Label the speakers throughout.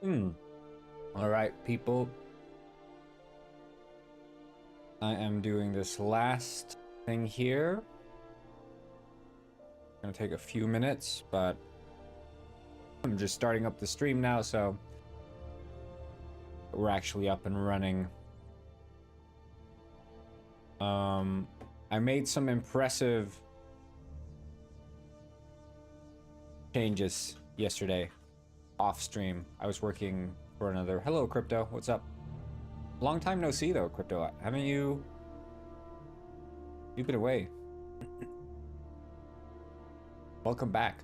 Speaker 1: All right, people. I am doing this last thing here. Gonna take a few minutes, but I'm just starting up the stream now, so we're actually up and running. I made some impressive changes yesterday off stream. I was working for another. Hello, Crypto. What's up? Long time no see, though, Crypto. Haven't you? You've been away. Welcome back.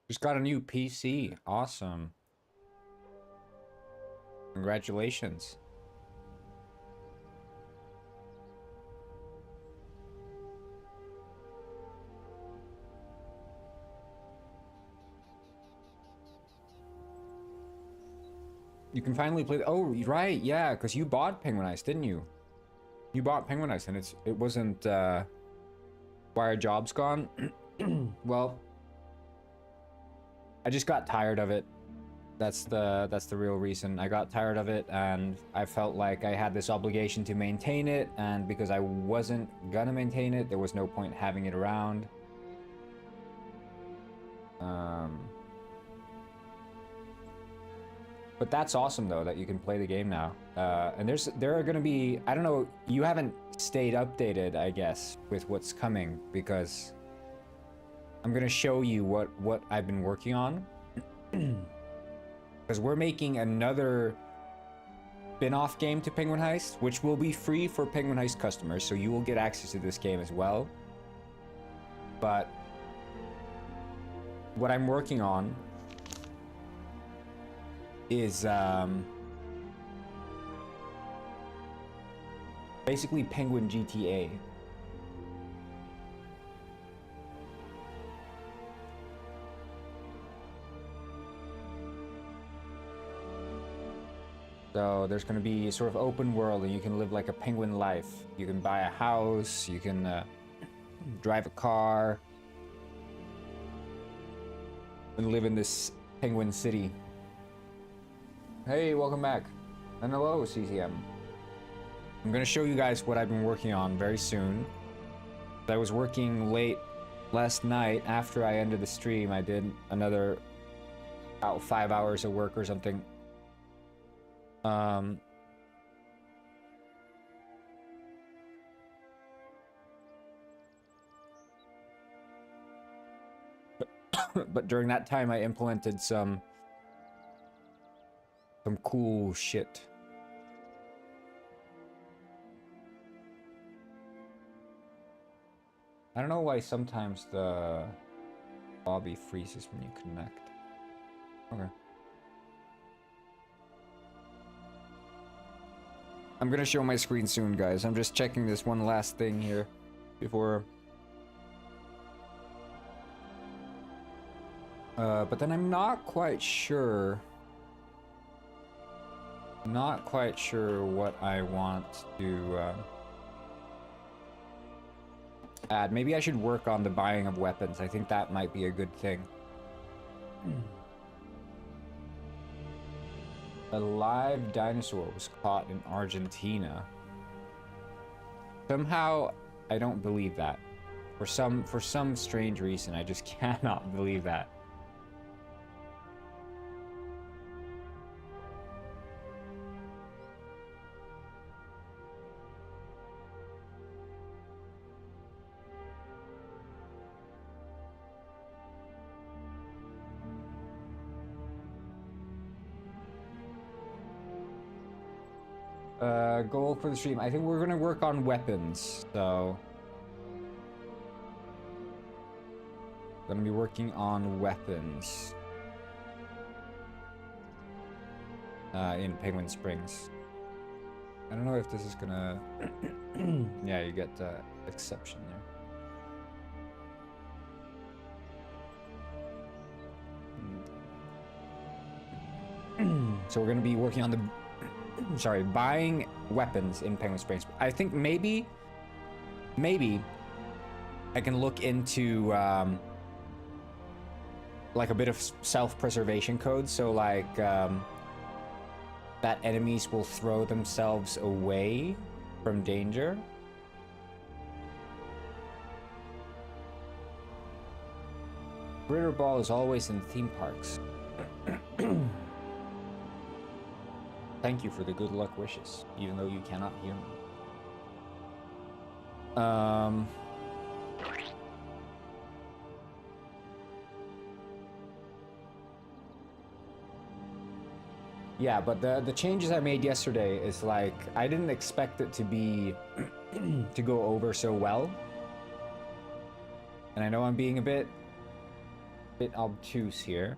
Speaker 1: Just got a new PC. Awesome. Congratulations. You can finally play. Oh, right, yeah, because you bought Penguin Ice, didn't you? You bought Penguin Ice, and it wasn't. Why are jobs gone? Well, I just got tired of it. That's the real reason. I got tired of it, and I felt like I had this obligation to maintain it, and because I wasn't gonna maintain it, there was no point having it around. But that's awesome, though, that you can play the game now. And there are gonna be, I don't know, you haven't stayed updated, I guess, with what's coming, because I'm gonna show you what I've been working on. Because we're making another spin-off game to Penguin Heist, which will be free for Penguin Heist customers, so you will get access to this game as well. But what I'm working on is basically Penguin GTA. So there's going to be sort of open world, and you can live like a penguin life. You can buy a house, you can drive a car, and live in this penguin city. Hey, welcome back. And hello, CCM. I'm going to show you guys what I've been working on very soon. I was working late last night. After I ended the stream, I did another about 5 hours of work or something. But during that time, I implemented some cool shit. I don't know why sometimes the lobby freezes when you connect. Okay. I'm gonna show my screen soon, guys. I'm just checking this one last thing here before. But then I'm not quite sure. Not quite sure what I want to add. Maybe I should work on the buying of weapons. I think that might be a good thing. A live dinosaur was caught in Argentina. Somehow, I don't believe that. For some strange reason, I just cannot believe that. Goal for the stream. I think we're gonna work on weapons, so gonna be working on weapons in Penguin Springs. I don't know if this is gonna yeah, you get exception there. So we're gonna be working on the, sorry, buying weapons in Penguin Springs. I think maybe I can look into like a bit of self-preservation code. So like that enemies will throw themselves away from danger. Ritter Ball is always in theme parks. Thank you for the good luck wishes, even though you cannot hear me. Yeah, but the changes I made yesterday is like, I didn't expect it to be to go over so well. And I know I'm being a bit obtuse here.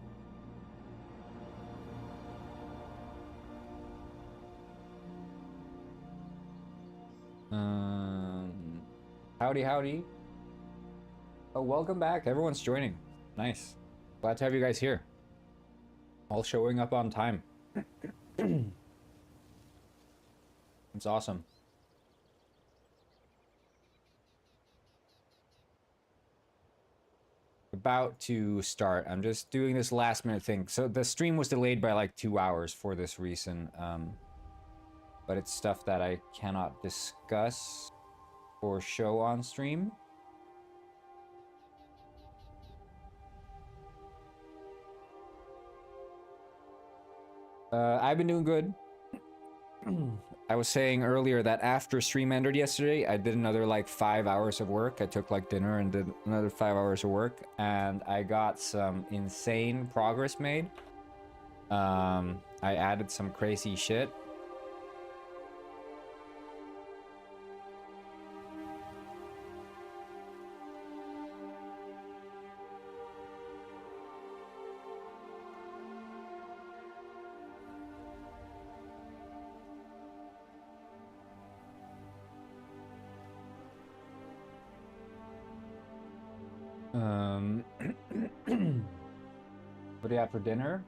Speaker 1: Howdy. Oh, welcome back. Everyone's joining. Nice. Glad to have you guys here. All showing up on time. It's awesome. About to start. I'm just doing this last minute thing. So the stream was delayed by like 2 hours for this reason. But it's stuff that I cannot discuss or show on stream. I've been doing good. I was saying earlier that after stream ended yesterday, I did another like 5 hours of work. I took like dinner and did another 5 hours of work, and I got some insane progress made. I added some crazy shit. What do you have for dinner?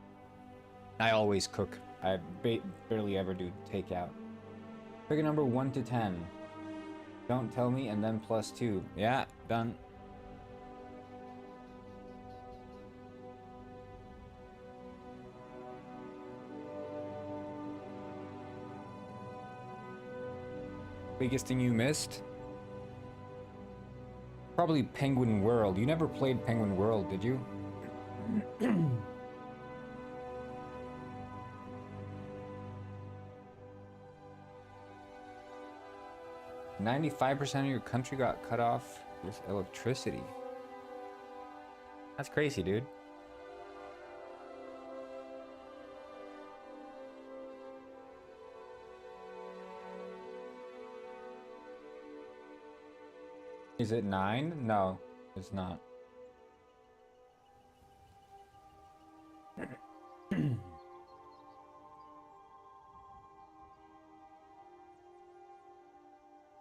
Speaker 1: I always cook. I barely ever do takeout. Pick a number 1 to 10. Don't tell me, and then +2. Yeah, done. Biggest thing you missed? Probably Penguin World. You never played Penguin World, did you? 95% of your country got cut off with electricity. That's crazy, dude. Is it 9? No, it's not.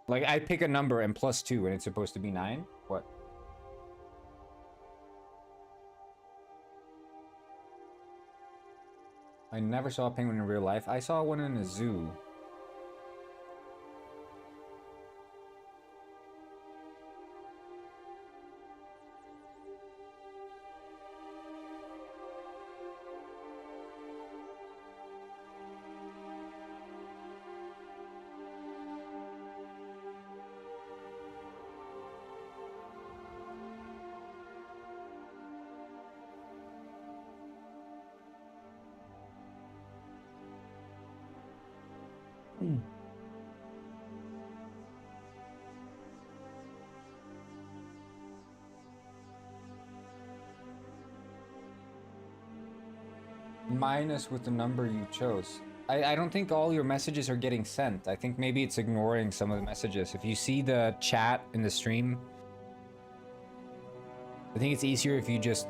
Speaker 1: Like, I pick a number and +2 and it's supposed to be 9? What? I never saw a penguin in real life. I saw one in a zoo. Minus with the number you chose. I don't think all your messages are getting sent. I think maybe it's ignoring some of the messages. If you see the chat in the stream, I think it's easier if you just...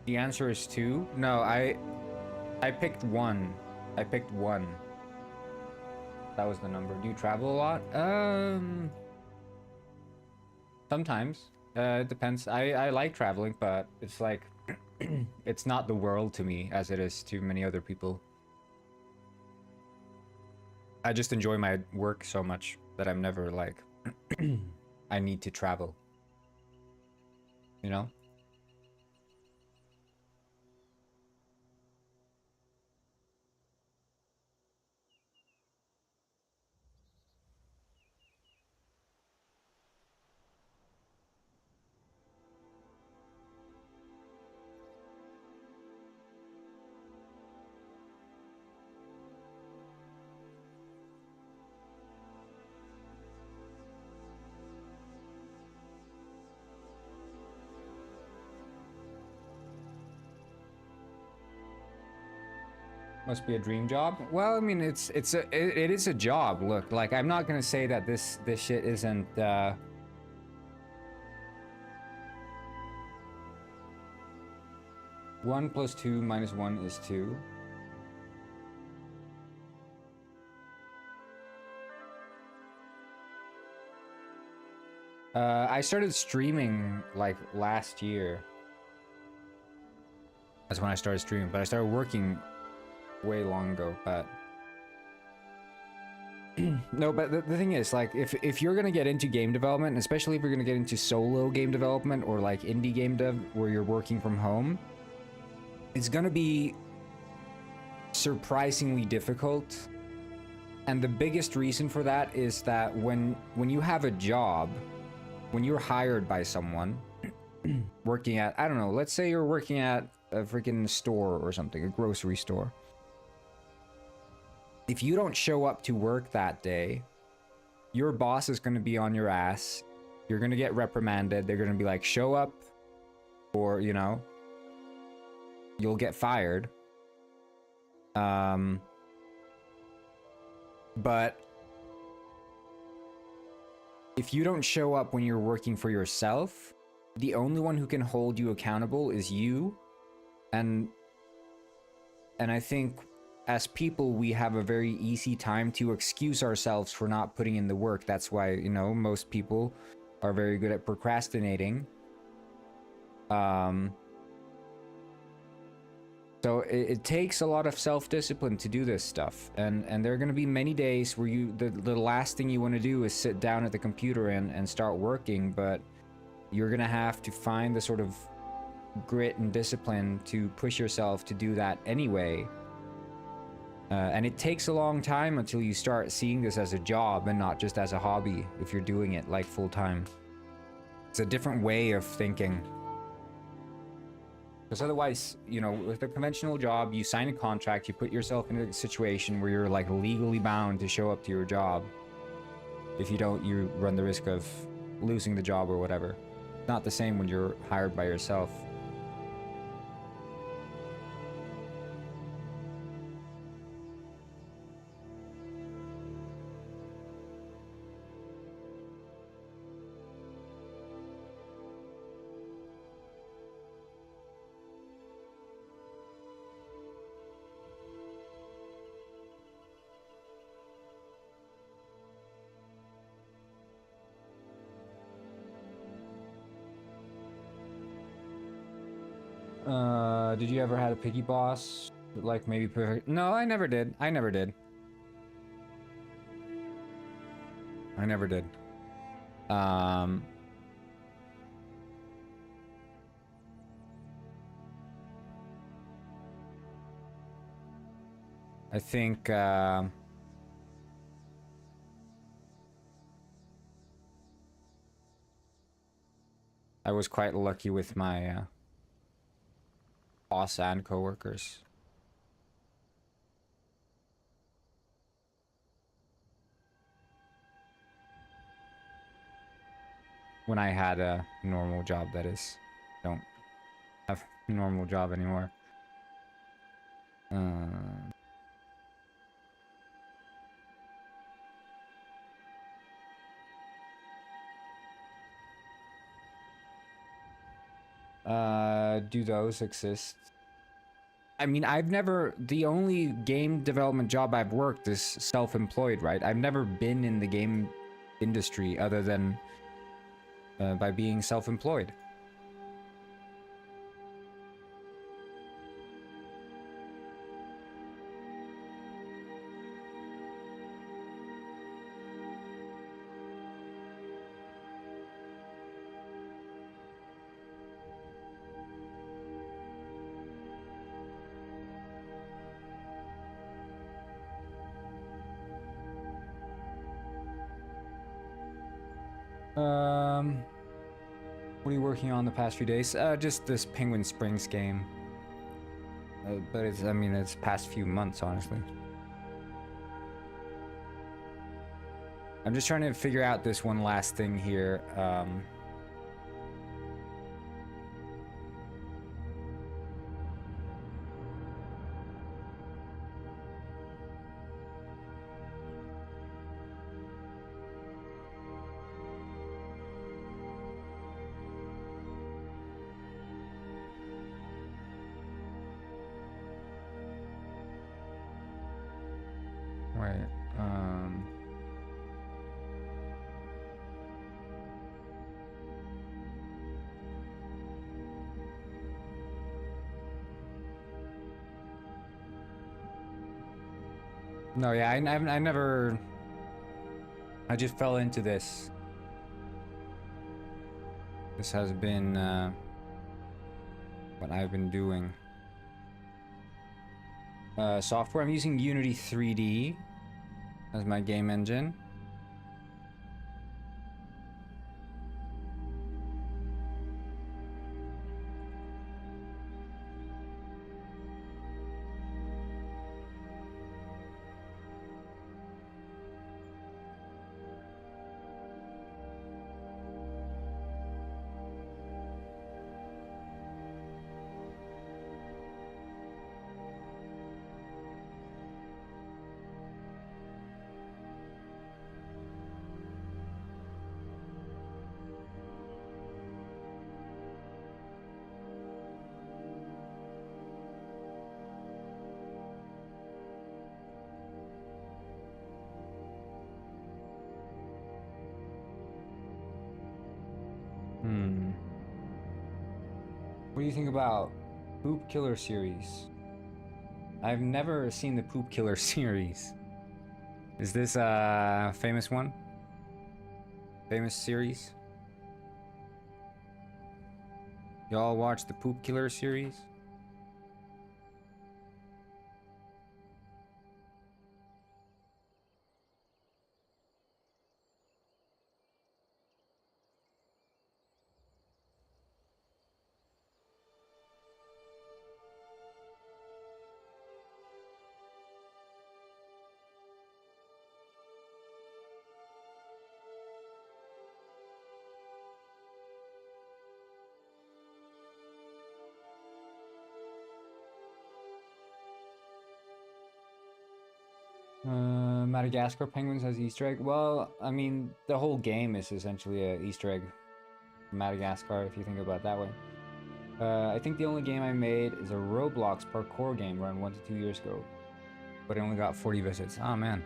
Speaker 1: The answer is 2? No, I picked 1. I picked 1. That was the number. Do you travel a lot? Sometimes. It depends. I like traveling, but it's like it's not the world to me as it is to many other people. I just enjoy my work so much that I'm never like I need to travel. You know? Must be a dream job. Well, I mean, it is a job. Look, like I'm not gonna say that this shit isn't. 1 + 2 - 1 is 2. I started streaming like last year. That's when I started streaming, but I started working way long ago. But no, but the thing is, like, if you're gonna get into game development, especially if you're gonna get into solo game development or like indie game dev where you're working from home, it's gonna be surprisingly difficult. And the biggest reason for that is that when you have a job, when you're hired by someone, working at, I don't know, let's say you're working at a freaking store or something, a grocery store. If you don't show up to work that day, your boss is going to be on your ass. You're going to get reprimanded. They're going to be like, show up, or, you know, you'll get fired. But if you don't show up when you're working for yourself, the only one who can hold you accountable is you. And I think as people, we have a very easy time to excuse ourselves for not putting in the work. That's why, you know, most people are very good at procrastinating. So it takes a lot of self-discipline to do this stuff. And there are going to be many days where the last thing you want to do is sit down at the computer and start working, but you're going to have to find the sort of grit and discipline to push yourself to do that anyway. And it takes a long time until you start seeing this as a job and not just as a hobby if you're doing it like full-time. It's a different way of thinking. Because otherwise, you know, with a conventional job, you sign a contract, you put yourself in a situation where you're like legally bound to show up to your job. If you don't, you run the risk of losing the job or whatever. Not the same when you're hired by yourself. Did you ever have a piggy boss? Like maybe perfect? No, I never did. I never did. I never did. I think, I was quite lucky with my, boss and coworkers. When I had a normal job, that is. Don't have a normal job anymore. Do those exist? I mean, the only game development job I've worked is self-employed, right? I've never been in the game industry other than by being self-employed. What are you working on the past few days? Just this Penguin Springs game. But it's, I mean, it's past few months, honestly. I'm just trying to figure out this one last thing here. Wait, no, yeah, I never... I just fell into this. This has been, what I've been doing. Software, I'm using Unity3D as my game engine. What do you think about Poop Killer series? I've never seen the Poop Killer series. Is this a famous one? Famous series? Y'all watch the Poop Killer series? Madagascar penguins has Easter egg. Well, I mean, the whole game is essentially an Easter egg. Madagascar, if you think about it that way. I think the only game I made is a Roblox parkour game run 1 to 2 years ago, but it only got 40 visits. Oh man.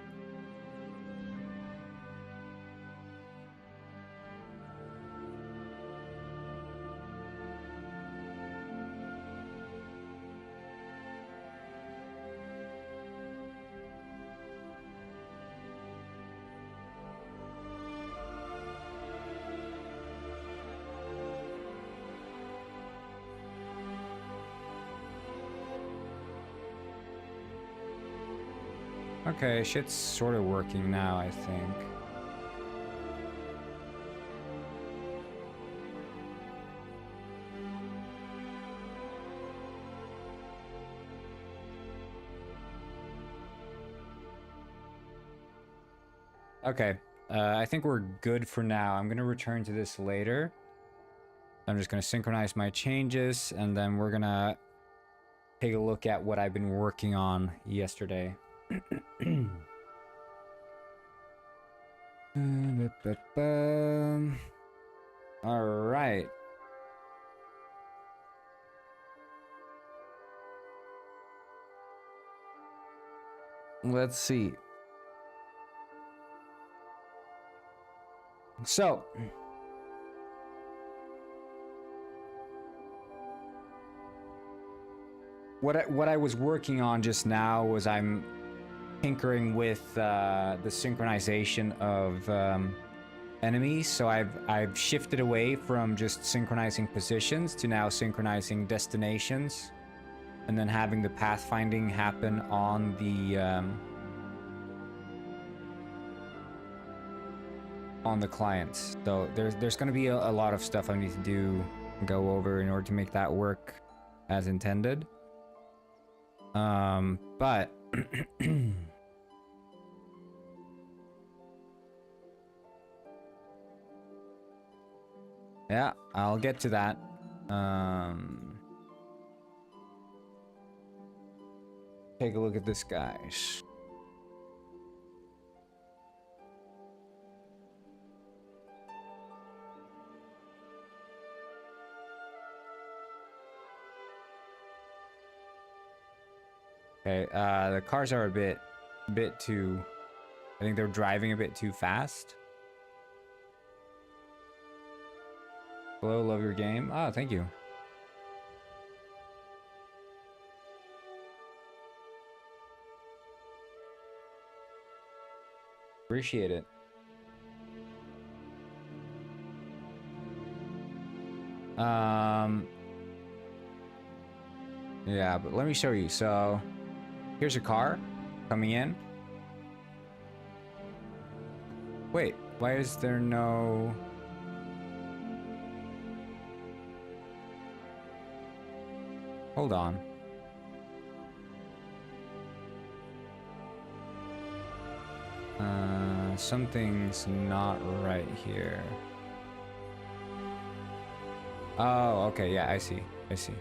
Speaker 1: Okay, shit's sort of working now, I think. Okay, I think we're good for now. I'm gonna return to this later. I'm just gonna synchronize my changes, and then we're gonna take a look at what I've been working on yesterday. All right. Let's see. So, what I was working on just now was I'm tinkering with the synchronization of enemies. So I've shifted away from just synchronizing positions to now synchronizing destinations, and then having the pathfinding happen on the clients. So there's going to be a lot of stuff I need to do and go over in order to make that work as intended. But yeah, I'll get to that. Take a look at this, guys. Okay, the cars are a bit too... I think they're driving a bit too fast. Hello, love your game. Oh, thank you. Appreciate it. Yeah, but let me show you. So here's a car coming in. Wait, why is there no... Hold on. Something's not right here. Oh, okay, yeah, I see. I see.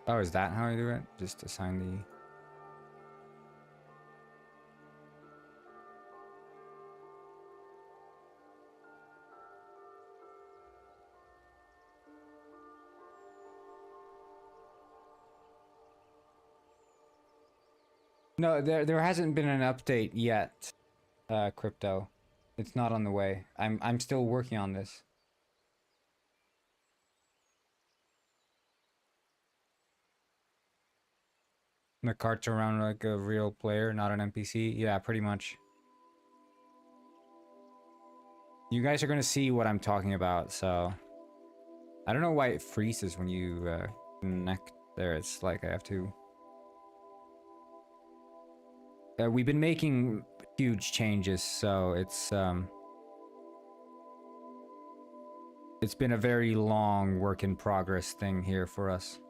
Speaker 1: Oh, is that how I do it? Just assign the... No, there hasn't been an update yet, Crypto. It's not on the way. I'm still working on this. The carts around like a real player, not an NPC. Yeah, pretty much. You guys are gonna see what I'm talking about, so... I don't know why it freezes when you connect there. It's like I have to... we've been making huge changes, so it's been a very long work in progress thing here for us.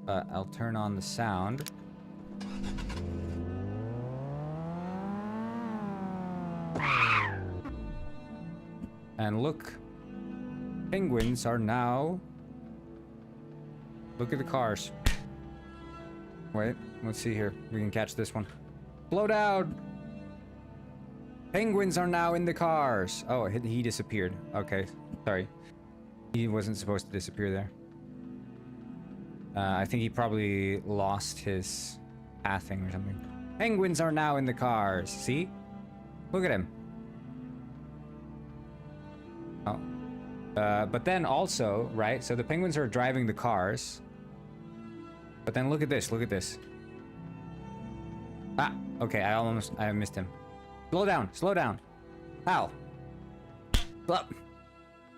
Speaker 1: But I'll turn on the sound. And look, penguins are now... Look at the cars. Wait, let's see here. We can catch this one. Slow down! Penguins are now in the cars. Oh, he disappeared. Okay, sorry. He wasn't supposed to disappear there. I think he probably lost his pathing or something. Penguins are now in the cars. See? Look at him. Oh. But then also, right? So the penguins are driving the cars. But then look at this. Look at this. Ah, okay. I missed him. Slow down. Slow down. Ow. Up.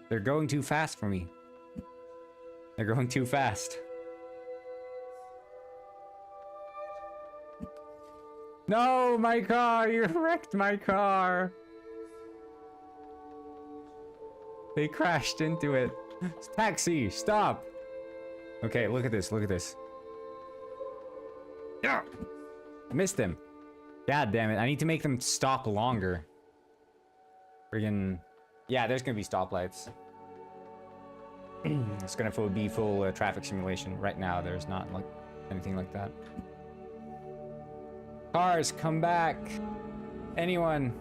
Speaker 1: They're going too fast for me. They're going too fast. No, my car! You wrecked my car! They crashed into it. Taxi, stop! Okay, look at this, look at this. Yeah! I missed him. God damn it, I need to make them stop longer. Friggin... Yeah, there's gonna be stoplights. It's gonna be full traffic simulation. Right now, there's not like anything like that. Cars, come back! Anyone?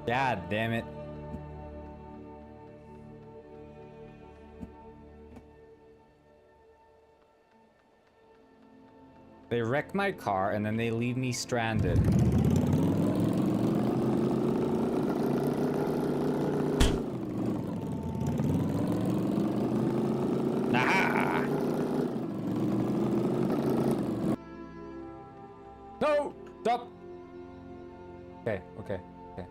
Speaker 1: God damn it. They wreck my car and then they leave me stranded. Nah! No! Stop! Okay, okay, okay.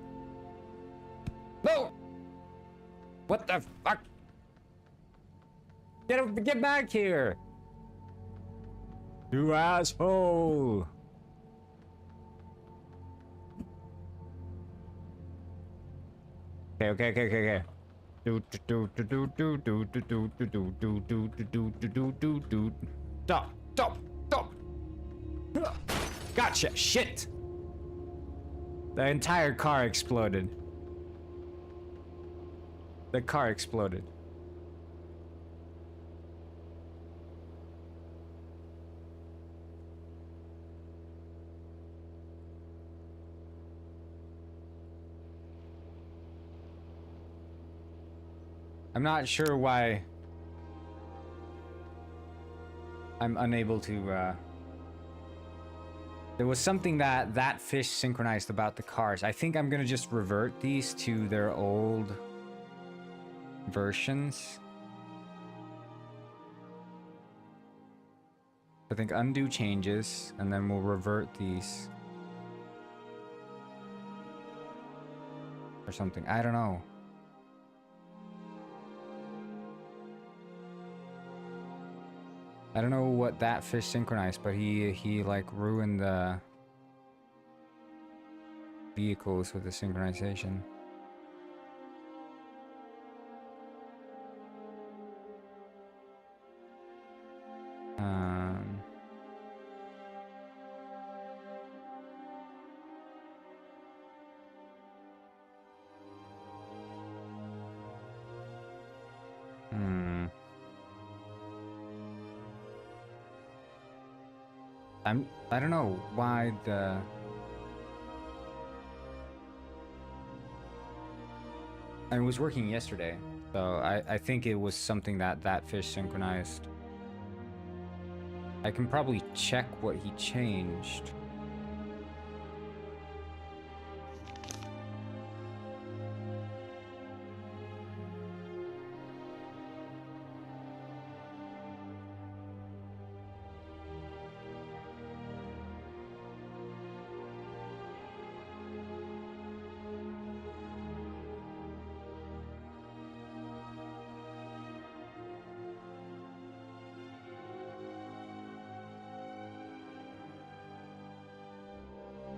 Speaker 1: No! What the fuck? Get back here! You asshole! Okay. Stop! Gotcha! Shit! The entire car exploded. The car exploded. I'm not sure why I'm unable to, there was something that fish synchronized about the cars. I think I'm gonna just revert these to their old versions. I think undo changes, and then we'll revert these. Or something, I don't know. I don't know what that fish synchronized, but he like ruined the vehicles with the synchronization. I don't know why the... I was working yesterday, so I think it was something that fish synchronized. I can probably check what he changed.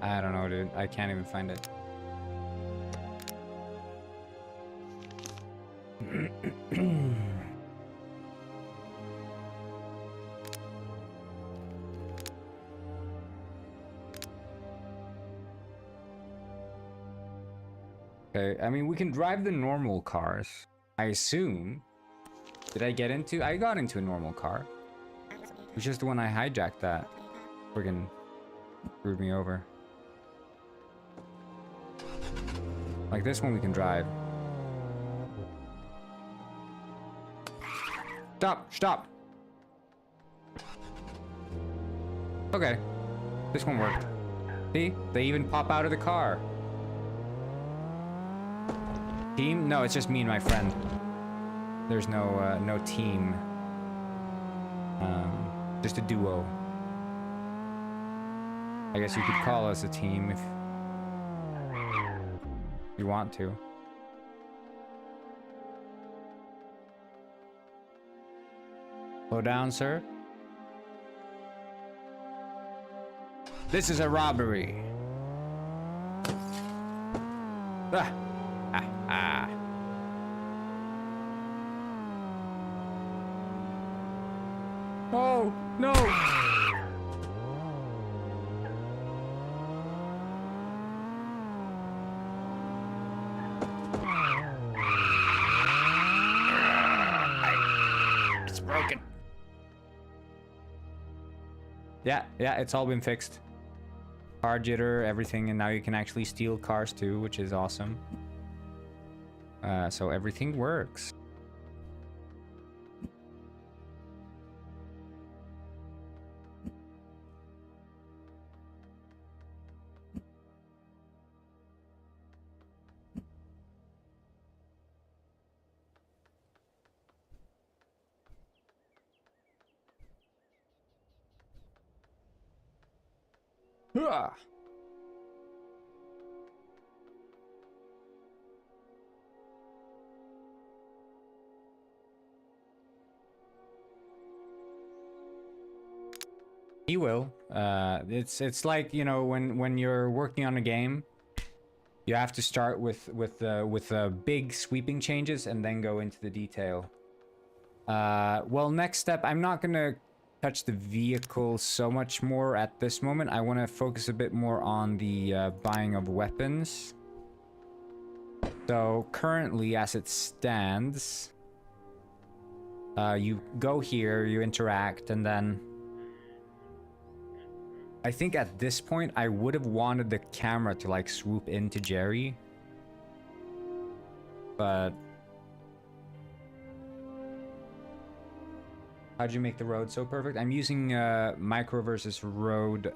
Speaker 1: I don't know, dude. I can't even find it. Okay, I mean, we can drive the normal cars. I assume. Did I get into? I got into a normal car. It was just the one I hijacked that friggin' screwed me over. Like this one we can drive. Stop! Okay. This one worked. See? They even pop out of the car. Team? No, it's just me and my friend. There's no team. Just a duo. I guess you could call us a team if you want to. Slow down, sir. This is a robbery. Ah. Ah. Oh, no. Yeah, it's all been fixed. Car jitter, everything, and now you can actually steal cars too, which is awesome. So everything works. Hurrah! He will. It's like, you know, when you're working on a game, you have to start with big sweeping changes and then go into the detail. Well, next step, I'm not gonna touch the vehicle so much more at this moment. I want to focus a bit more on the buying of weapons. So currently, as it stands, you go here, you interact, and then I think at this point, I would have wanted the camera to like swoop into Jerry, but how'd you make the road so perfect? I'm using micro versus road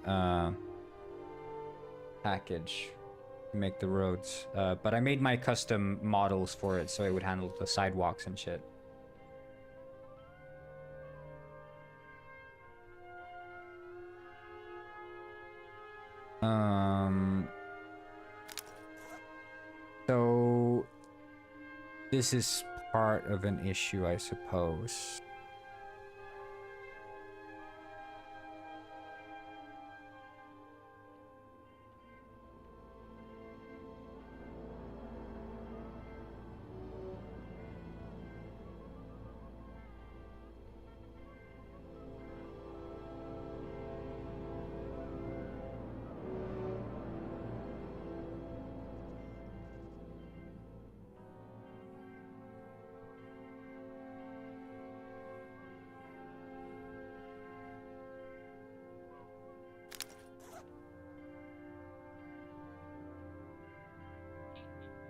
Speaker 1: package to make the roads, but I made my custom models for it so it would handle the sidewalks and shit. So this is part of an issue, I suppose.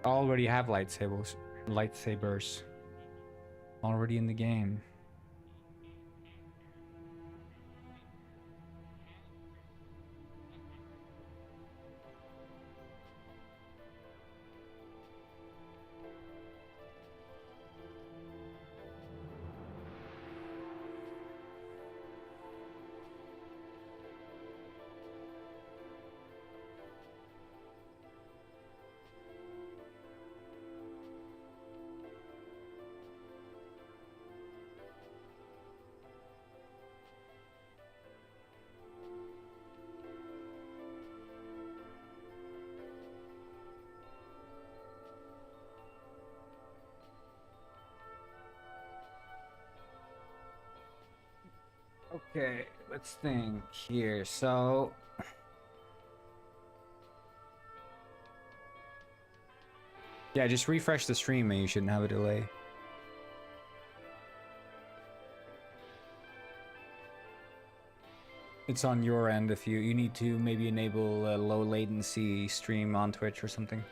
Speaker 1: I already have lightsabers already in the game. Okay, let's think here. So yeah, just refresh the stream and you shouldn't have a delay. It's on your end if you need to maybe enable a low latency stream on Twitch or something.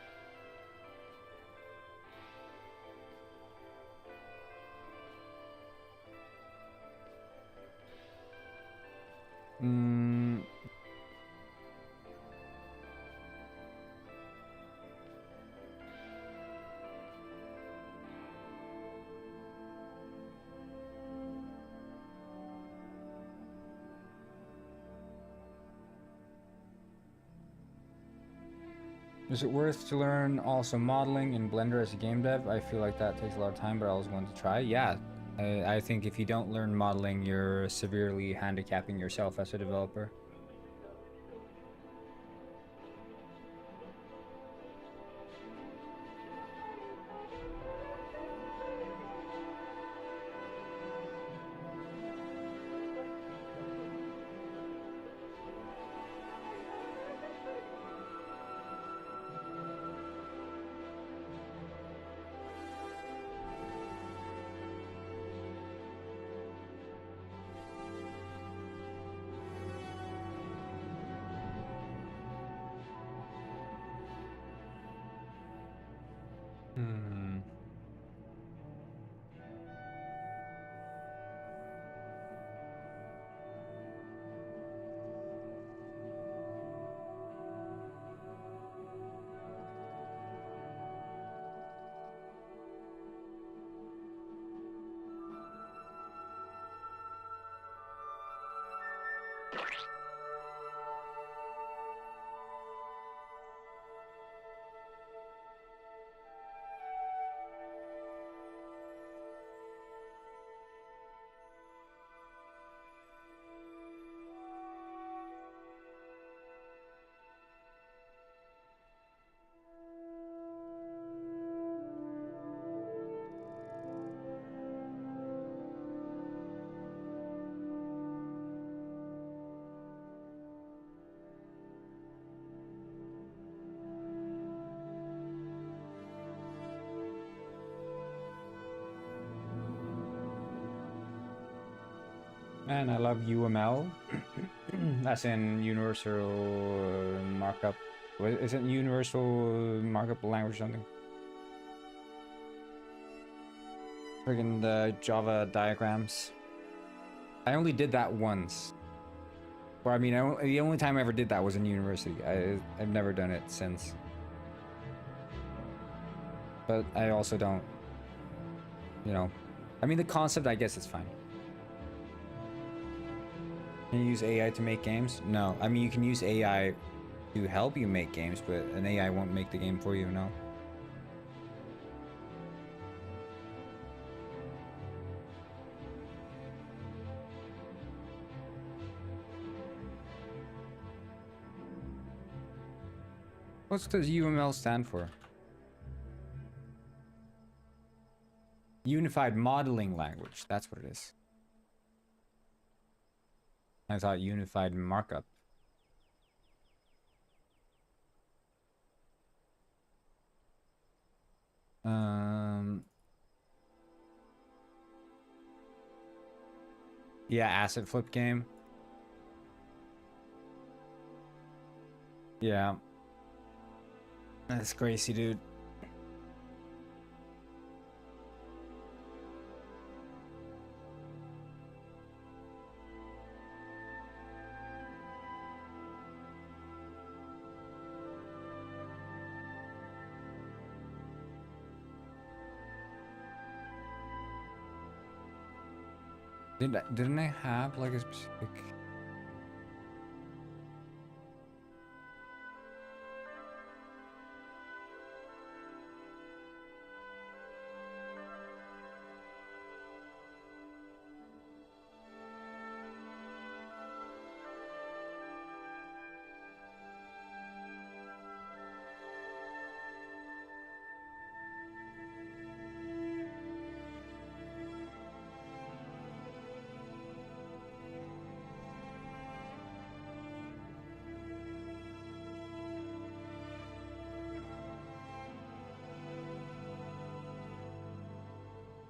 Speaker 1: Is it worth to learn also modeling in Blender as a game dev? I feel like that takes a lot of time, but I was going to try. Yeah, I think if you don't learn modeling, you're severely handicapping yourself as a developer. Hmm. Man, I love UML. That's in Universal Markup. Is it Universal Markup Language or something? Friggin' the Java diagrams. I only did that once. Or I mean, the only time I ever did that was in university. I've never done it since. But I also don't, you know. I mean, the concept, I guess it's fine. Can you use AI to make games? No. I mean, you can use AI to help you make games, but an AI won't make the game for you, no. What does UML stand for? Unified Modeling Language. That's what it is. I thought Unified Markup. Yeah, asset flip game. Yeah. That's crazy, dude. Didn't I have like a specific...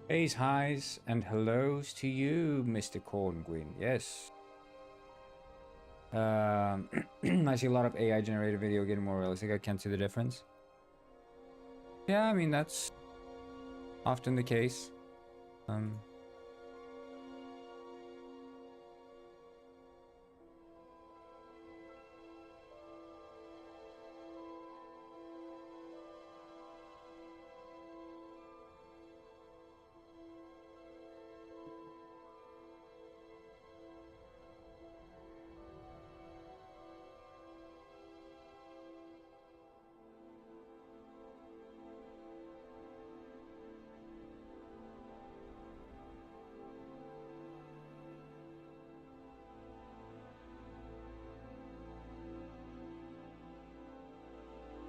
Speaker 1: Hey, highs and hellos to you, Mr. Cornguin. Yes. I see a lot of AI generated video getting more realistic. I can't see the difference. Yeah, I mean, that's often the case.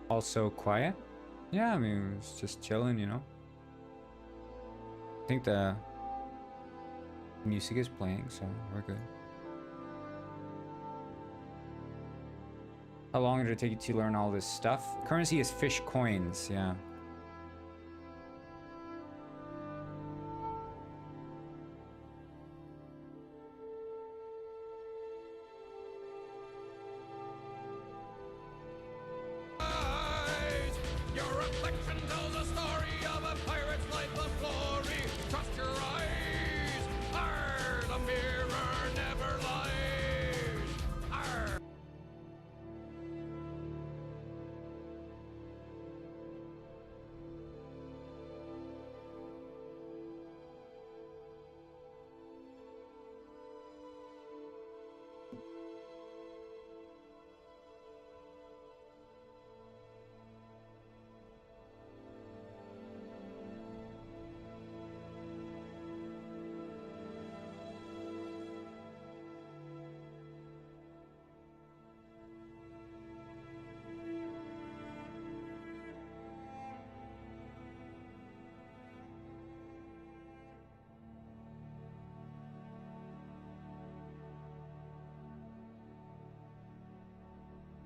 Speaker 1: Also quiet. Yeah, I mean, it's just chilling, you know. I think the music is playing, so we're good. How long did it take you to learn all this stuff? Currency is fish coins, yeah.
Speaker 2: reflection tells a story of a pirate's life of glory. Trust your eyes. Arr, the mirror never lies. Arr.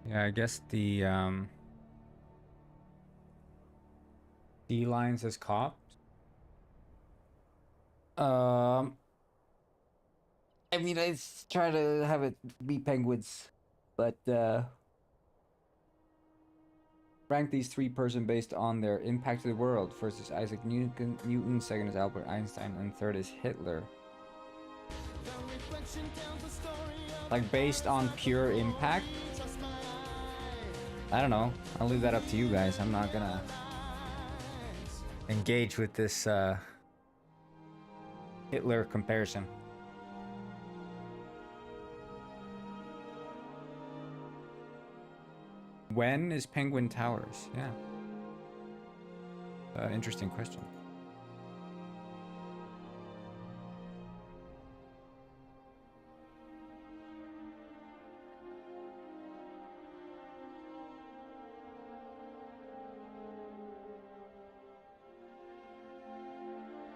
Speaker 1: Yeah, I guess the D lines as cops. I mean, I try to have it be penguins, but rank these three person based on their impact to the world. First is Isaac Newton, second is Albert Einstein, and third is Hitler. Like based on pure impact? I don't know. I'll leave that up to you guys. I'm not gonna engage with this Hitler comparison. When is Penguin Towers? Yeah. Interesting question.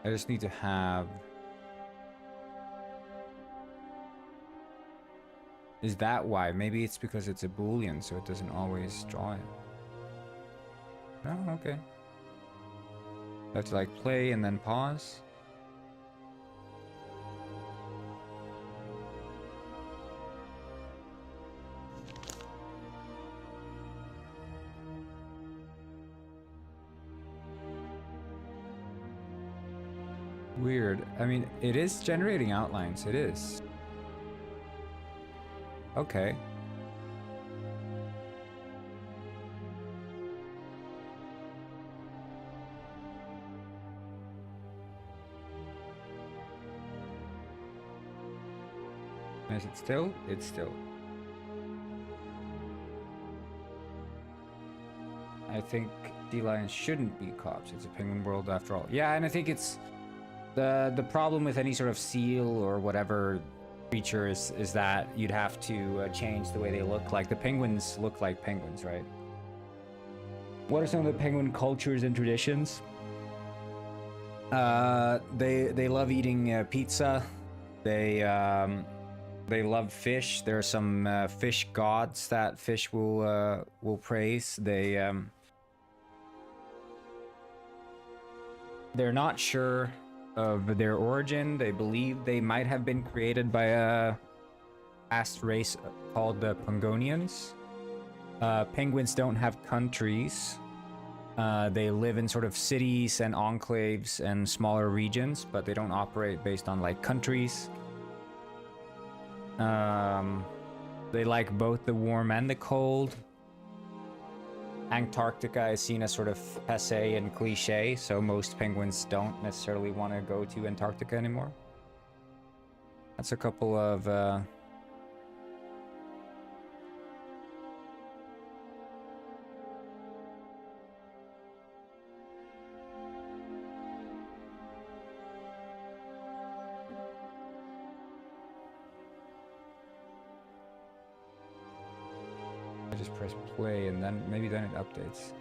Speaker 1: I just need to have... Is that why? Maybe it's because it's a boolean, so it doesn't always draw it. Oh, okay. I have to like play and then pause. Weird. I mean, it is generating outlines. It is. Okay. Is it still? It's still. I think D-Lions shouldn't be cops. It's a penguin world after all. Yeah, and I think it's the problem with any sort of seal or whatever creature is that you'd have to change the way they look. Like the penguins look like penguins, right? What are some of the penguin cultures and traditions? They love eating pizza. They love fish. There are some fish gods that fish will praise. They're not sure of their origin. They believe they might have been created by a past race called the Pangonians. Penguins don't have countries. They live in sort of cities and enclaves and smaller regions, but they don't operate based on like countries. They like both the warm and the cold. Antarctica is seen as sort of passé and cliche, so most penguins don't necessarily want to go to Antarctica anymore. That's a couple of I just press play and then maybe then it updates.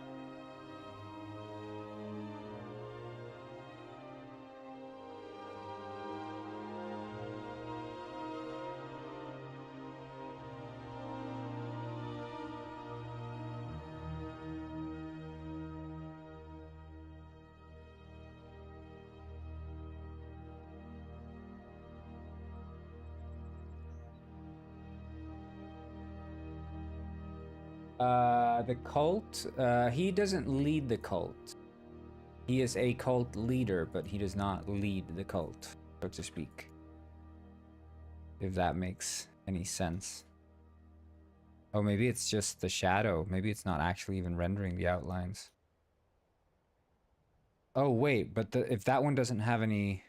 Speaker 1: The cult, he doesn't lead the cult. He is a cult leader, but he does not lead the cult, so to speak. If that makes any sense. Oh, maybe it's just the shadow. Maybe it's not actually even rendering the outlines. Oh, wait, but if that one doesn't have any...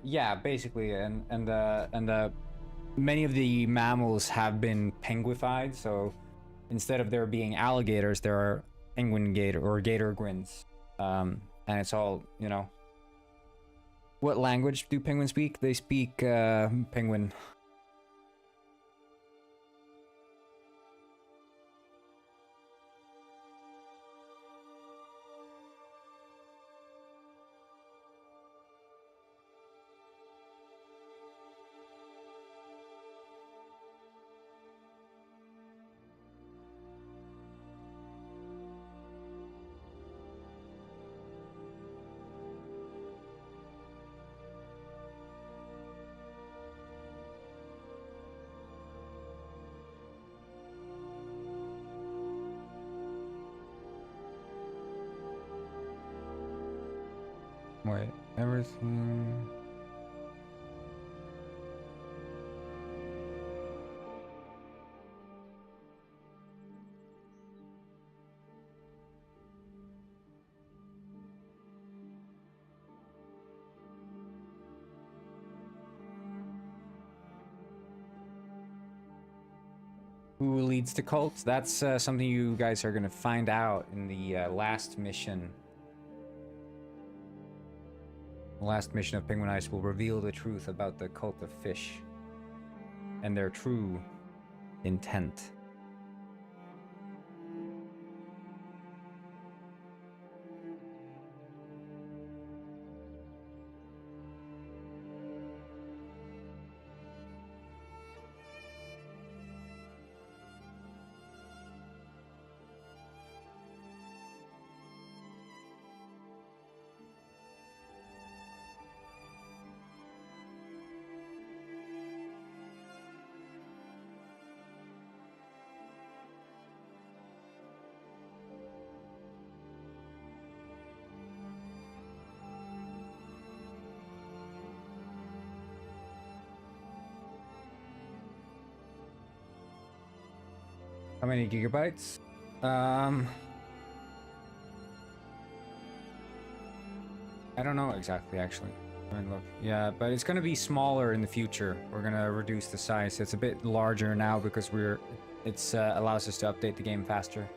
Speaker 1: Yeah, basically, and many of the mammals have been penguified, so instead of there being alligators, there are penguin gator or gator gwins. And it's all, you know. What language do penguins speak? They speak penguin. Wait, everything... Who leads the cult? That's something you guys are gonna find out in the last mission. The last mission of Penguin Ice will reveal the truth about the cult of fish and their true intent. How many gigabytes? I don't know exactly, actually. I mean, look, yeah, but it's gonna be smaller in the future. We're gonna reduce the size. It's a bit larger now because it's allows us to update the game faster.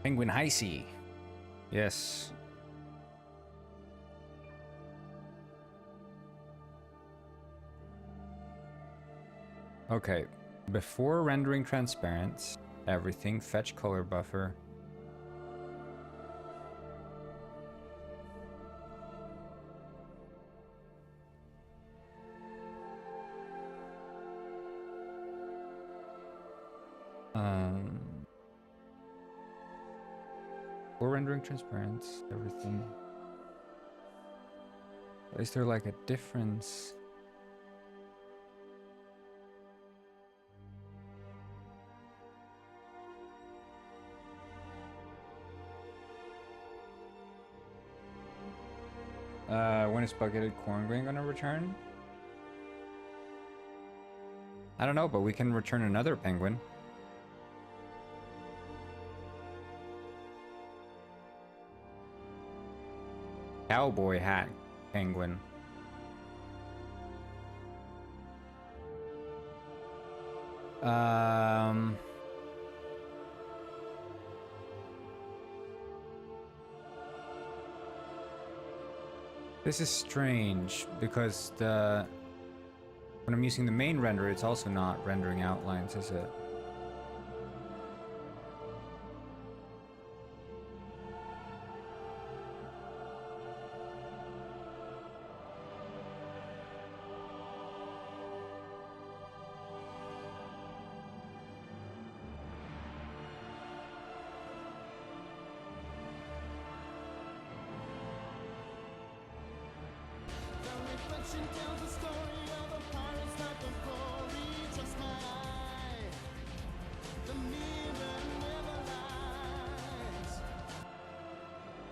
Speaker 1: Penguin High Sea. Yes. Okay. Before rendering transparent, everything, fetch color buffer. Before rendering transparent, everything. Is there like a difference? When is bucketed corn grain gonna return? I don't know, but we can return another penguin. Cowboy hat penguin. This is strange because when I'm using the main render, it's also not rendering outlines, is it?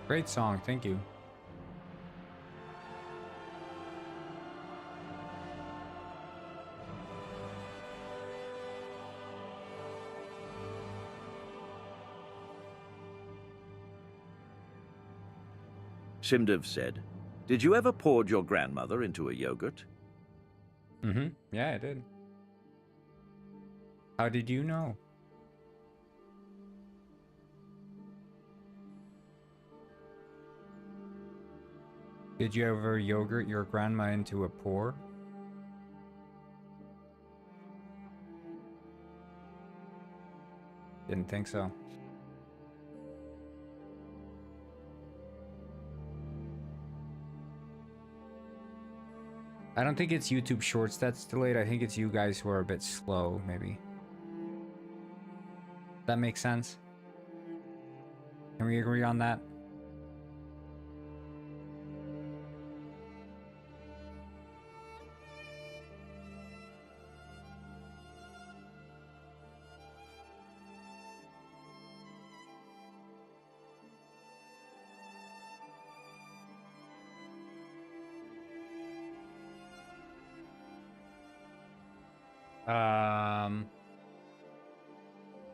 Speaker 1: Great song, thank you.
Speaker 3: GameDev said, "Did you ever pour your grandmother into a yogurt?"
Speaker 1: Mm-hmm. Yeah, I did. How did you know? Did you ever yogurt your grandma into a pour? Didn't think so. I don't think it's YouTube Shorts that's delayed. I think it's you guys who are a bit slow, maybe. That makes sense? Can we agree on that?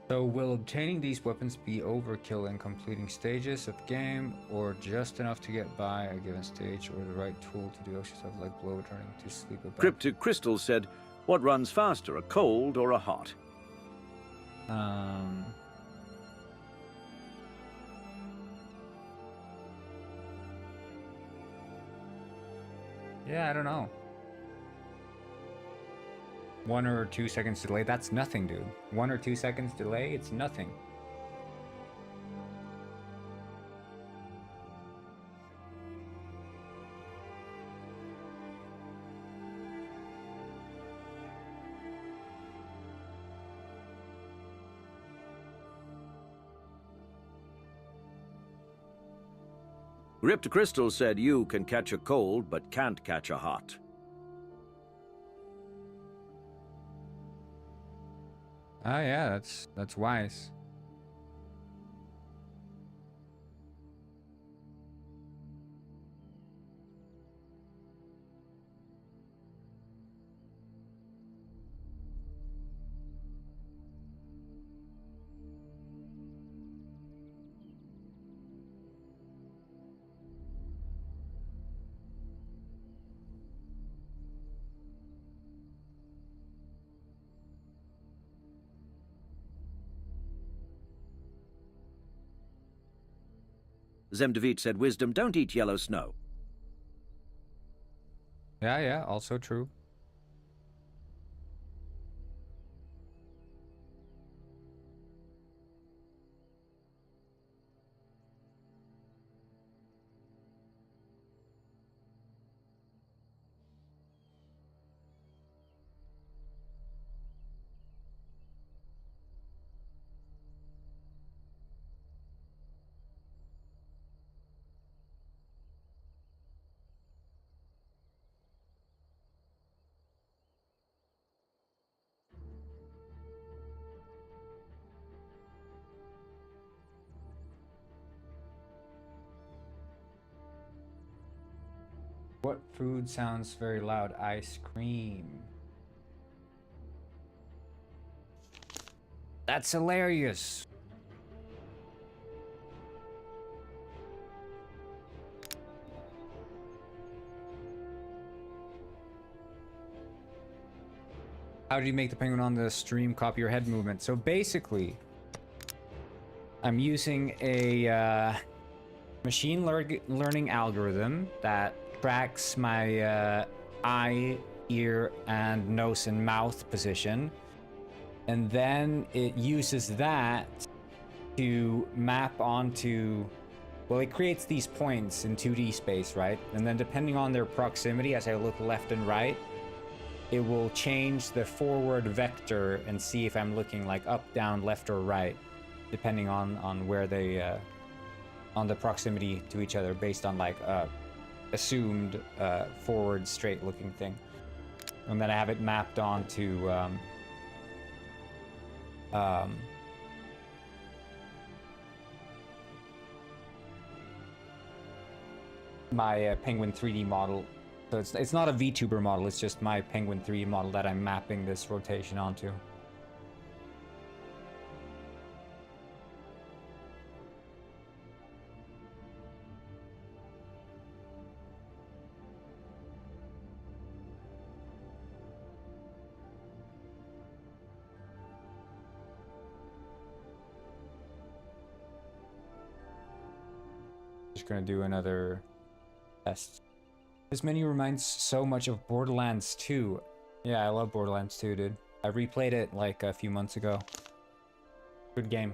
Speaker 1: So will obtaining these weapons be overkill in completing stages of the game, or just enough to get by a given stage, or the right tool to do extra stuff like blow turning to sleep about?
Speaker 3: Cryptic Crystal said, "What runs faster, a cold or a hot?"
Speaker 1: Yeah, I don't know. 1 or 2 seconds delay, that's nothing, dude. 1 or 2 seconds delay, it's nothing.
Speaker 3: Cryptic Crystal said, "You can catch a cold, but can't catch a hot."
Speaker 1: Ah, yeah, that's wise.
Speaker 3: Zemdevit said, "Wisdom, don't eat yellow snow."
Speaker 1: Yeah, also true. What food sounds very loud? Ice cream. That's hilarious. How did you make the penguin on the stream copy your head movement? So basically, I'm using a machine learning algorithm that tracks my eye, ear, and nose and mouth position. And then it uses that to map onto, well, it creates these points in 2D space, right? And then depending on their proximity, as I look left and right, it will change the forward vector and see if I'm looking like up, down, left, or right, depending on where they, on the proximity to each other, based on like assumed forward straight looking thing. And then I have it mapped onto my Penguin 3D model. So it's not a VTuber model, it's just my Penguin 3D model that I'm mapping this rotation onto. Just gonna do another test. This menu reminds so much of Borderlands 2. Yeah, I love Borderlands 2, dude. I replayed it like a few months ago. Good game.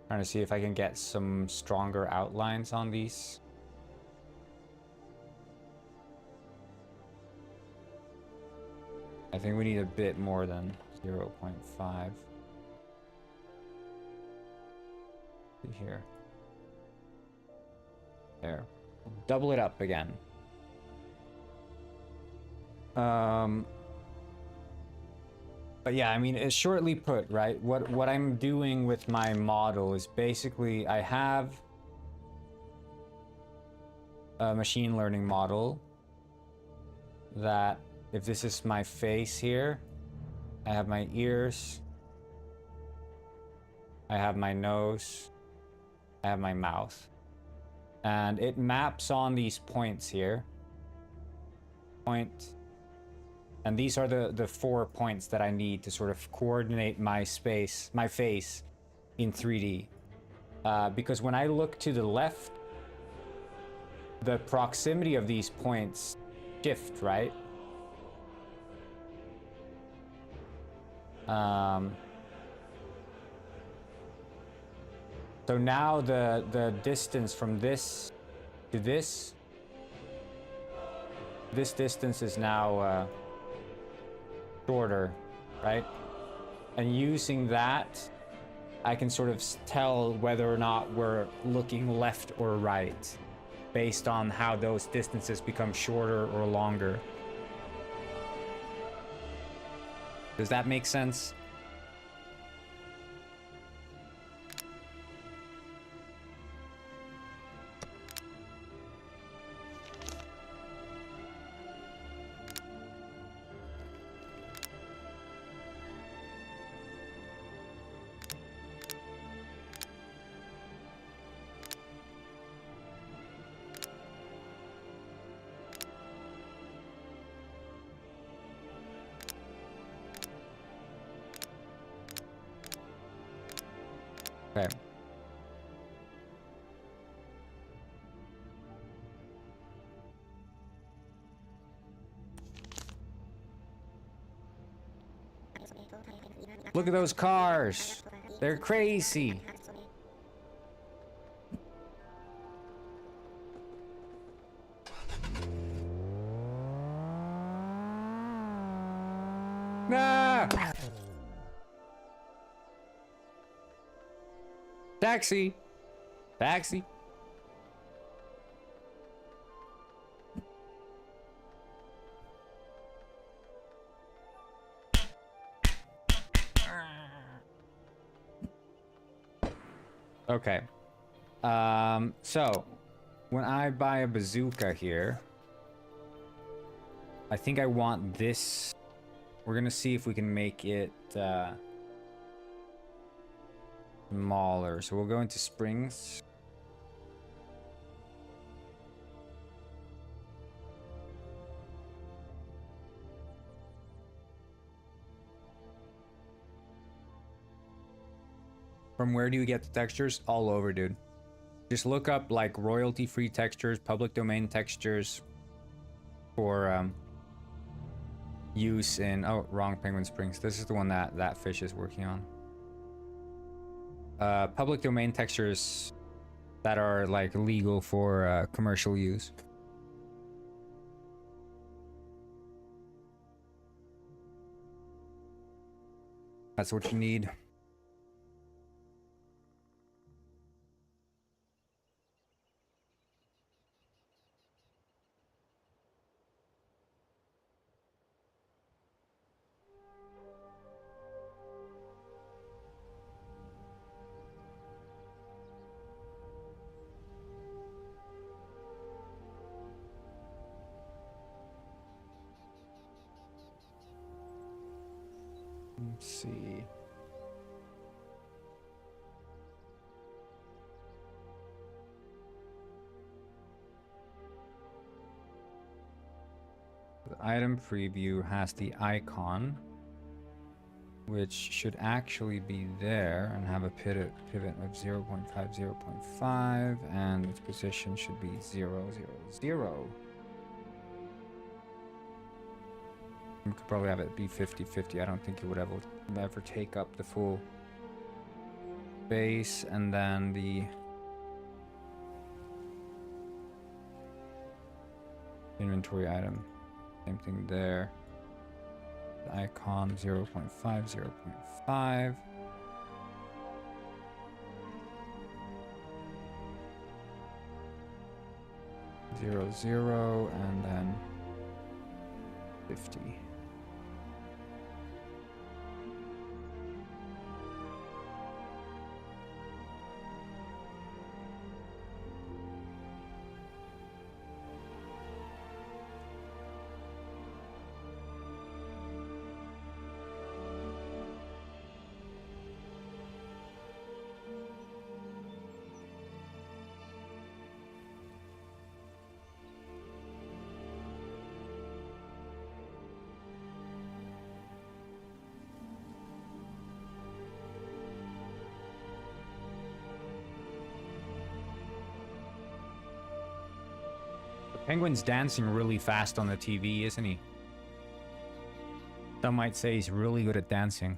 Speaker 1: Trying to see if I can get some stronger outlines on these. I think we need a bit more than 0.5. Here. There. Double it up again. But yeah, I mean, it's shortly put, right? What I'm doing with my model is basically I have a machine learning model that, if this is my face here, I have my ears, I have my nose, I have my mouth. And it maps on these points here. Point. And these are the 4 points that I need to sort of coordinate my face in 3D. Because when I look to the left, the proximity of these points shift, right? So now the distance from this to this distance is now shorter, right? And using that, I can sort of tell whether or not we're looking left or right based on how those distances become shorter or longer. Does that make sense? Okay. Look at those cars. They're crazy. Nah! Taxi! Taxi! Okay. So, when I buy a bazooka here, I think I want this. We're gonna see if we can make it, smaller. So we'll go into springs. From where do you get the textures? All over, dude. Just look up like royalty-free textures, public domain textures for use in, oh, wrong, Penguin Springs. This is the one that fish is working on. Public domain textures that are like legal for commercial use. That's what you need. Let's see. The item preview has the icon, which should actually be there and have a pivot of 0.5, 0.5, and its position should be 0, 0, 0. We could probably have it be 50-50. I don't think it would ever take up the full base, and then the inventory item, same thing there. The icon 0.5, 0.5. Zero, zero, and then 50. Penguin's dancing really fast on the TV, isn't he? Some might say he's really good at dancing.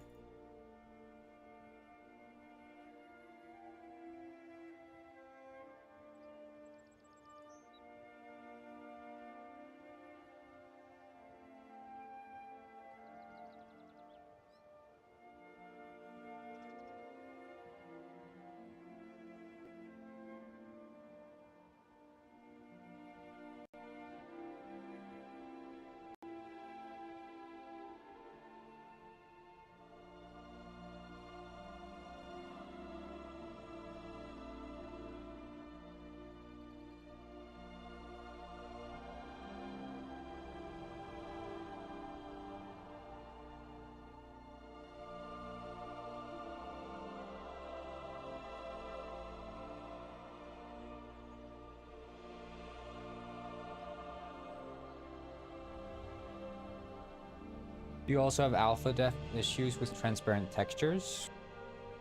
Speaker 1: Do you also have alpha depth issues with transparent textures?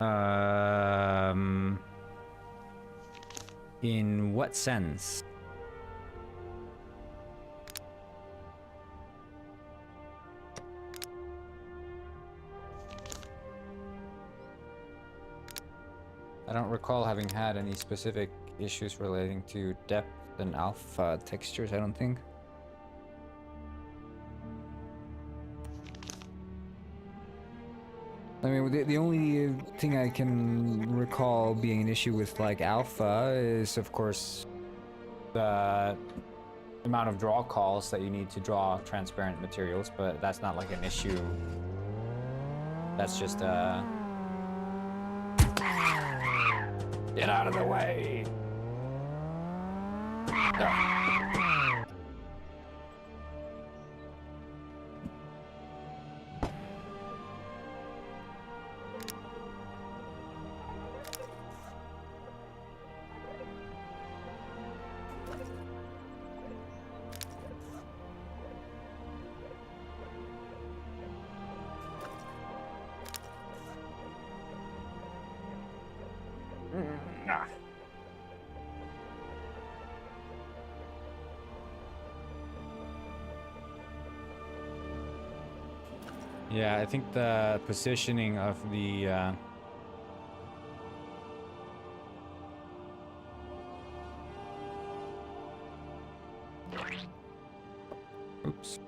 Speaker 1: In what sense? I don't recall having had any specific issues relating to depth and alpha textures, I don't think. I mean, the only thing I can recall being an issue with like alpha is, of course, the amount of draw calls that you need to draw transparent materials, but that's not like an issue. That's just get out of the way. Yeah, I think the positioning of the oops.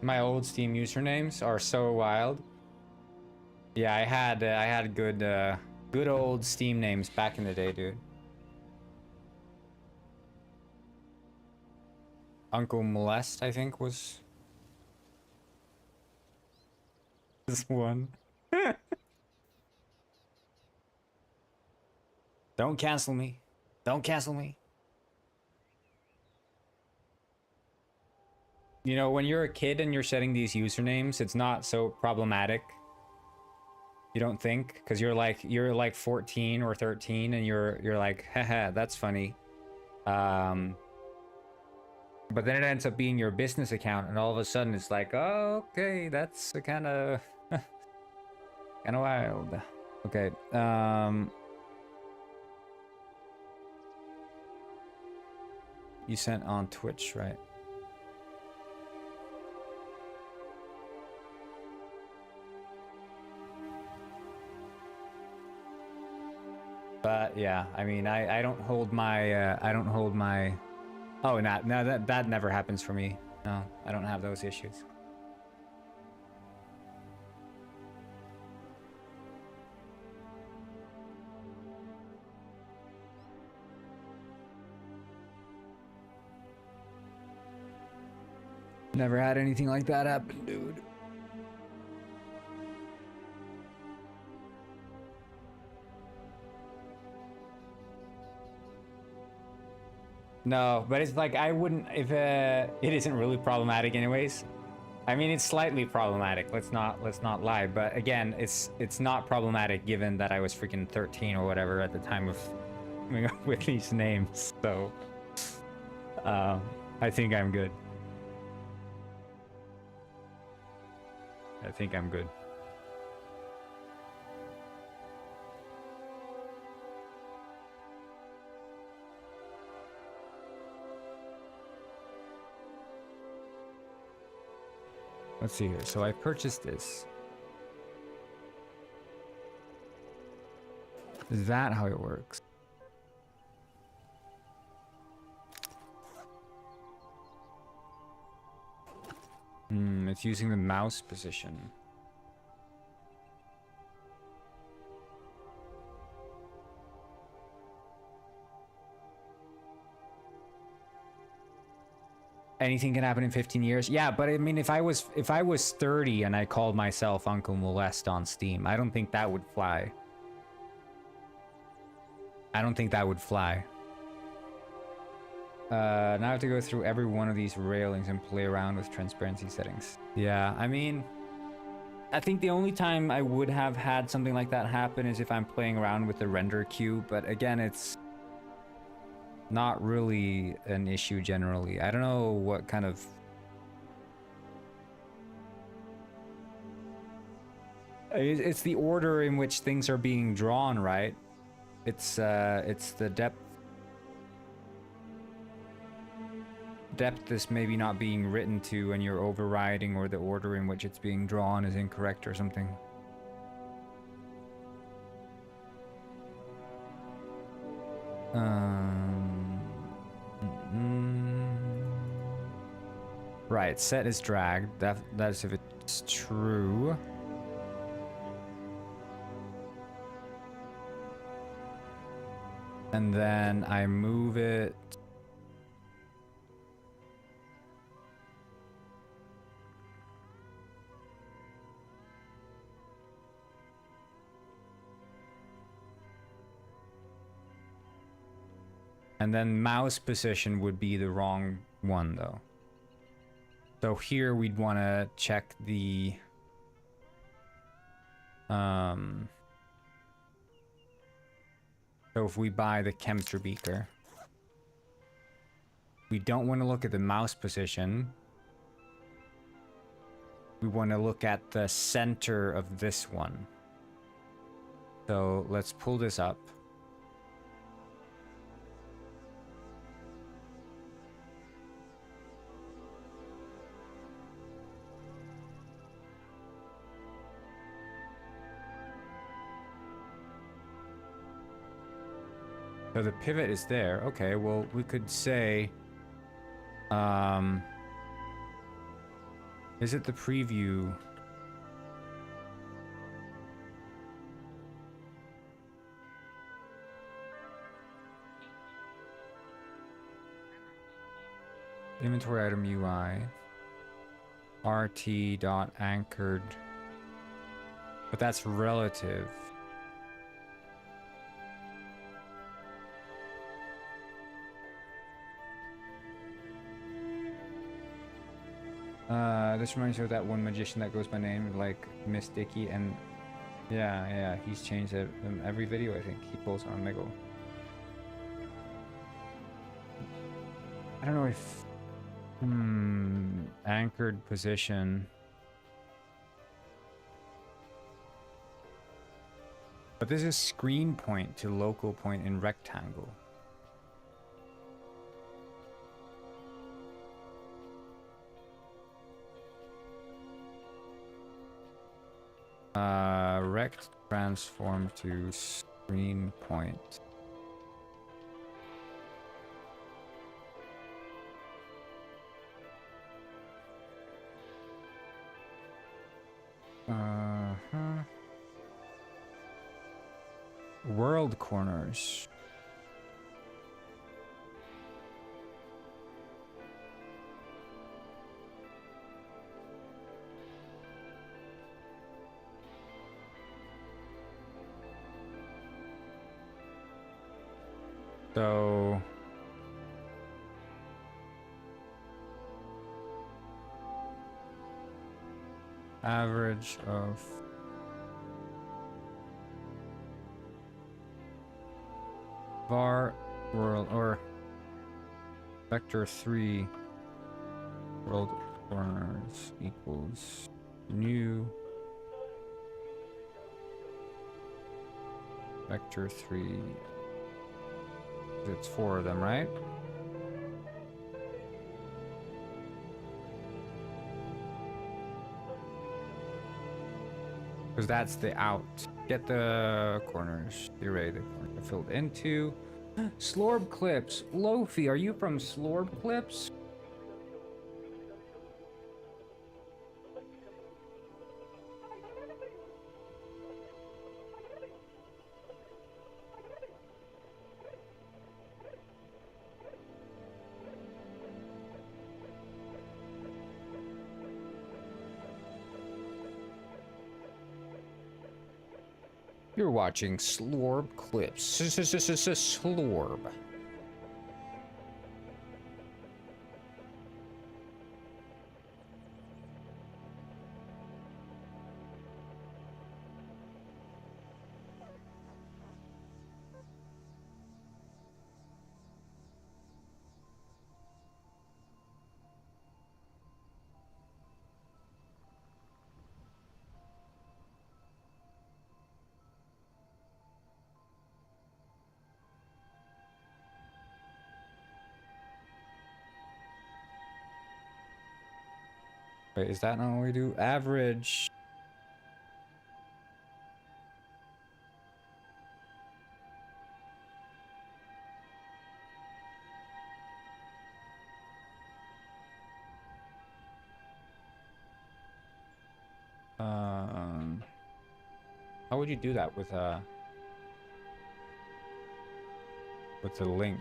Speaker 1: My old Steam usernames are so wild. Yeah, I had good old Steam names back in the day, dude. Uncle Molest, I think, was this one. Don't cancel me. Don't cancel me. You know, when you're a kid and you're setting these usernames, it's not so problematic. You don't think? Because you're like 14 or 13 and you're like, haha, that's funny. But then it ends up being your business account, and all of a sudden it's like, oh, okay, that's kind of kind of wild. Okay. You sent on Twitch, right? But yeah, I mean, I don't hold my oh, no, that never happens for me. No, I don't have those issues. Never had anything like that happen, dude. No, but it's like I wouldn't if it isn't really problematic anyways. I mean, it's slightly problematic. Let's not lie, but again, it's not problematic given that I was freaking 13 or whatever at the time of coming up with these names. So I think I'm good. I think I'm good. Let's see here. So I purchased this. Is that how it works? It's using the mouse position. Anything can happen in 15 years. Yeah, but I mean, if I was 30 and I called myself Uncle Molest on Steam, I don't think that would fly. I don't think that would fly. Now I have to go through every one of these railings and play around with transparency settings. Yeah, I mean, I think the only time I would have had something like that happen is if I'm playing around with the render queue, but again, it's not really an issue generally. I don't know what kind of... It's the order in which things are being drawn, right? It's the depth is maybe not being written to and you're overriding, or the order in which it's being drawn is incorrect or something. Right, set is dragged. That's if it's true. And then I move it. And then mouse position would be the wrong one, though. So here we'd want to check the... So if we buy the chemistry beaker... we don't want to look at the mouse position. We want to look at the center of this one. So let's pull this up. So the pivot is there. Okay, well, we could say, is it the preview? Inventory item UI, rt.anchored, but that's relative. This reminds me of that one magician that goes by name like Miss Dicky, and yeah, he's changed it in every video. I think he pulls on Miggle. I don't know if anchored position, but this is screen point to local point in rectangle. Rect transform to screen point. World corners. So average of var world or vector 3 world corners equals new vector 3. It's 4 of them, right? Because that's the out. Get the corners. The array the corners are filled into. Slorb clips. Lofi, are you from Slorb clips? You're watching Slorb clips. Slorb. Wait, is that not what we do? Average. How would you do that with the link?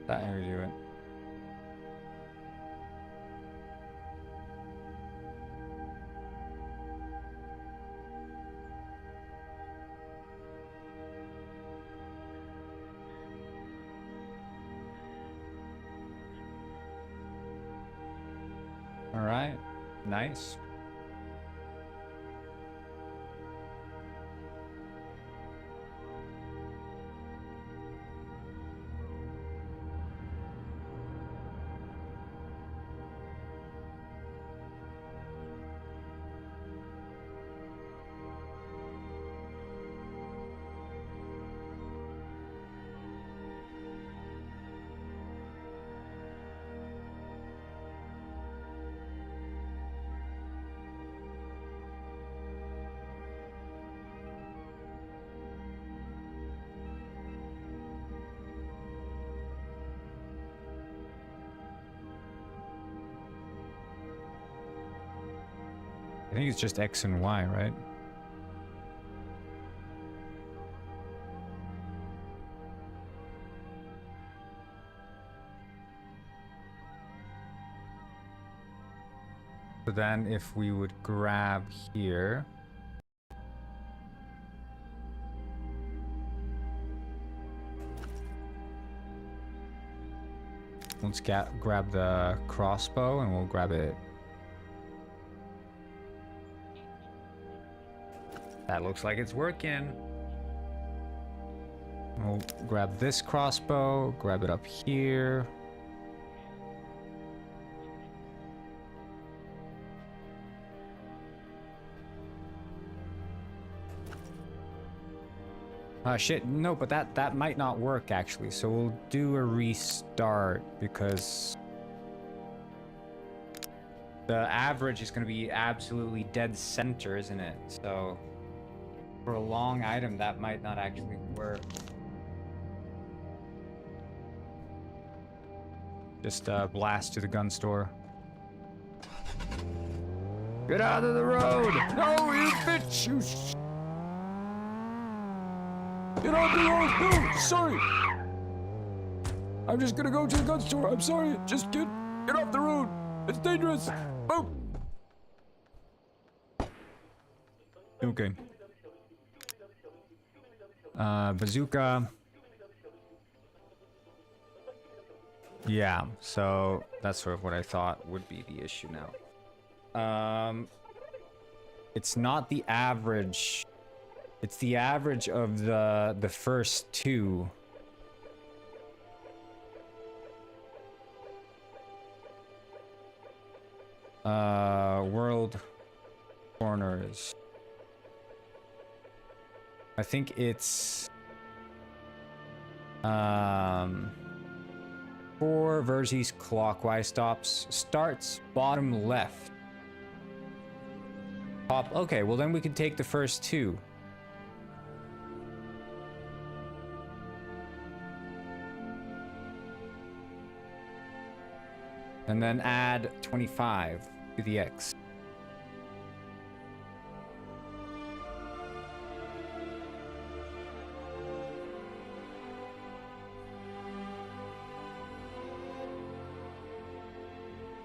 Speaker 1: That how we do it. Nice. I think it's just X and Y, right? So then if we would grab here. Let's grab the crossbow and we'll grab it. That looks like it's working. We'll grab this crossbow, grab it up here. Shit, no, but that might not work actually. So we'll do a restart because the average is going to be absolutely dead center, isn't it? So for a long item, that might not actually work. Just blast to the gun store. Get out of the road! No, you bitch! You Get off the road! No, sorry! I'm just gonna go to the gun store. I'm sorry. Just get off the road. It's dangerous. Oh! Okay. Bazooka. Yeah, so that's sort of what I thought would be the issue now. It's not the average. It's the average of the first two. World corners. I think it's 4 versus clockwise starts bottom left. Top. Okay, well then we can take the first two. And then add 25 to the X.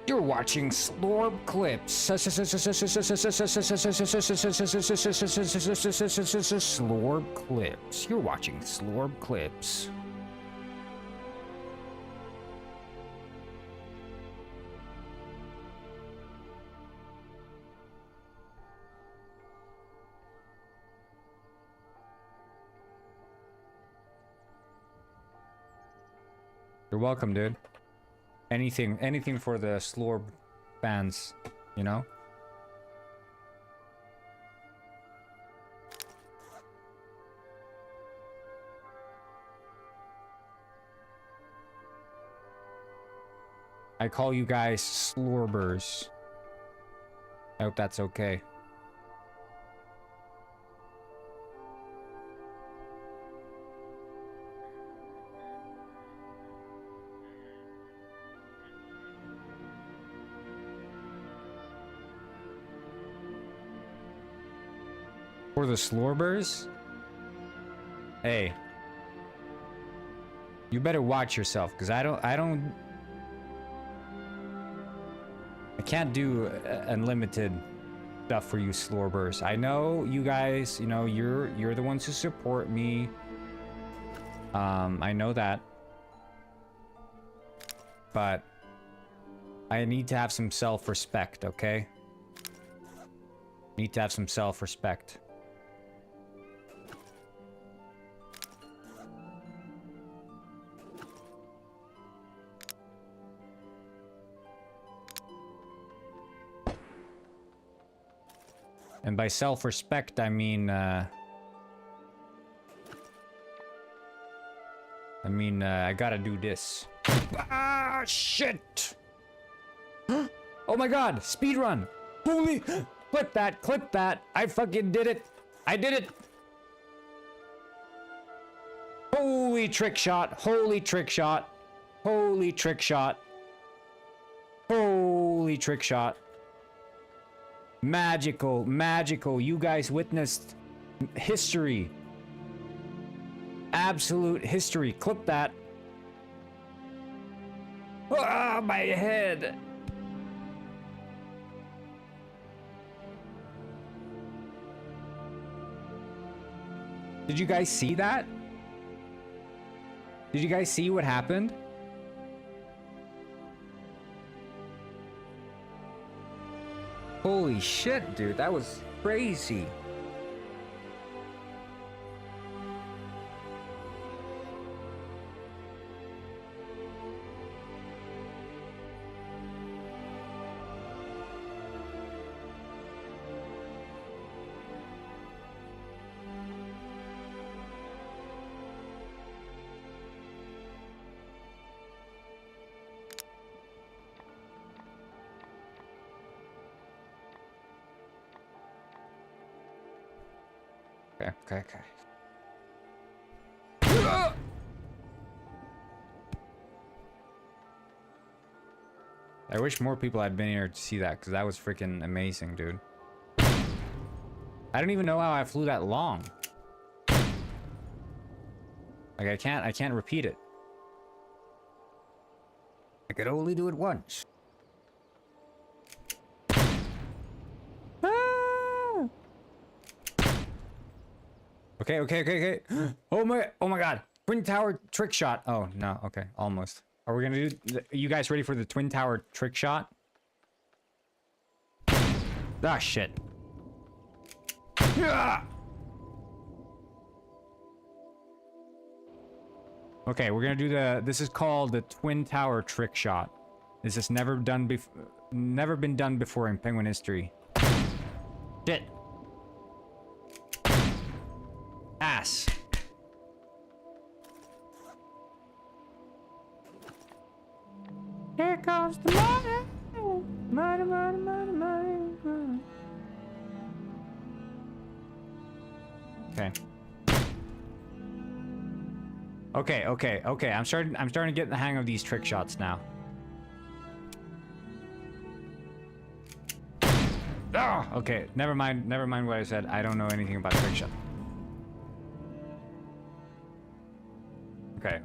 Speaker 1: You're watching Slorb Clips. Slorb Clips. You're watching Slorb Clips. You're welcome, dude. Anything for the Slorb fans, you know? I call you guys Slorbers. I hope that's okay. For the Slorbers? Hey. You better watch yourself, because I can't do unlimited stuff for you Slorbers. I know you guys, you know, you're the ones who support me. I know that. But I need to have some self-respect, okay? Need to have some self-respect. And by self-respect, I mean, I gotta do this. Ah, shit! Oh my god, speedrun! Holy, clip that, I fucking did it! I did it! Holy trick shot, holy trick shot, holy trick shot, holy trick shot. Magical, magical. You guys witnessed history. Absolute history. Clip that. Ah, my head. Did you guys see that? Did you guys see what happened? Holy shit, dude, that was crazy. Okay. I wish more people had been here to see that, because that was freaking amazing, dude. I don't even know how I flew that long. Like, I can't repeat it. I could only do it once. Okay. Oh my god. Twin tower trick shot. Oh, no. Okay, almost. Are we gonna do... You guys ready for the twin tower trick shot? Ah, shit. Okay, we're gonna do the... This is called the twin tower trick shot. This has never been done before in Penguin history. Shit. Ass. Here comes the money. Money. Okay. I'm starting to get the hang of these trick shots now. Oh, okay. Never mind what I said. I don't know anything about trick shot.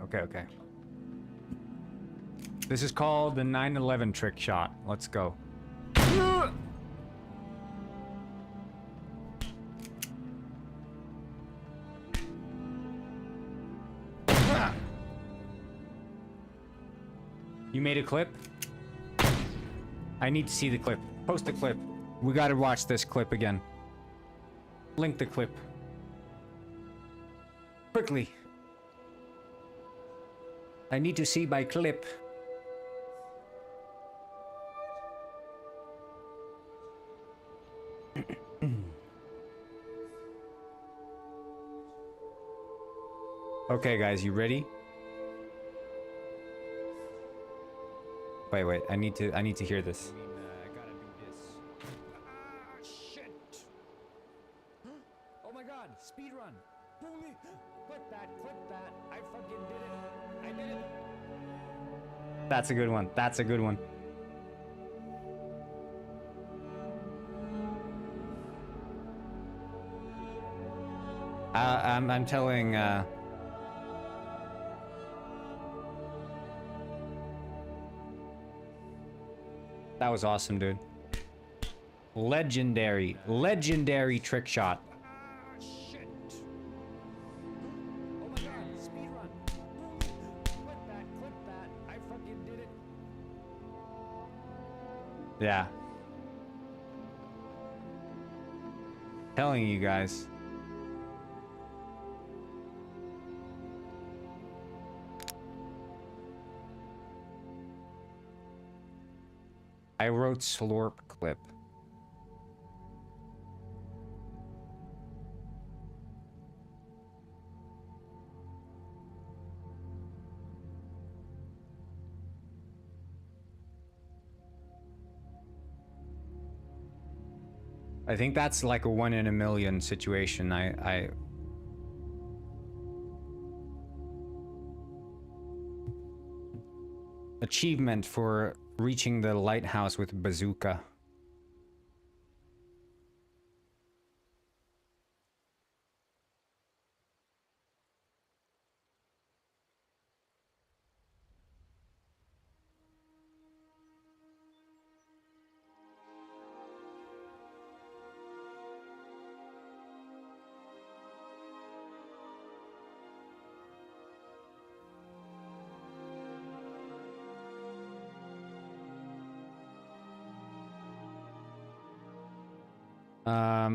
Speaker 1: Okay. This is called the 9/11 trick shot. Let's go. You made a clip? I need to see the clip. Post the clip. We gotta watch this clip again. Link the clip. Quickly. I need to see my clip. Okay, guys, you ready? Wait. I need to hear this. I gotta do this. Ah, shit! Oh my god, speed run! Holy! Clip that! I fucking did it! I did it! That's a good one. I'm telling, that was awesome, dude. Legendary trick shot. Shit. Oh my god, speed run. Clip that. I fucking did it. Yeah. Telling you guys. I wrote slorp clip. I think that's like a 1 in a million situation. Achievement for reaching the lighthouse with bazooka.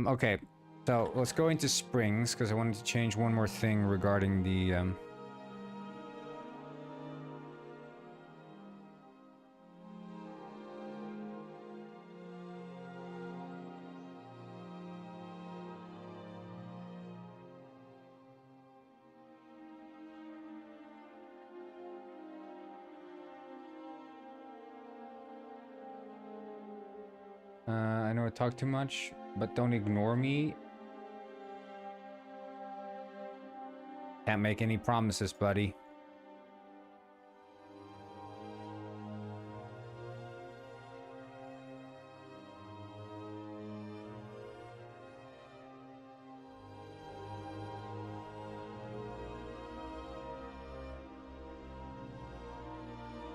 Speaker 1: Okay, so let's go into springs because I wanted to change one more thing regarding the I know I talk too much, but don't ignore me. Can't make any promises, buddy.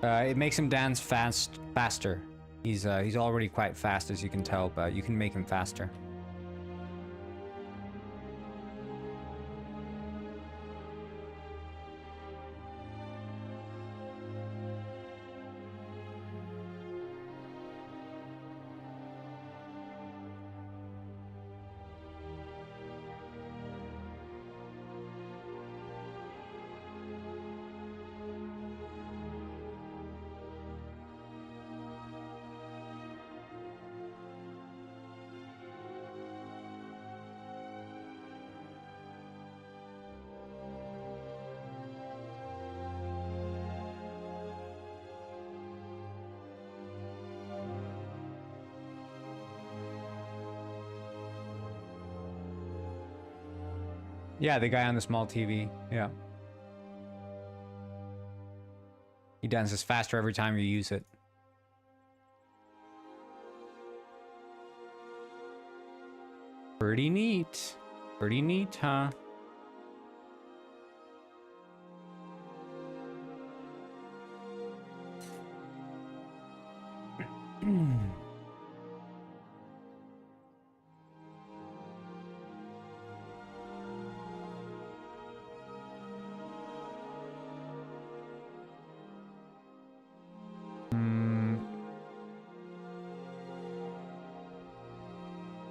Speaker 1: It makes him dance faster. He's already quite fast, as you can tell, but you can make him faster. Yeah, the guy on the small TV. Yeah. He dances faster every time you use it. Pretty neat. Pretty neat, huh?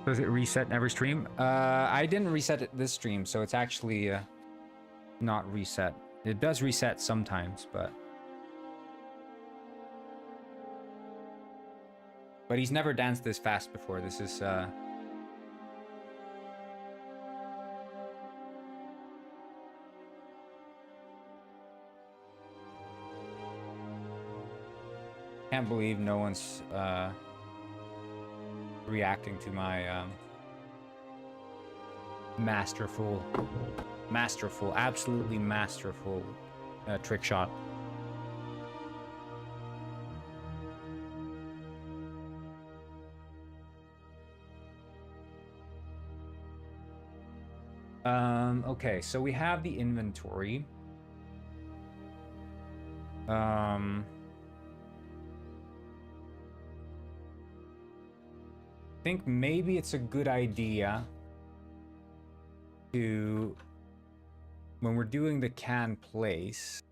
Speaker 1: Does it reset in every stream? I didn't reset it this stream, so it's actually not reset. It does reset sometimes, but he's never danced this fast before. This is can't believe no one's reacting to my masterful, absolutely masterful trick shot. Okay, so we have the inventory. I think maybe it's a good idea to, when we're doing the can place,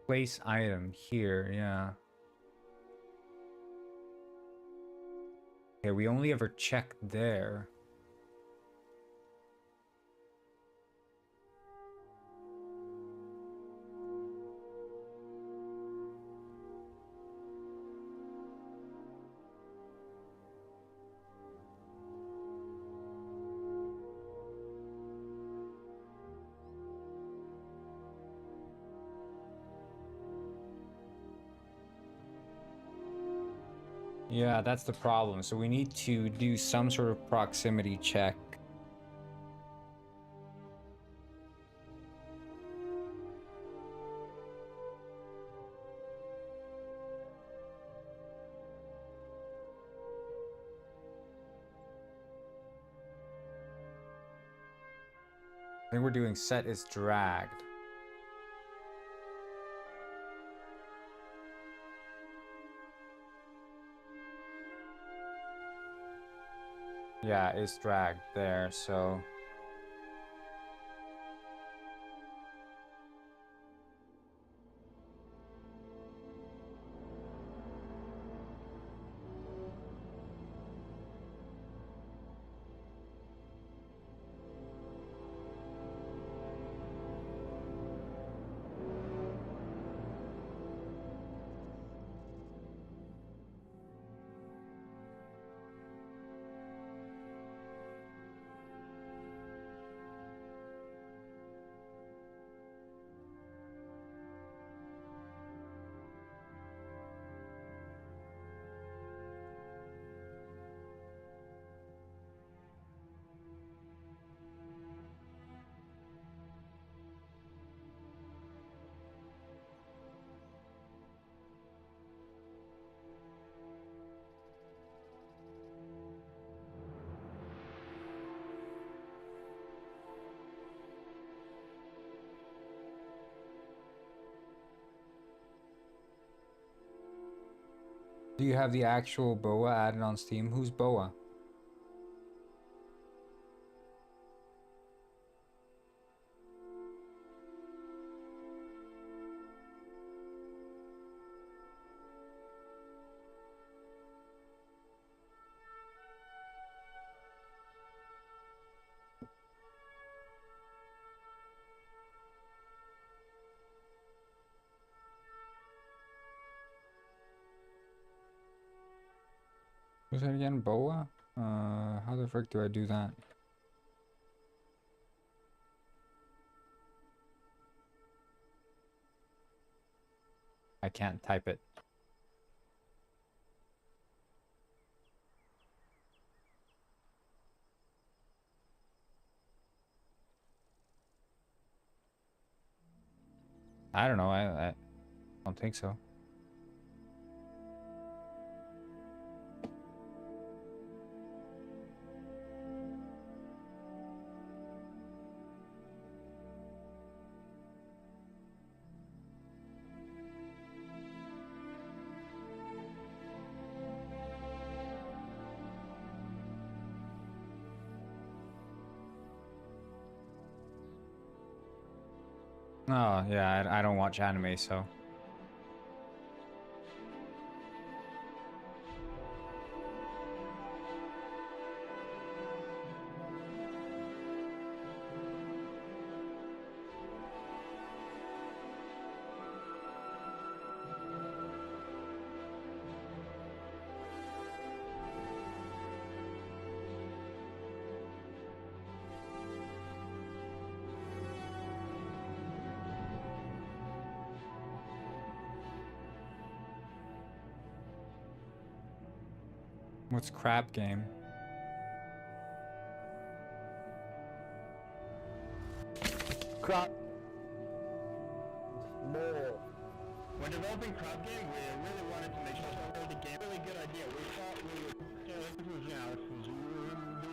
Speaker 1: Place item here, yeah. Okay, we only ever checked there. Yeah, that's the problem. So we need to do some sort of proximity check. I think we're doing set is dragged. Yeah, it's dragged there, so... Do you have the actual BOA added on Steam? Who's BOA? Who's that again? BOA? How the frick do I do that? I can't type it. I don't know, I don't think so. Oh, yeah, I don't watch anime, so... What's crap game?
Speaker 4: Crop. More. When developing crop game, we really wanted to make sure that the game really good idea. We thought we would. Yeah, this was this was the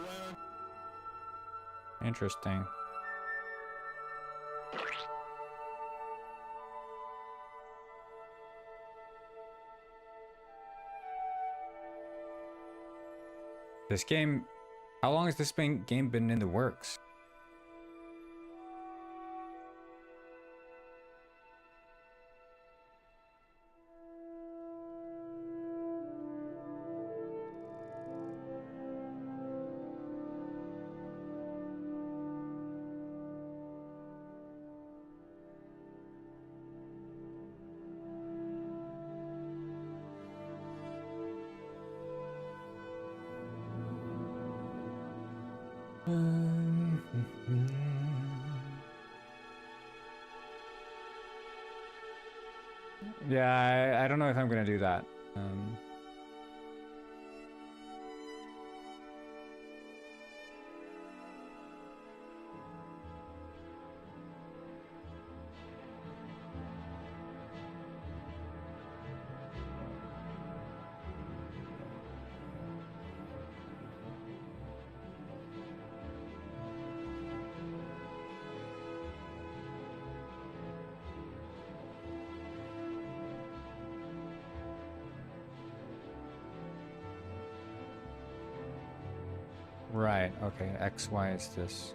Speaker 4: way.
Speaker 1: Interesting. This game, how long has this game been in the works? Yeah, I don't know if I'm gonna do that. Right, okay, X, Y is this.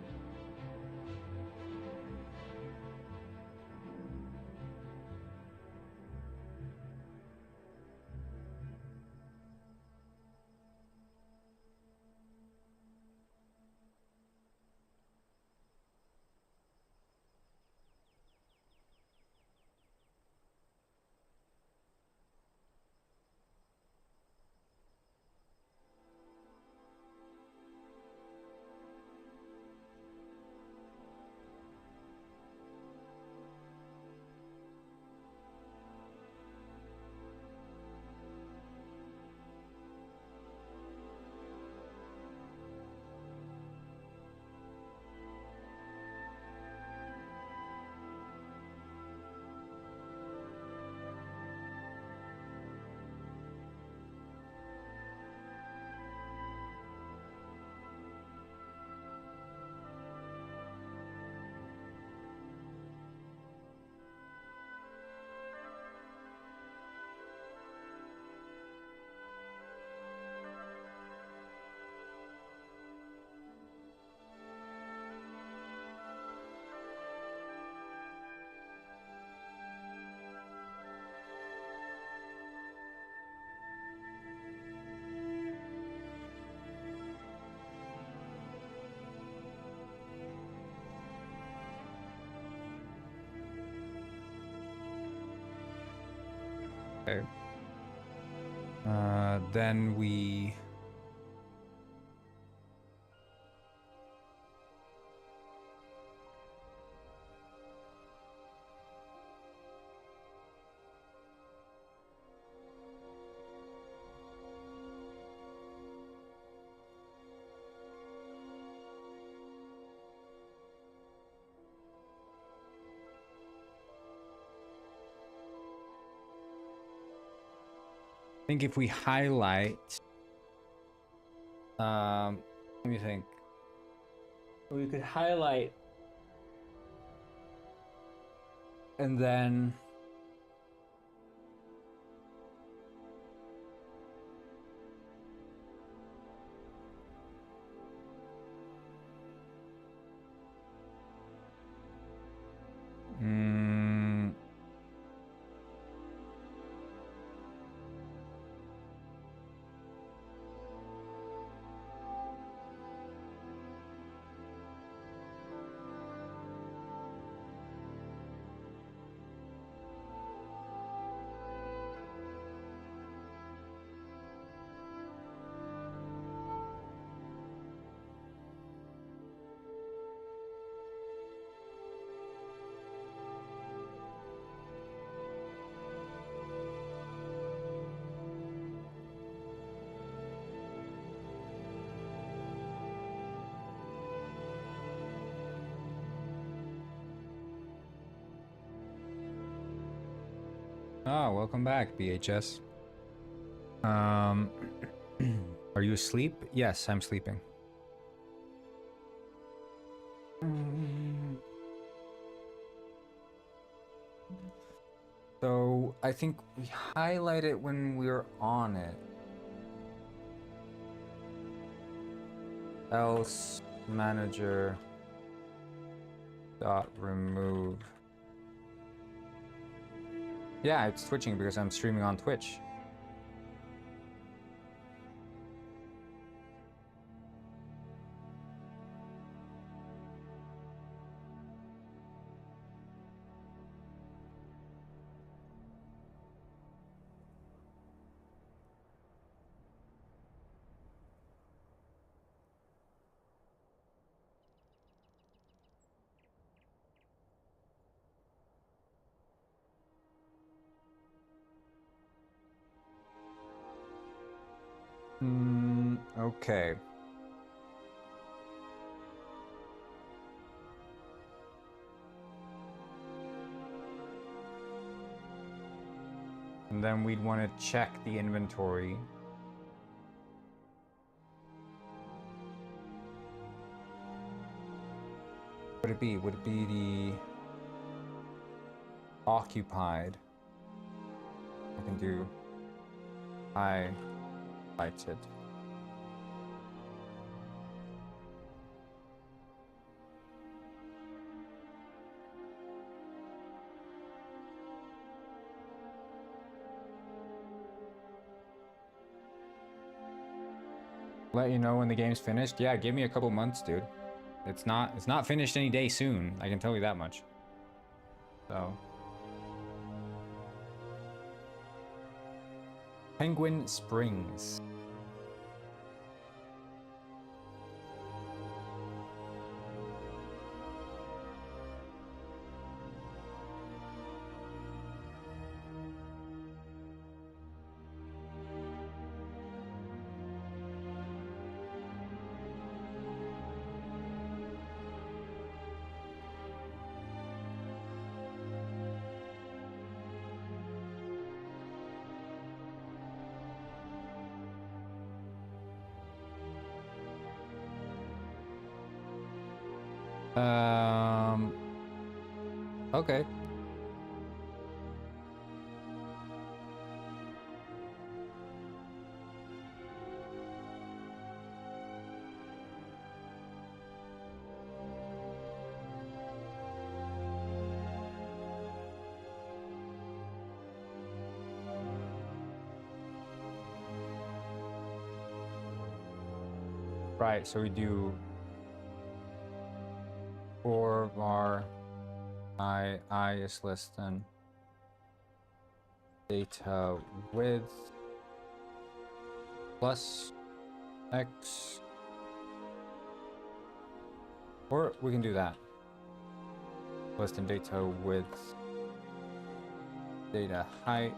Speaker 1: Okay. Then we... I think if we highlight... let me think. We could highlight... And then... Mm, oh, welcome back, BHS. Are you asleep? Yes, I'm sleeping. So I think we highlight it when we're on it. Else manager dot remove. Yeah, it's switching because I'm streaming on Twitch. Okay. And then we'd want to check the inventory. Would it be? Would it be the occupied? I can do highlighted. Let you know when the game's finished. Yeah, give me a couple months, dude. It's not finished any day soon. I can tell you that much. So Penguin Springs. Okay. Right, so we do 4 var I is less than data width plus x, or we can do that, less than data width data height,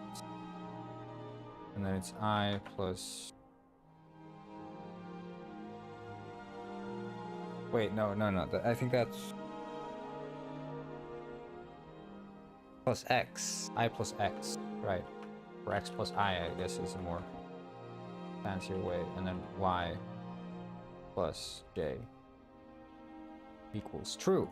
Speaker 1: and then it's I plus, wait, no, I think that's plus x, I plus x, right, or x plus I guess is a more fancier way, and then y plus j equals true.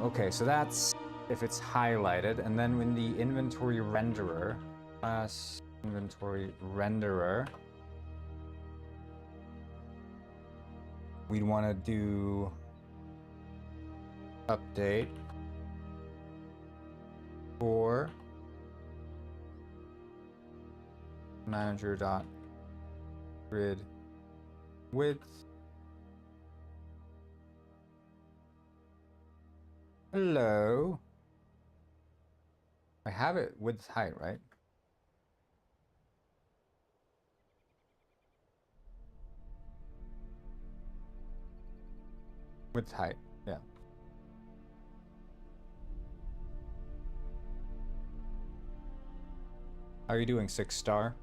Speaker 1: Okay, so that's if it's highlighted, and then when the inventory renderer, class inventory renderer, we'd want to do update for manager dot grid width. Hello. I have it width height, right? Width height, yeah. How are you doing, 6-star?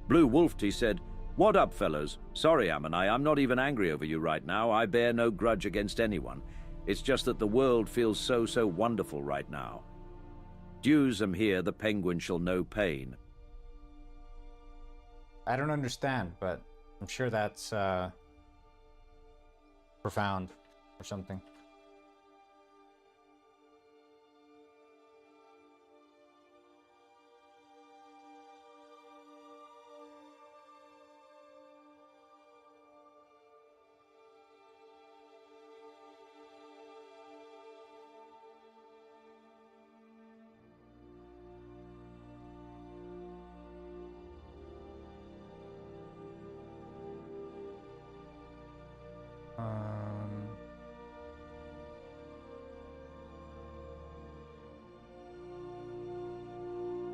Speaker 3: Blue Wolfty said, "What up, fellows? Sorry, Ammonai, I'm not even angry over you right now. I bear no grudge against anyone. It's just that the world feels so wonderful right now. Dues am here, the penguin shall know pain."
Speaker 1: I don't understand, but I'm sure that's profound or something.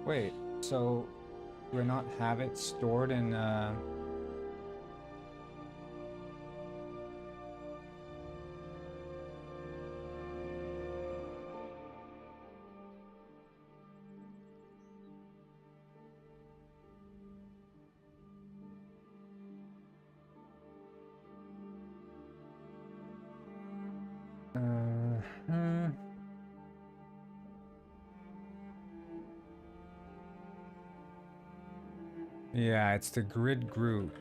Speaker 1: Wait, so do I not have it stored in hmm. Yeah, it's the grid group.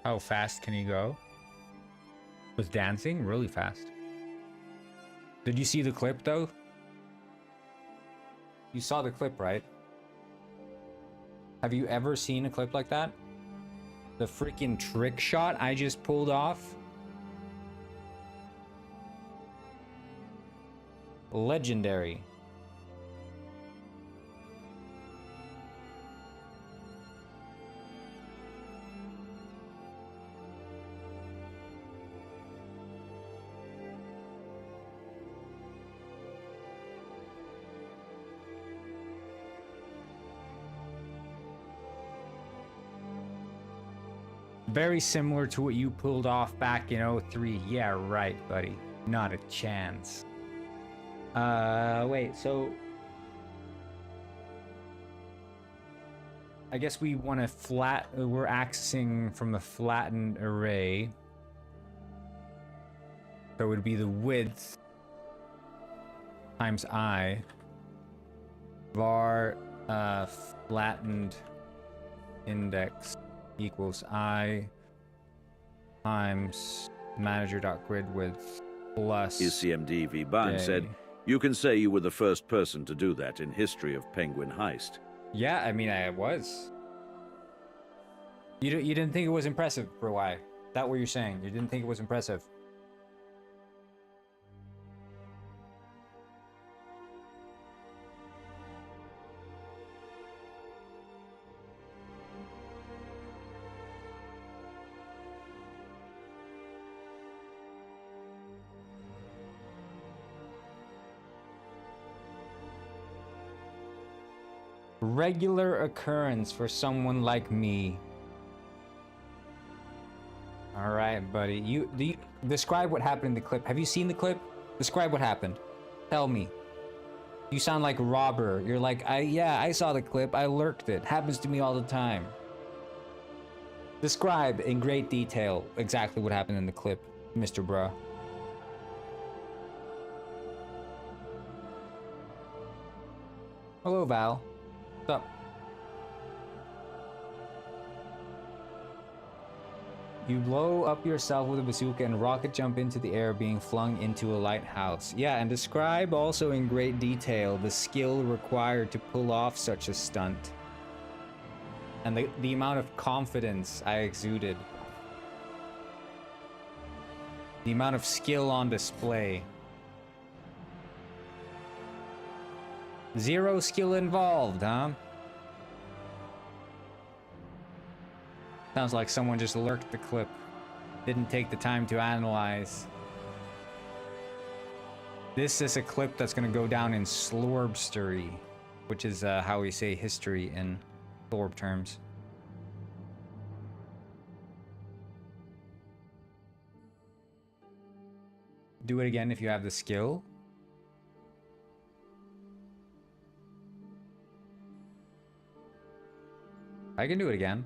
Speaker 1: How fast can you go? With dancing? Really fast. Did you see the clip though? You saw the clip, right? Have you ever seen a clip like that? The freaking trick shot I just pulled off? Legendary. Very similar to what you pulled off back in 03. Yeah, right, buddy. Not a chance. Wait, so... I guess we want to we're accessing from a flattened array. So it would be the width times I. Var flattened index equals I times manager.grid width plus
Speaker 3: ECMD V. Bine said, "You can say you were the first person to do that in history of Penguin Heist."
Speaker 1: Yeah, I mean, I was. You didn't think it was impressive, bro? Why? Is that what you're saying? You didn't think it was impressive? Regular occurrence for someone like me. All right, buddy. You describe what happened in the clip. Have you seen the clip? Describe what happened. Tell me. You sound like Robber. You're like, yeah, I saw the clip. I lurked it. Happens to me all the time. Describe in great detail exactly what happened in the clip, Mr. Bruh. Hello, Val. What's up? You blow up yourself with a bazooka and rocket jump into the air, being flung into a lighthouse. Yeah, and describe also in great detail the skill required to pull off such a stunt. And the amount of confidence I exuded. The amount of skill on display. Zero skill involved, huh? Sounds like someone just lurked the clip. Didn't take the time to analyze. This is a clip that's gonna go down in Slorbstery, which is how we say history in Slorb terms. Do it again if you have the skill. I can do it again.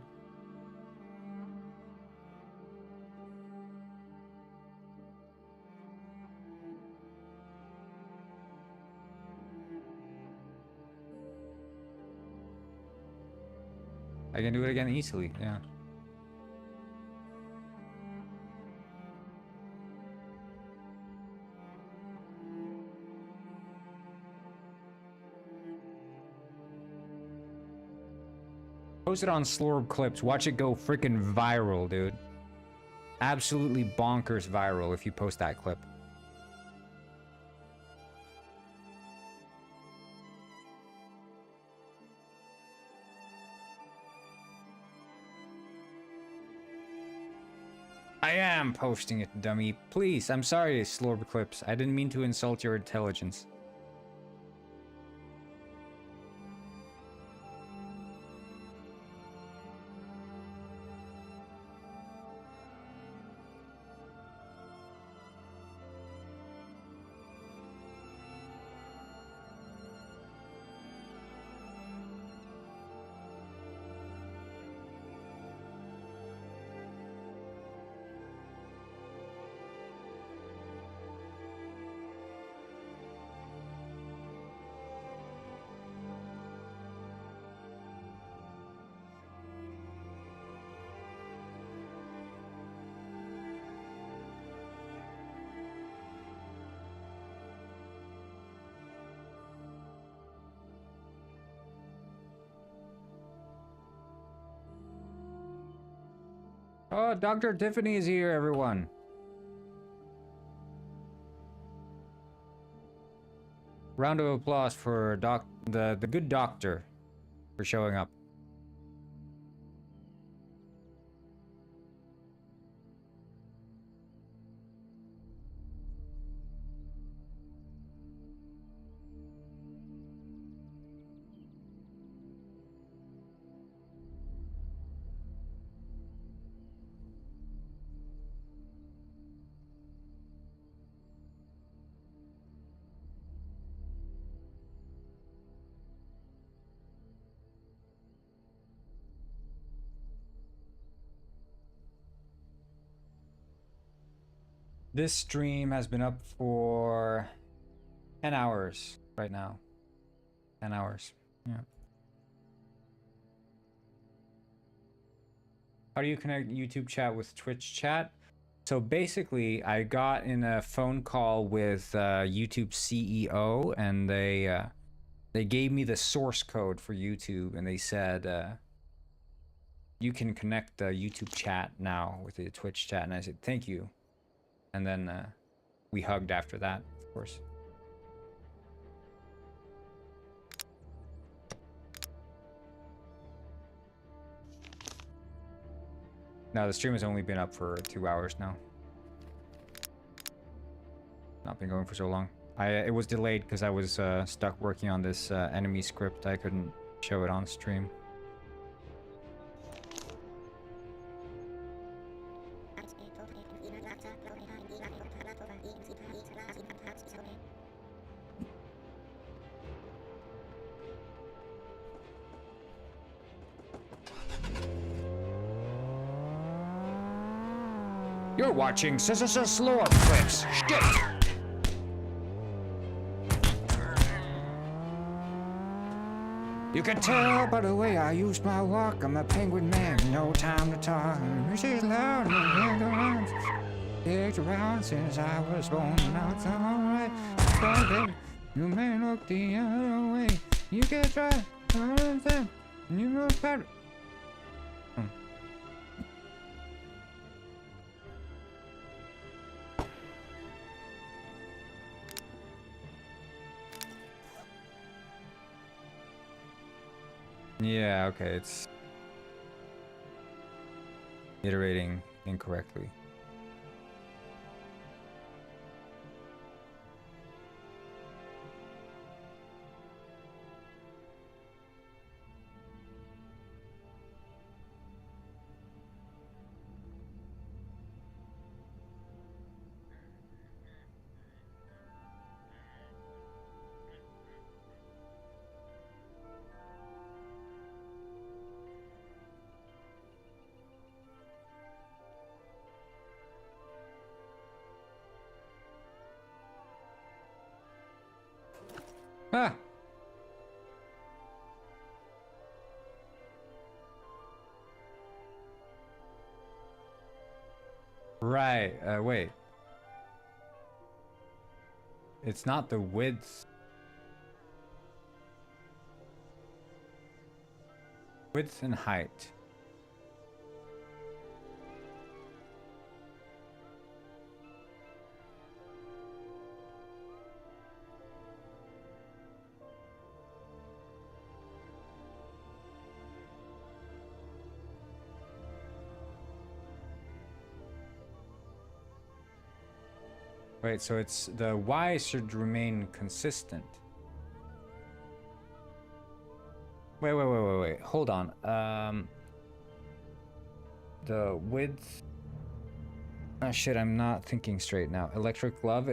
Speaker 1: I can do it again easily, yeah. Post it on Slorb Clips. Watch it go freaking viral, dude. Absolutely bonkers viral if you post that clip. I am posting it, dummy. Please, I'm sorry, Slorb Clips. I didn't mean to insult your intelligence. Oh, Dr. Tiffany is here, everyone. Round of applause for the good doctor for showing up. This stream has been up for 10 hours right now. 10 hours. Yeah. How do you connect YouTube chat with Twitch chat? So basically, I got in a phone call with YouTube CEO, and they gave me the source code for YouTube, and they said you can connect the YouTube chat now with the Twitch chat, and I said thank you, and then we hugged after that, of course. No, the stream has only been up for 2 hours now. Not been going for so long. It was delayed because I was stuck working on this enemy script. I couldn't show it on stream. You're watching Slorb Clips. Shit! You can tell by the way I use my walk. I'm a penguin man, no time to talk. She's loud and around. It's around since I was born. Now it's alright. Baby, you may look the other way. You can try other thing. You know better. Yeah, okay, it's iterating incorrectly. Ah! Right, wait. It's not the width. Width and height. Wait, so it's the Y should remain consistent. Wait. Hold on. The width. Oh shit, I'm not thinking straight now. Electric glove,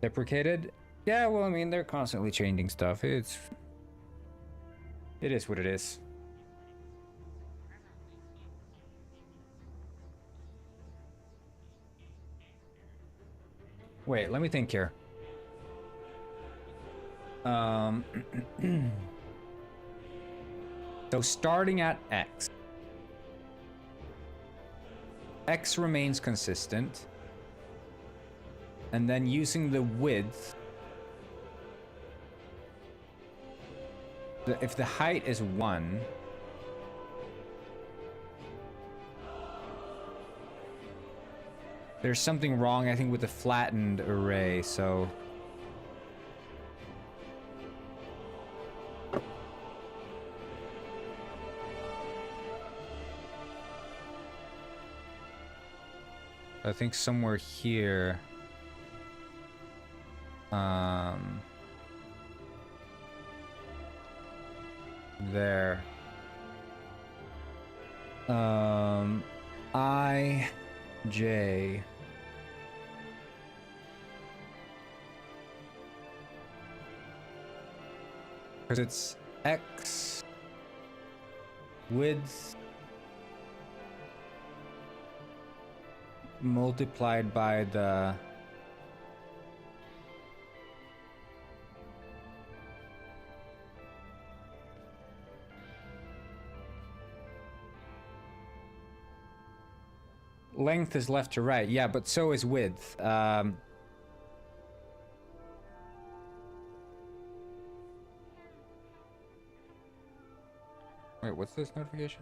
Speaker 1: deprecated? Yeah, well, I mean, they're constantly changing stuff. It is what it is. Wait, let me think here. So starting at X. X remains consistent. And then using the width. If the height is 1. There's something wrong, I think, with the flattened array, so... I think somewhere here... There. I... J... Because it's X width multiplied by the length is left to right. Yeah, but so is width. Wait, what's this notification?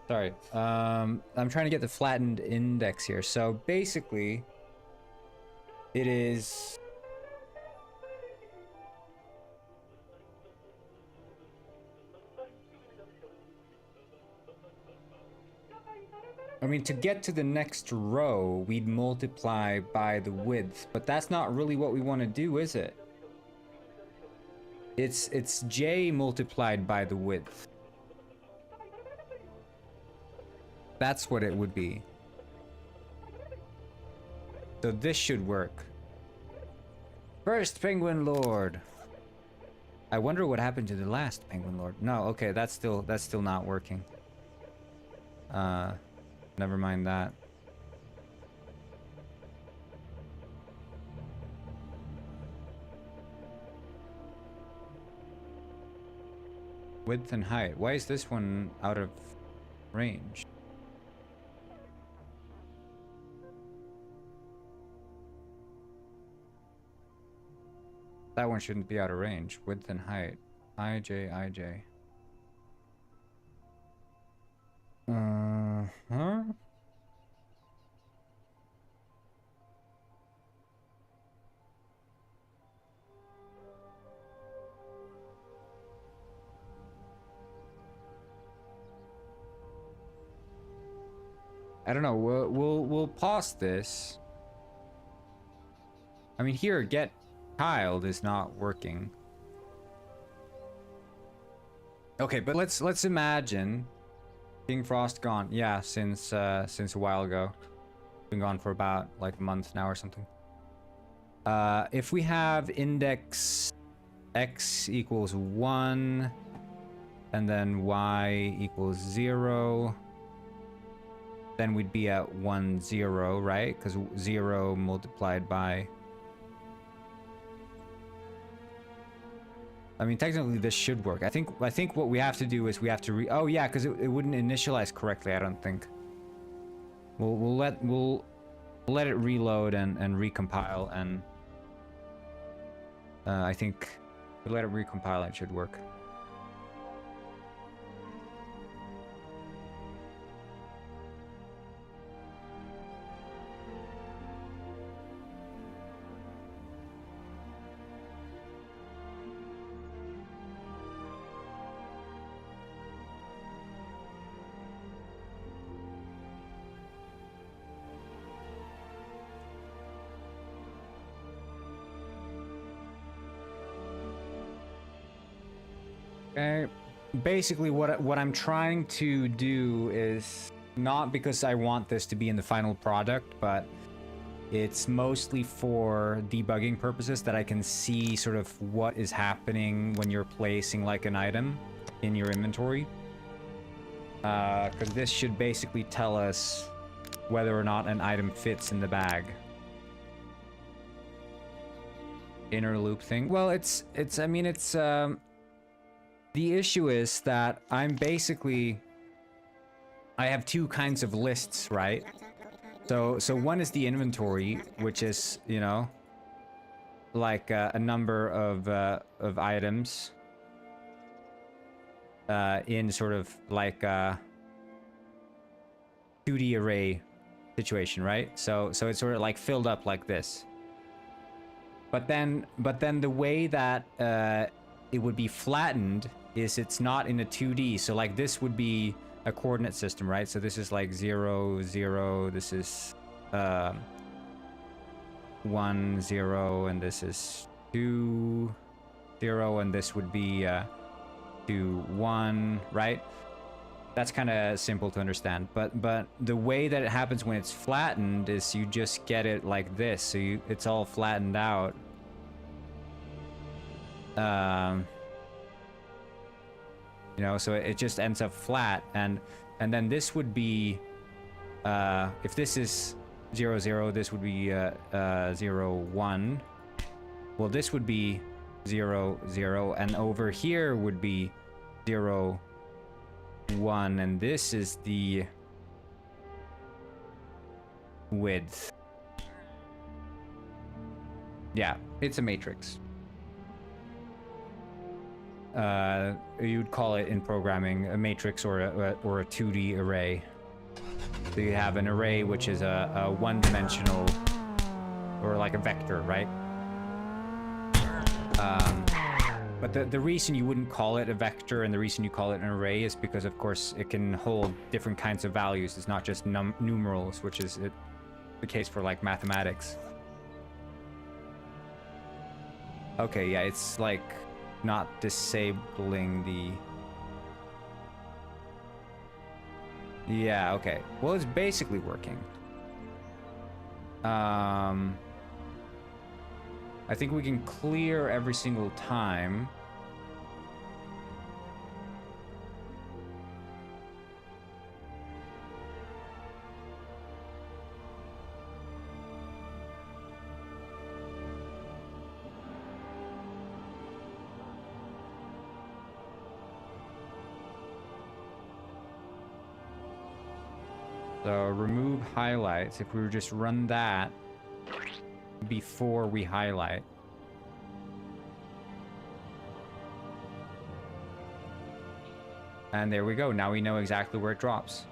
Speaker 1: Sorry. I'm trying to get the flattened index here. So basically, it is... I mean, to get to the next row, we'd multiply by the width, but that's not really what we want to do, is it? It's J multiplied by the width. That's what it would be. So this should work. First Penguin Lord. I wonder what happened to the last Penguin Lord. No, okay, that's still not working. Never mind that. Width and height. Why is this one out of range? That one shouldn't be out of range. Width and height. IJ, IJ. Huh? I don't know. We'll pause this. I mean, here, get child is not working. Okay, but let's imagine King Frost gone. Yeah, since a while ago. Been gone for about like a month now or something. If we have index x equals 1 and then y equals 0, then we'd be at 1, 0, right? Because 0 multiplied by... I mean, technically this should work. I think what we have to do is we have to oh yeah, because it wouldn't initialize correctly, I don't think. We'll let it reload and recompile, and I think if we let it recompile, it should work. Okay. Basically, what I'm trying to do is not because I want this to be in the final product, but it's mostly for debugging purposes, that I can see sort of what is happening when you're placing like an item in your inventory. Because this should basically tell us whether or not an item fits in the bag. Inner loop thing. Well, I mean, the issue is that I have two kinds of lists, right? So one is the inventory, which is, you know, like a number of items in sort of like a 2D array situation, right? So it's sort of like filled up like this. But then the way that it would be flattened is it's not in a 2D. So like this would be a coordinate system, right? So this is like 0, 0, this is 1, 0, and this is 2, 0, and this would be 2, 1, right? That's kind of simple to understand. But the way that it happens when it's flattened is you just get it like this. So it's all flattened out. You know, so it just ends up flat, and then this would be, if this is 0, 0, this would be 0, 1. Well, this would be 0, 0, and over here would be 0, 1, and this is the width. Yeah, it's a matrix. You'd call it in programming a matrix or a 2D array. So you have an array which is a one-dimensional, or like a vector, right? But the reason you wouldn't call it a vector and the reason you call it an array is because, of course, it can hold different kinds of values. It's not just numerals, which is the case for like mathematics. Okay, yeah, it's like not disabling the... Yeah, okay. Well, it's basically working. I think we can clear every single time. So remove highlights. If we were just run that before we highlight. And there we go. Now we know exactly where it drops.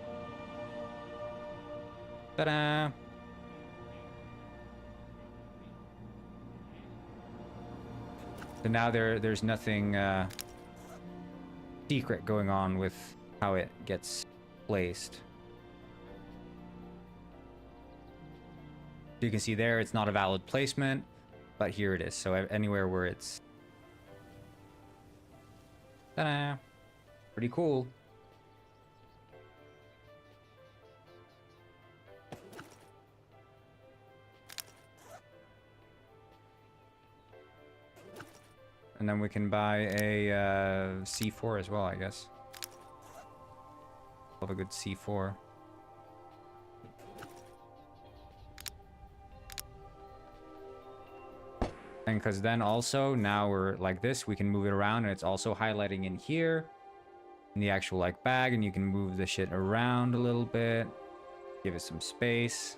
Speaker 1: Ta-da! So now there's nothing secret going on with how it gets placed. You can see there it's not a valid placement, but here it is. So anywhere where it's... Ta-da! Pretty cool. And then we can buy a C4 as well, I guess. Love a good C4. And because then also, now we're like this, we can move it around, and it's also highlighting in here, in the actual like bag, and you can move the shit around a little bit, give it some space.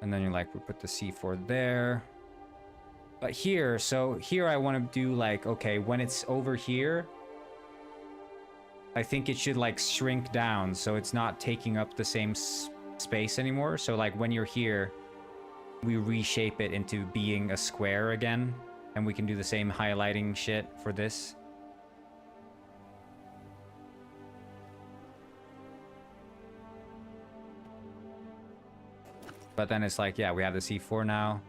Speaker 1: And then you're like, we put the C4 there. But here, so here I want to do like, okay, when it's over here, I think it should like shrink down so it's not taking up the same space anymore. So like when you're here, we reshape it into being a square again. And we can do the same highlighting shit for this. But then it's like, yeah, we have the C4 now.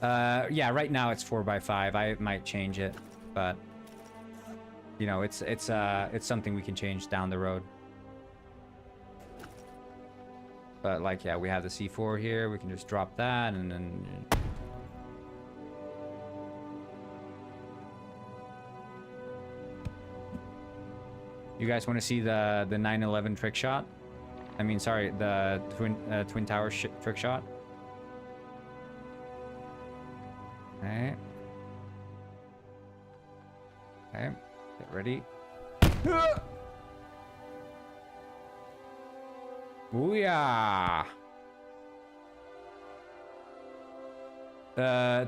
Speaker 1: Yeah, right now it's 4x5. I might change it, but you know, it's something we can change down the road. But like, yeah, we have the C4 here. We can just drop that and then. You guys want to see the 9/11 trick shot? I mean, sorry, the Twin Tower trick shot. Okay. Okay. Get ready. Booyah!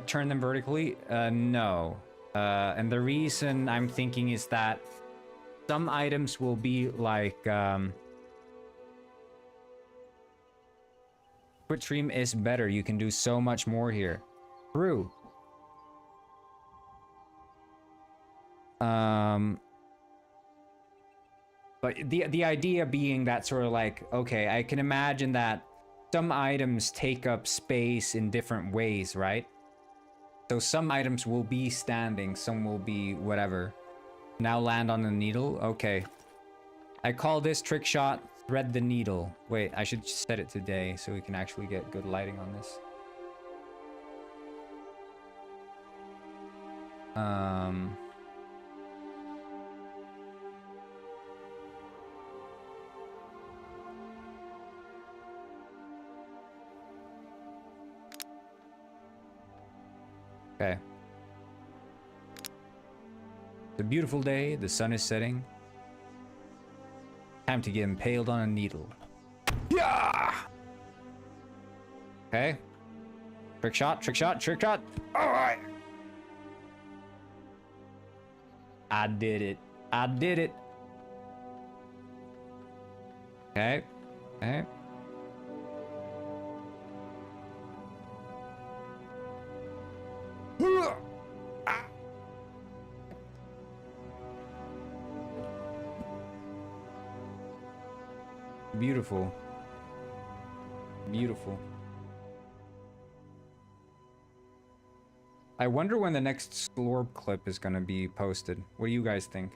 Speaker 1: Turn them vertically? No. And the reason I'm thinking is that some items will be like, Quick Stream is better. You can do so much more here. True. But the idea being that sort of like, okay, I can imagine that some items take up space in different ways, right? So some items will be standing, some will be whatever. Now land on the needle. Okay. I call this trick shot thread the needle. Wait, I should set it today so we can actually get good lighting on this. Okay. It's a beautiful day, the sun is setting. Time to get impaled on a needle. Yeah! Okay. Trick shot, trick shot, trick shot. Alright! I did it. I did it. Okay. Okay. Beautiful. Beautiful. I wonder when the next Slorb clip is gonna be posted. What do you guys think?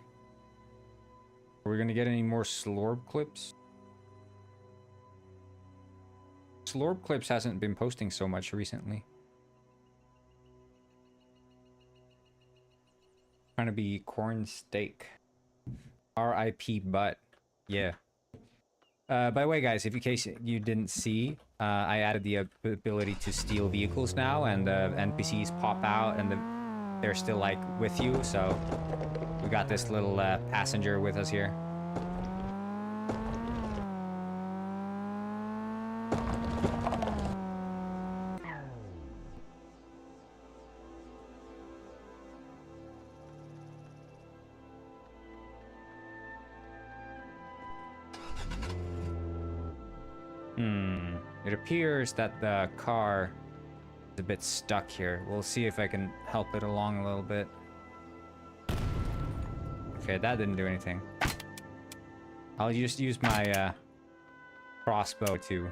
Speaker 1: Are we gonna get any more Slorb clips? Slorb clips hasn't been posting so much recently. Trying to be corn steak. R.I.P. butt. Yeah. By the way, guys, if in case you didn't see, I added the ability to steal vehicles now, and NPCs pop out, and they're still, like, with you, so we got this little passenger with us here. It appears that the car is a bit stuck here. We'll see if I can help it along a little bit. Okay, that didn't do anything. I'll just use my crossbow to...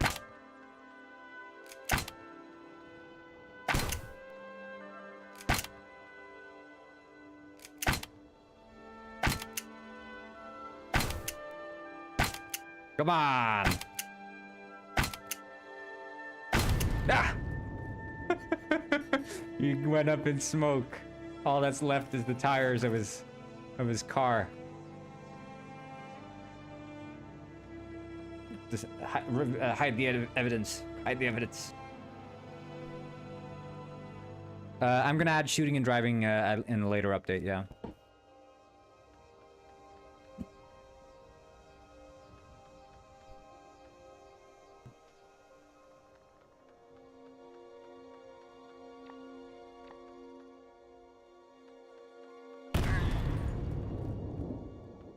Speaker 1: Come on! Ah! He went up in smoke. All that's left is the tires of his car. Just hide the evidence. Hide the evidence. I'm gonna add shooting and driving in a later update. Yeah.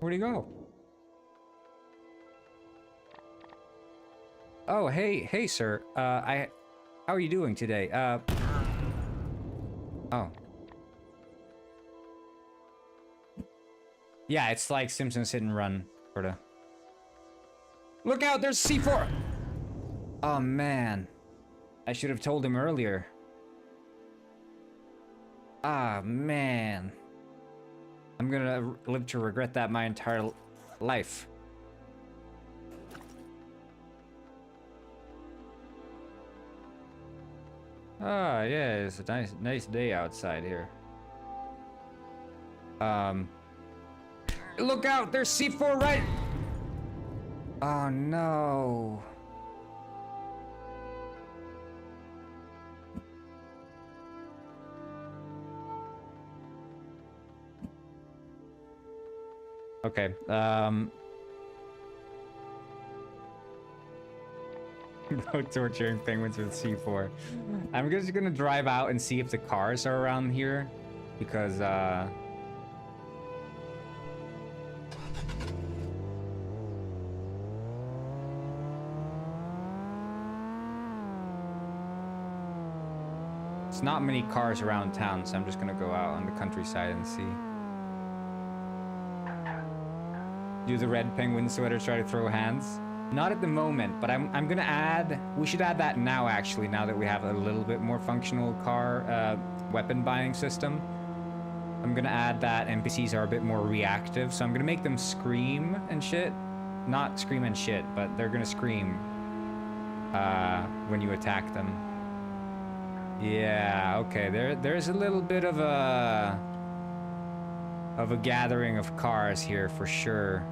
Speaker 1: Where'd he go? Oh, hey, sir. How are you doing today? Oh. Yeah, it's like Simpsons Hit and Run, sorta. Look out, there's C4! Oh, man. I should have told him earlier. Ah, man. I'm gonna live to regret that my entire life. Ah, yeah, it's a nice day outside here. Look out, there's C4 right. Oh no. Okay, no torturing penguins with C4. I'm just gonna drive out and see if the cars are around here, because it's not many cars around town, so I'm just gonna go out on the countryside and see. Do the red penguin sweater try to throw hands? Not at the moment, but I'm gonna add, we should add that now actually, now that we have a little bit more functional car weapon buying system. I'm gonna add that NPCs are a bit more reactive, so I'm gonna make them scream and shit. Not scream and shit, but they're gonna scream when you attack them. Yeah, okay, there's a little bit of a gathering of cars here for sure.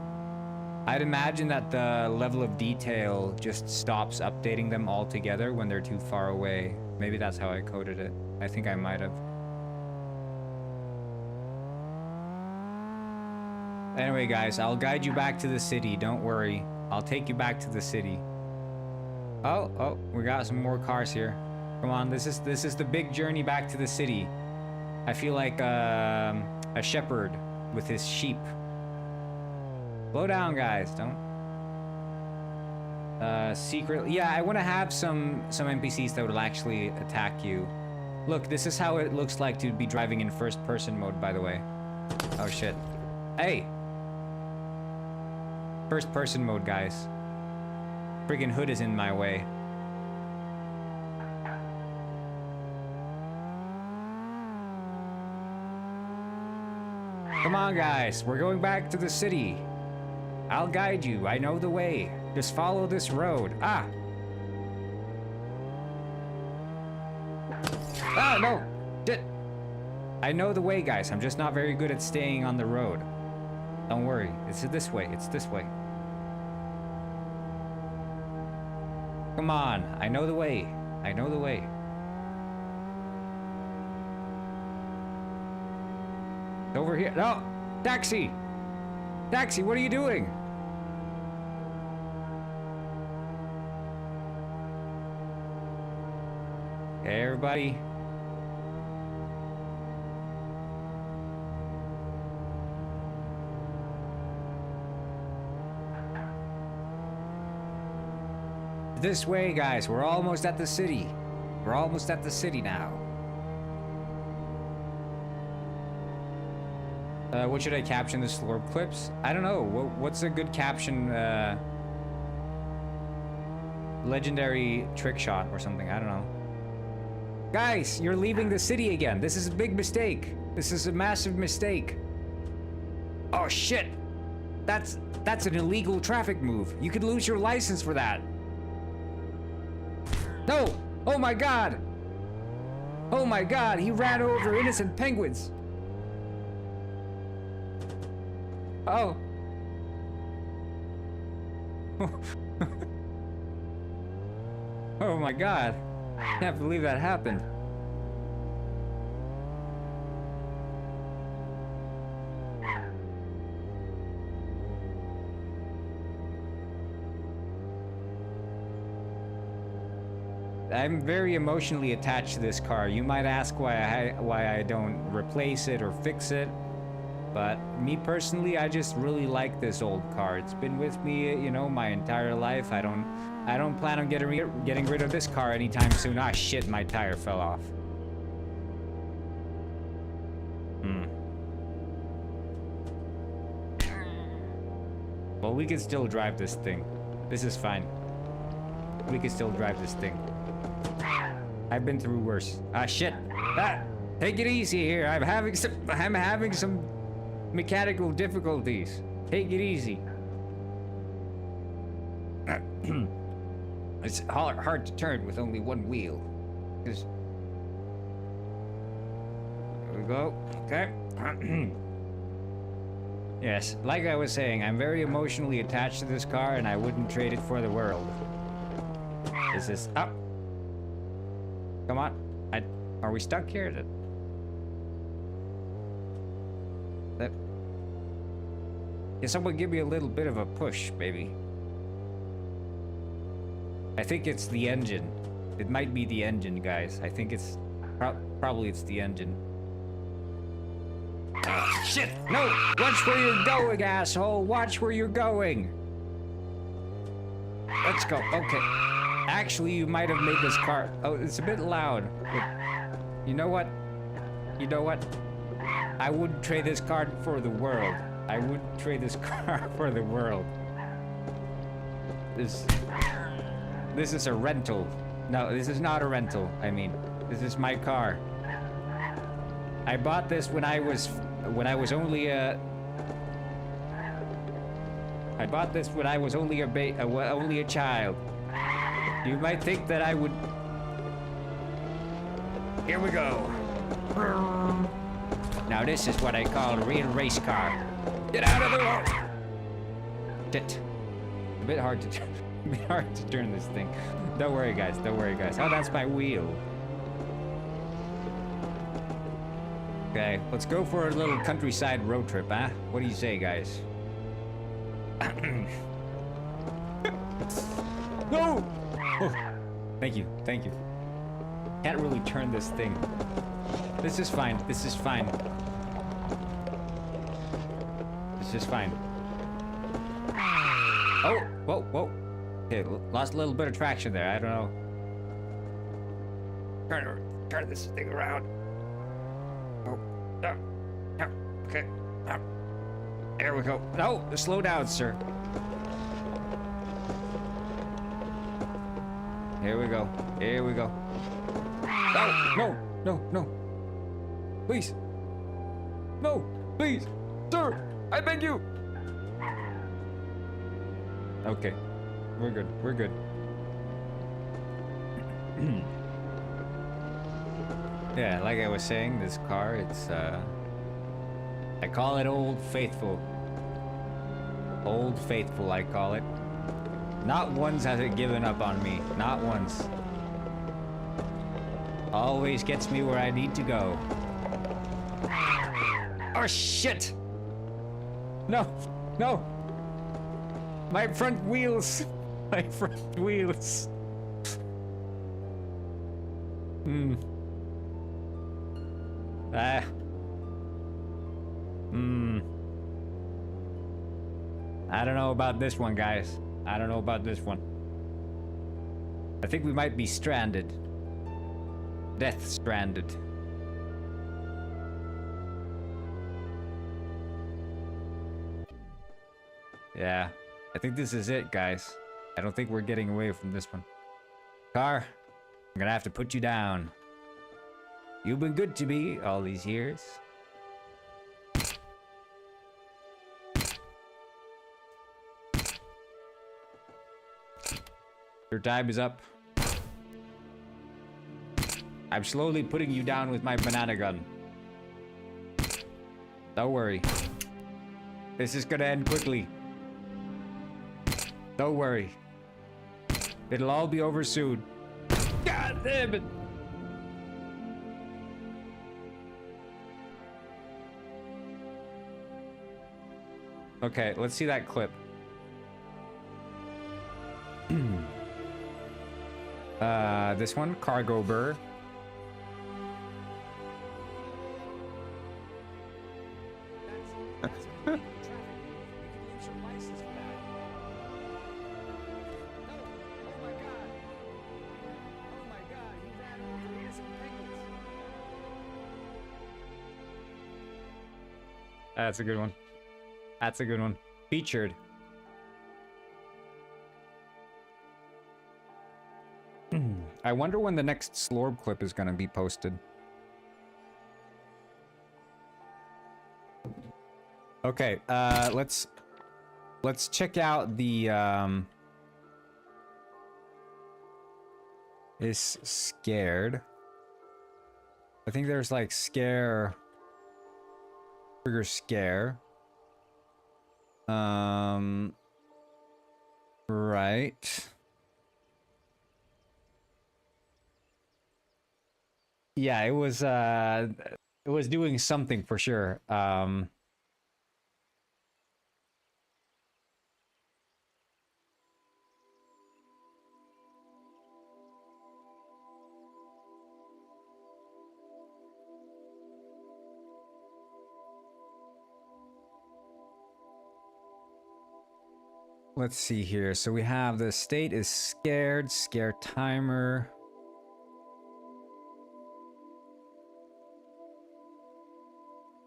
Speaker 1: I'd imagine that the level of detail just stops updating them altogether when they're too far away. Maybe that's how I coded it. I think I might have. Anyway, guys, I'll guide you back to the city. Don't worry. I'll take you back to the city. Oh, we got some more cars here. Come on, this is the big journey back to the city. I feel like a shepherd with his sheep. Slow down, guys. Don't. Secretly, yeah, I want to have some NPCs that will actually attack you. Look, this is how it looks like to be driving in first-person mode, by the way. Oh shit. Hey. First-person mode, guys. Friggin' hood is in my way. Come on, guys. We're going back to the city. I'll guide you. I know the way. Just follow this road. Ah! Ah, no! Shit! I know the way, guys. I'm just not very good at staying on the road. Don't worry. It's this way. It's this way. Come on. I know the way. I know the way. It's over here. No! Taxi! Taxi, what are you doing? Hey, everybody. This way, guys. We're almost at the city. We're almost at the city now. What should I caption the slurp clips? I don't know. What's a good caption? Legendary trick shot or something. I don't know. Guys, you're leaving the city again. This is a big mistake. This is a massive mistake. Oh shit. That's an illegal traffic move. You could lose your license for that. No! Oh my god! Oh my god, he ran over innocent penguins. Oh. Oh my god. I can't believe that happened. I'm very emotionally attached to this car. You might ask why I don't replace it or fix it. But me personally, I just really like this old car. It's been with me, you know, my entire life. I don't plan on getting rid of this car anytime soon. Ah, shit, my tire fell off. Well, we can still drive this thing. This is fine. We can still drive this thing. I've been through worse. Ah, shit. Ah, take it easy here. I'm having some mechanical difficulties. Take it easy. It's hard to turn with only one wheel. There we go. Okay. Yes, like I was saying, I'm very emotionally attached to this car, and I wouldn't trade it for the world. Is this up? Come on. Are we stuck here? Can someone give me a little bit of a push, baby? I think it's the engine. It might be the engine, guys. I think it's probably it's the engine. Shit! No! Watch where you're going, asshole! Watch where you're going! Let's go. Okay. Actually, you might have made this car... Oh, it's a bit loud. But you know what? You know what? I wouldn't trade this car for the world. I wouldn't trade this car for the world. This is a rental. No, this is not a rental. I mean, this is my car. I bought this when I was only a child. You might think that I would. Here we go. Now this is what I call a real race car. Get out of the road. Shit. A bit hard to turn this thing. Don't worry, guys. Don't worry, guys. Oh, that's my wheel. Okay, let's go for a little countryside road trip, huh? What do you say, guys? No! Oh, thank you, thank you. Can't really turn this thing. This is fine, this is fine. This is fine. Oh, whoa, whoa. Okay, lost a little bit of traction there, I don't know. Turn this thing around. Oh, no, no, okay, no. There we go. No, slow down, sir. Here we go. Here we go. No, no, no, no. Please. No, please. Sir, I beg you. Okay. We're good. We're good. Yeah, like I was saying, this car, it's, I call it Old Faithful. Old Faithful, I call it. Not once has it given up on me. Not once. Always gets me where I need to go. Oh, shit! No! No! My front wheels! My front wheels! I don't know about this one, guys. I don't know about this one. I think we might be stranded. Death stranded. Yeah, I think this is it, guys. I don't think we're getting away from this one. Car, I'm gonna have to put you down. You've been good to me all these years. Your time is up. I'm slowly putting you down with my banana gun. Don't worry. This is gonna end quickly. Don't worry. It'll all be over soon. God damn it! Okay, let's see that clip. This one, Cargo Burr. That's illegal traffic. You could lose your license for that. No! Oh my god! Oh my god, he ran over innocent penguins. That's a good one. That's a good one. Featured. I wonder when the next Slorb clip is gonna be posted. Okay, let's check out the is scared. I think there's like scare, trigger scare. Right. Yeah, it was doing something for sure. Let's see here. So we have the state is scared, scare timer.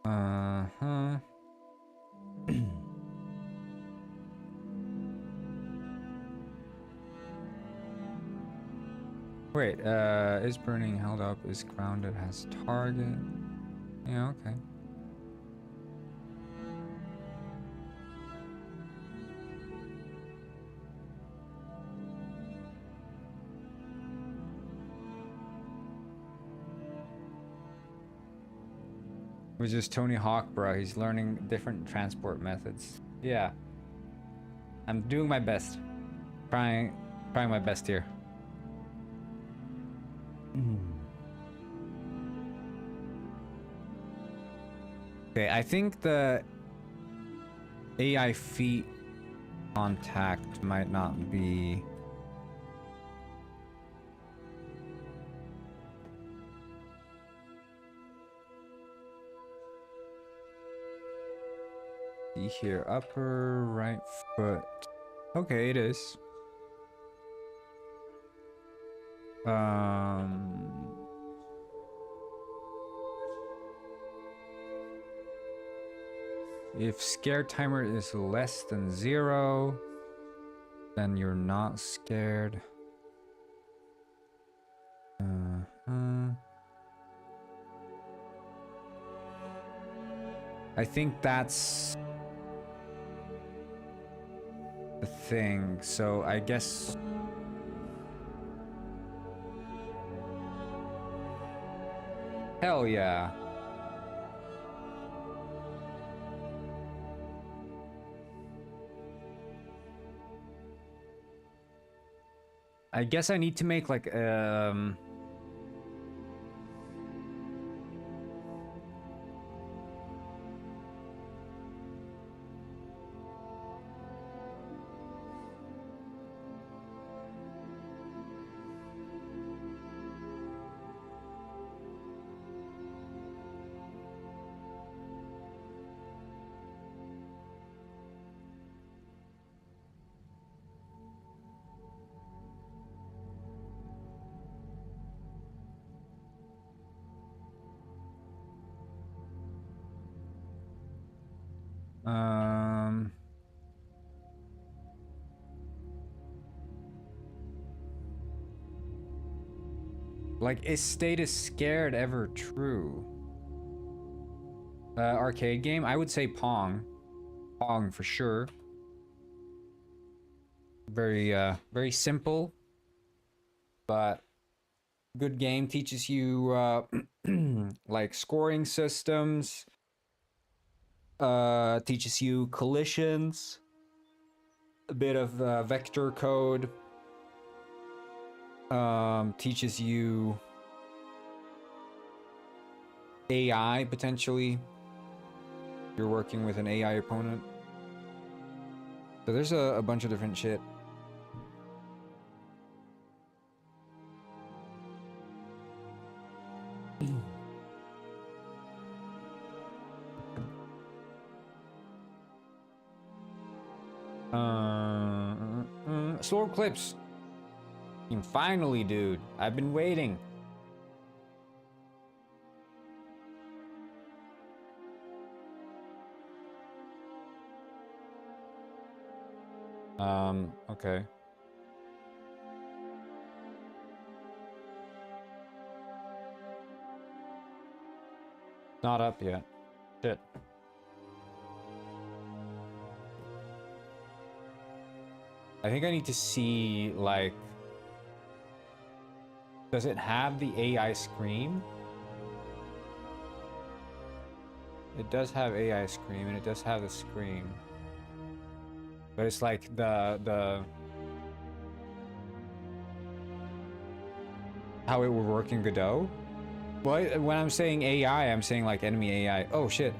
Speaker 1: Uh-huh. Wait, is burning held up, is grounded, has target. Yeah, okay. Which is Tony Hawk, bro. He's learning different transport methods. Yeah. I'm doing my best. Trying my best here. Okay, I think the AI feet contact might not be... See here, upper right foot. Okay, it is. If scare timer is less than 0, then you're not scared. I think that's the thing. So I guess hell yeah. I guess I need to make like like, is status scared ever true? Arcade game? I would say Pong. Pong for sure. Very simple, but good game. Teaches you like scoring systems. Teaches you collisions. A bit of vector code. Teaches you AI potentially. You're working with an AI opponent. So there's a bunch of different shit. Slow clips. And finally, dude. I've been waiting. Okay. Not up yet. Shit. I think I need to see, like... Does it have the AI scream? It does have AI scream, and it does have the scream. But it's like the... How it would work in Godot? Well, when I'm saying AI, I'm saying like enemy AI. Oh, shit.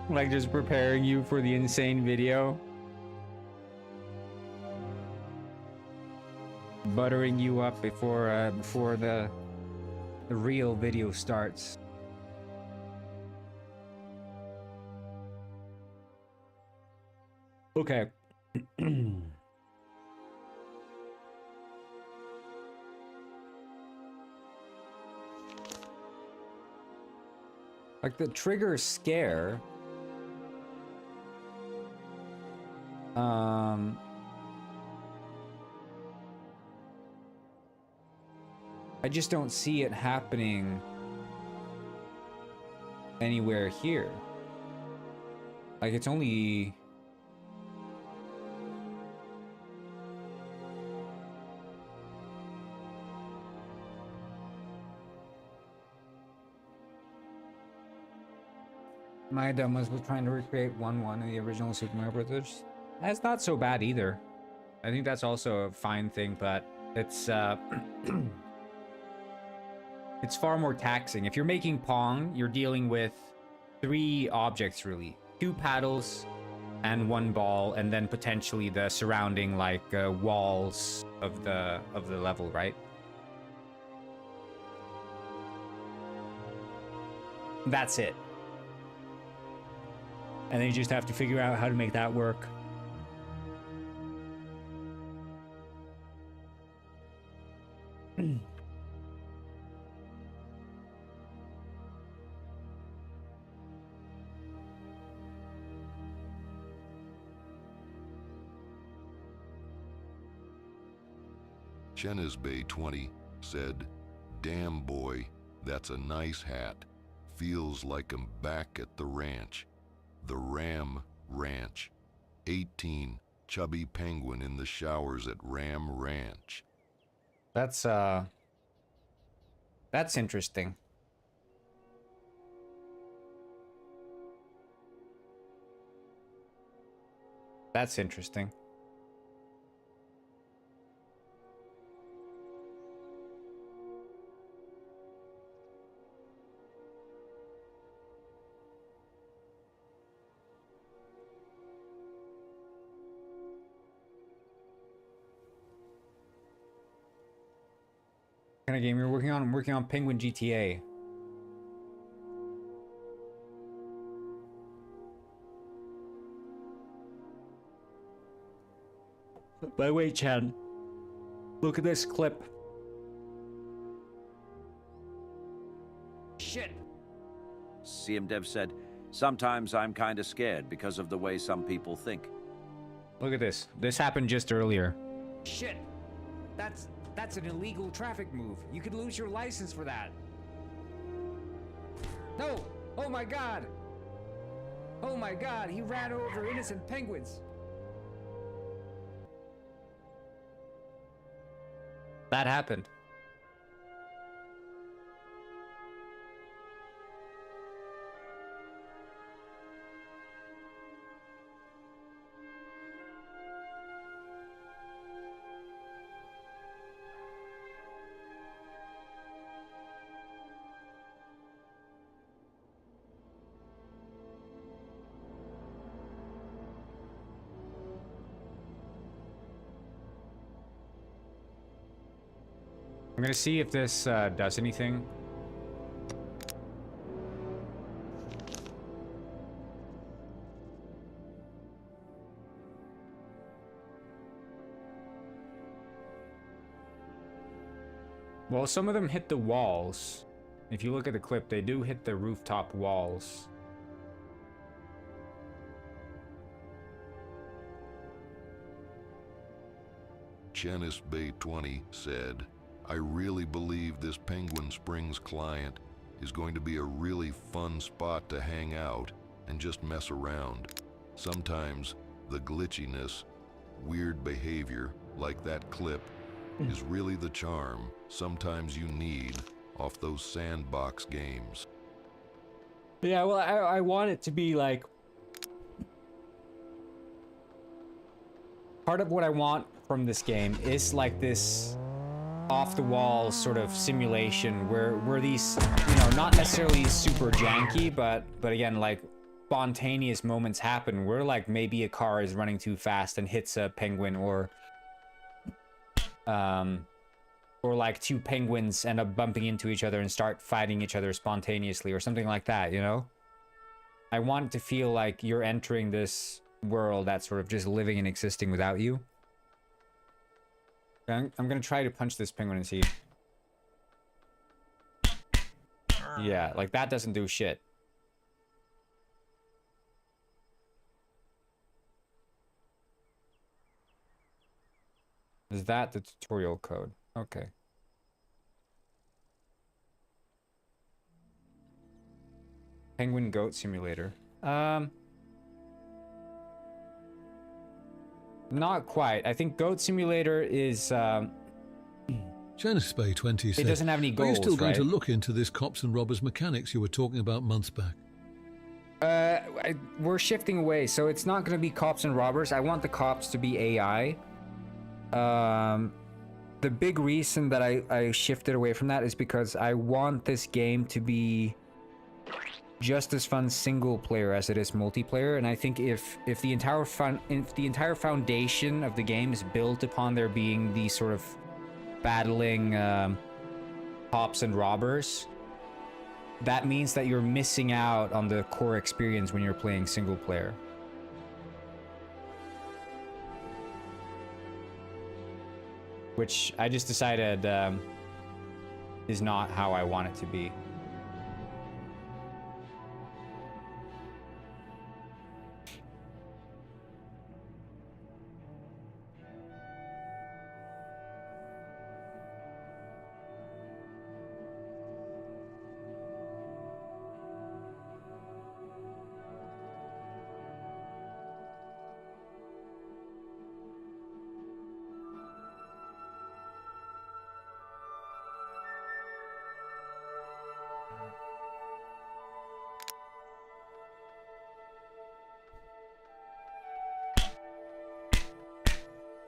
Speaker 1: Like just preparing you for the insane video. Buttering you up before the real video starts. Okay. Like the trigger scare. I just don't see it happening anywhere here. Like it's only... My dumbass was trying to recreate 1-1 in the original Super Mario Brothers. That's not so bad either. I think that's also a fine thing, but it's it's far more taxing. If you're making Pong, you're dealing with 3 objects really. 2 paddles and 1 ball, and then potentially the surrounding like walls of the level, right? That's it. And then you just have to figure out how to make that work.
Speaker 5: Chenisbay20 said, "Damn boy, that's a nice hat. Feels like I'm back at the ranch. The Ram Ranch. 18, chubby penguin in the showers at Ram Ranch."
Speaker 1: That's interesting. That's interesting. What kind of game you're working on? I'm working on Penguin GTA. By the way, Chad, look at this clip. Shit.
Speaker 3: GameDev said, "Sometimes I'm kinda scared because of the way some people think."
Speaker 1: Look at this. This happened just earlier. Shit. That's an illegal traffic move. You could lose your license for that. No! Oh my god! Oh my god, he ran over innocent penguins. That happened. gonna see if this does anything. Well, some of them hit the walls. If you look at the clip, they do hit the rooftop walls.
Speaker 5: Chenis Bay 20 said, I really believe this Penguin Springs client is going to be a really fun spot to hang out and just mess around. Sometimes the glitchiness, weird behavior, like that clip, is really the charm sometimes you need off those sandbox games.
Speaker 1: Yeah, well, I want it to be like... Part of what I want from this game is like this off-the-wall sort of simulation where these, you know, not necessarily super janky, but again, like spontaneous moments happen where like maybe a car is running too fast and hits a penguin, or like two penguins end up bumping into each other and start fighting each other spontaneously or something like that, you know? I want it to feel like you're entering this world that's sort of just living and existing without you. I'm gonna try to punch this penguin and see. Yeah, like that doesn't do shit. Is that the tutorial code? Okay. Penguin Goat Simulator. Not quite. I think Goat Simulator is,
Speaker 6: Janice Bay 20 said,
Speaker 1: it doesn't have any goals,
Speaker 6: are you still going
Speaker 1: right?
Speaker 6: to look into this cops and robbers mechanics you were talking about months back?
Speaker 1: We're shifting away, so it's not going to be cops and robbers. I want the cops to be AI. The big reason that I shifted away from that is because I want this game to be just as fun single player as it is multiplayer, and I think if the entire foundation of the game is built upon there being these sort of battling cops and robbers, that means that you're missing out on the core experience when you're playing single player. Which I just decided is not how I want it to be.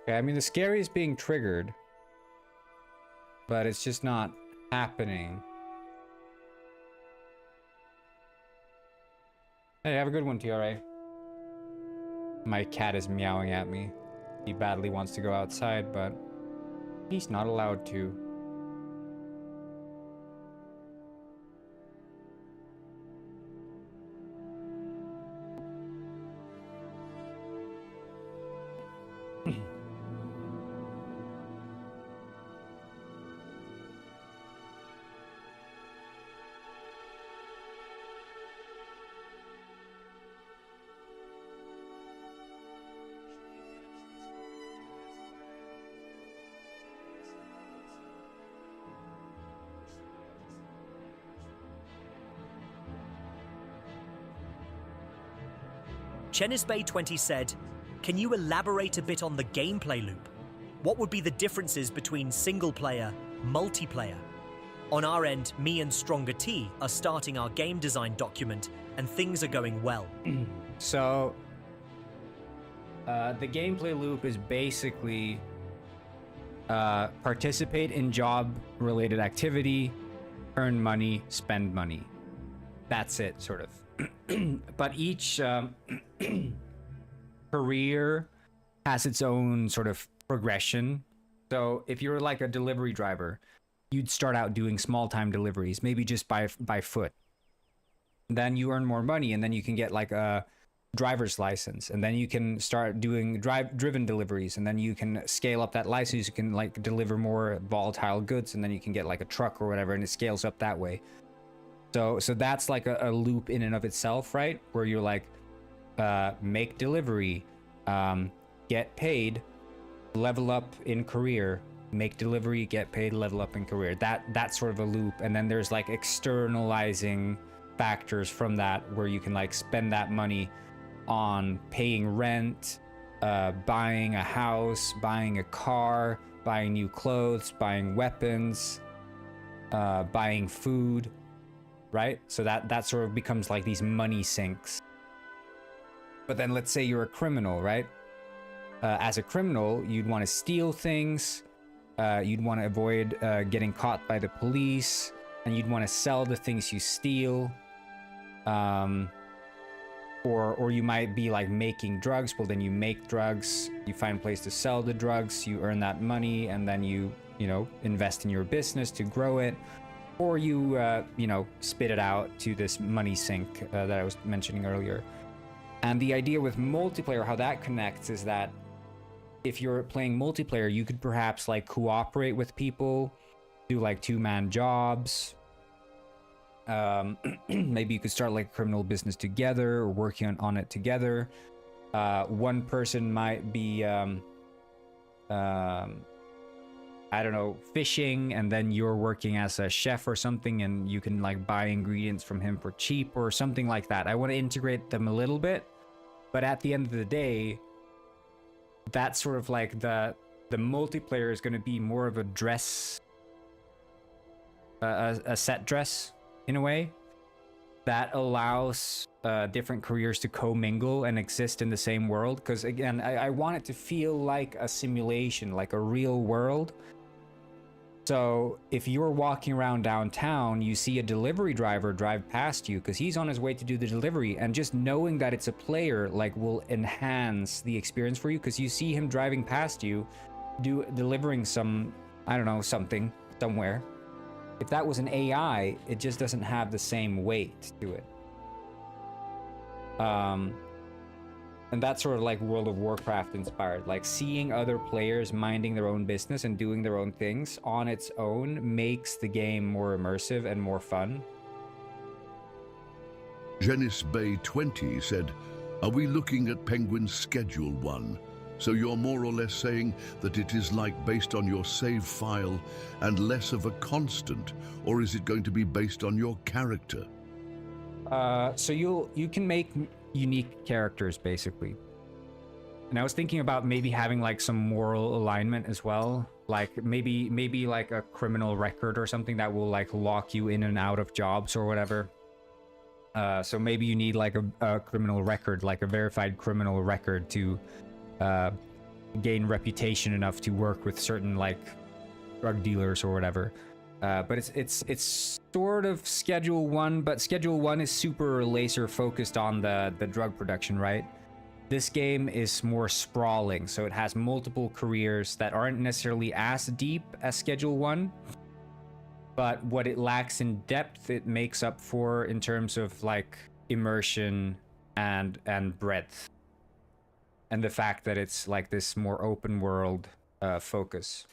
Speaker 1: Okay, I mean, the scary is being triggered, but it's just not happening. Hey, have a good one, TRA. My cat is meowing at me. He badly wants to go outside, but he's not allowed to.
Speaker 7: Chenisbay20 said, can you elaborate a bit on the gameplay loop? What would be the differences between single player, multiplayer? On our end, me and Stronger T are starting our game design document and things are going well.
Speaker 1: So, the gameplay loop is basically participate in job-related activity, earn money, spend money. That's it, sort of. But each career has its own sort of progression. So if you're like a delivery driver, you'd start out doing small time deliveries, maybe just by foot. Then you earn more money, and then you can get like a driver's license, and then you can start doing driven deliveries, and then you can scale up that license. You can like deliver more volatile goods, and then you can get like a truck or whatever, and it scales up that way. So that's like a loop in and of itself, right? Where you're like, make delivery, get paid, level up in career, make delivery, get paid, level up in career. That's sort of a loop. And then there's like externalizing factors from that, where you can like spend that money on paying rent, buying a house, buying a car, buying new clothes, buying weapons, buying food, right? So that sort of becomes like these money sinks. But then let's say you're a criminal, right? As a criminal, you'd want to steal things, you'd want to avoid getting caught by the police, and you'd want to sell the things you steal. Or you might be like making drugs. Well, then you make drugs, you find a place to sell the drugs, you earn that money, and then you invest in your business to grow it. Or you spit it out to this money sink that I was mentioning earlier. And the idea with multiplayer, how that connects, is that if you're playing multiplayer, you could perhaps like cooperate with people, do like 2-man jobs. Maybe you could start like a criminal business together, or working on it together. One person might be I don't know, fishing, and then you're working as a chef or something, and you can like buy ingredients from him for cheap or something like that. I want to integrate them a little bit, but at the end of the day, that's sort of like the multiplayer is going to be more of a dress, a set dress in a way that allows different careers to commingle and exist in the same world. Because again, I want it to feel like a simulation, like a real world. So if you're walking around downtown, you see a delivery driver drive past you because he's on his way to do the delivery, and just knowing that it's a player like will enhance the experience for you, because you see him driving past you, delivering some, I don't know, something somewhere. If that was an AI, it just doesn't have the same weight to it. And that's sort of like World of Warcraft inspired, like seeing other players minding their own business and doing their own things on its own makes the game more immersive and more fun.
Speaker 8: Genis Bay 20 said, "Are we looking at Penguin's Schedule 1? So you're more or less saying that it is like based on your save file and less of a constant, or is it going to be based on your character?"
Speaker 1: So you can make unique characters basically. And I was thinking about maybe having like some moral alignment as well, like maybe like a criminal record or something that will like lock you in and out of jobs or whatever. So maybe you need like a criminal record, like a verified criminal record to gain reputation enough to work with certain like drug dealers or whatever. But it's sort of Schedule 1, but Schedule 1 is super laser focused on the drug production, right? This game is more sprawling, so it has multiple careers that aren't necessarily as deep as Schedule 1, but what it lacks in depth, it makes up for in terms of like immersion and breadth, and the fact that it's like this more open world focus.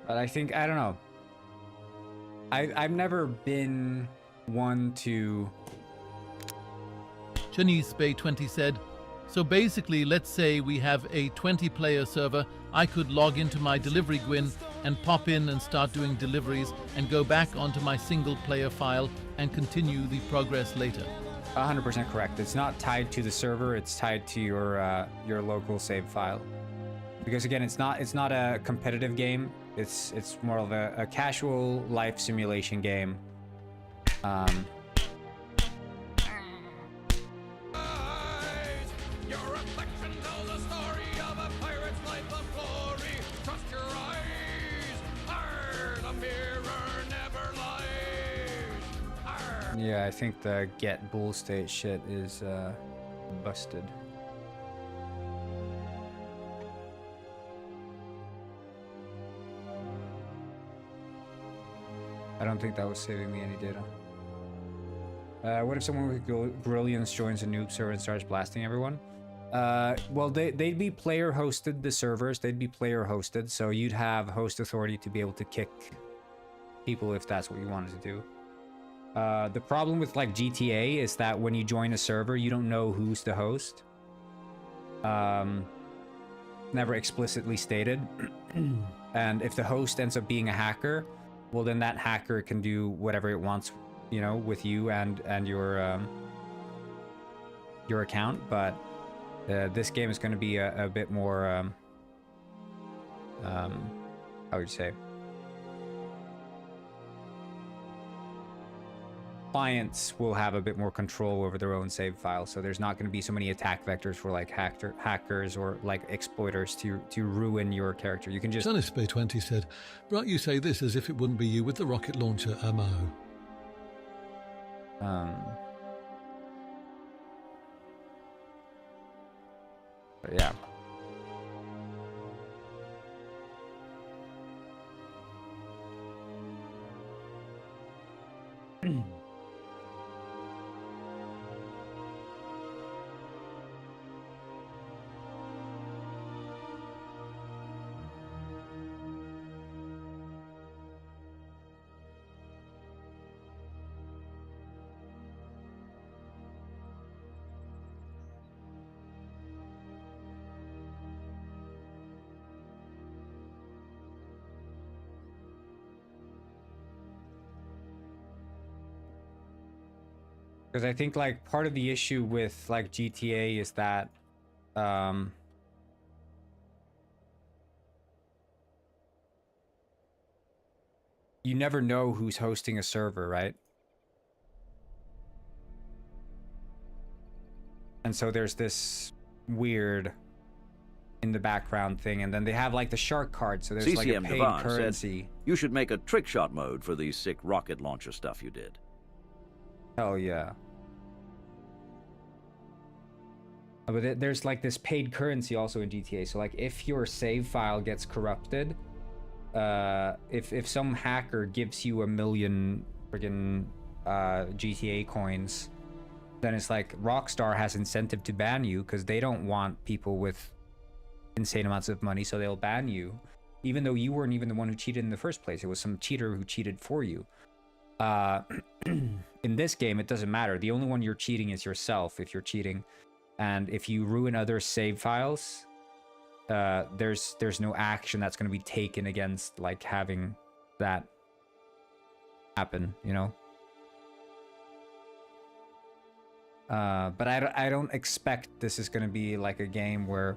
Speaker 1: But I think, I don't know. I've never been one to...
Speaker 9: Janice Bay 20 said, so basically, let's say we have a 20-player server. I could log into my delivery Gwyn and pop in and start doing deliveries and go back onto my single-player file and continue the progress later.
Speaker 1: 100% correct. It's not tied to the server. It's tied to your local save file. Because again, it's not a competitive game. It's more of a casual life simulation game.
Speaker 2: Your reflection tells a story of a pirate's life of glory. Trust your eyes. Arr, the mirror never lies. Arr.
Speaker 1: Yeah, I think the get bull state shit is busted. I don't think that was saving me any data. What if someone with Brilliance joins a noob server and starts blasting everyone? Well, they'd be player hosted, the servers, they'd be player hosted, so you'd have host authority to be able to kick people if that's what you wanted to do. The problem with like GTA is that when you join a server, you don't know who's the host. Never explicitly stated. And if the host ends up being a hacker, well then that hacker can do whatever it wants, you know, with you and your account. But this game is going to be a bit more how would you say, clients will have a bit more control over their own save files, so there's not going to be so many attack vectors for like hackers or like exploiters to ruin your character. You can just...
Speaker 6: Janice Bay 20 said, right, you say this as if it wouldn't be you with the rocket launcher ammo.
Speaker 1: But yeah. Because I think like part of the issue with like GTA is that you never know who's hosting a server, right? And so there's this weird in the background thing, and then they have like the shark card, so there's like a paid currency.
Speaker 3: Said, you should make a trick shot mode for the sick rocket launcher stuff you did.
Speaker 1: Hell yeah. But there's like this paid currency also in GTA. So like if your save file gets corrupted, if some hacker gives you 1 million friggin' GTA coins, then it's like Rockstar has incentive to ban you because they don't want people with insane amounts of money, so they'll ban you, even though you weren't even the one who cheated in the first place. It was some cheater who cheated for you. In this game, it doesn't matter. The only one you're cheating is yourself if you're cheating. And if you ruin other save files, there's no action that's going to be taken against like having that happen, you know? But I don't expect this is going to be like a game where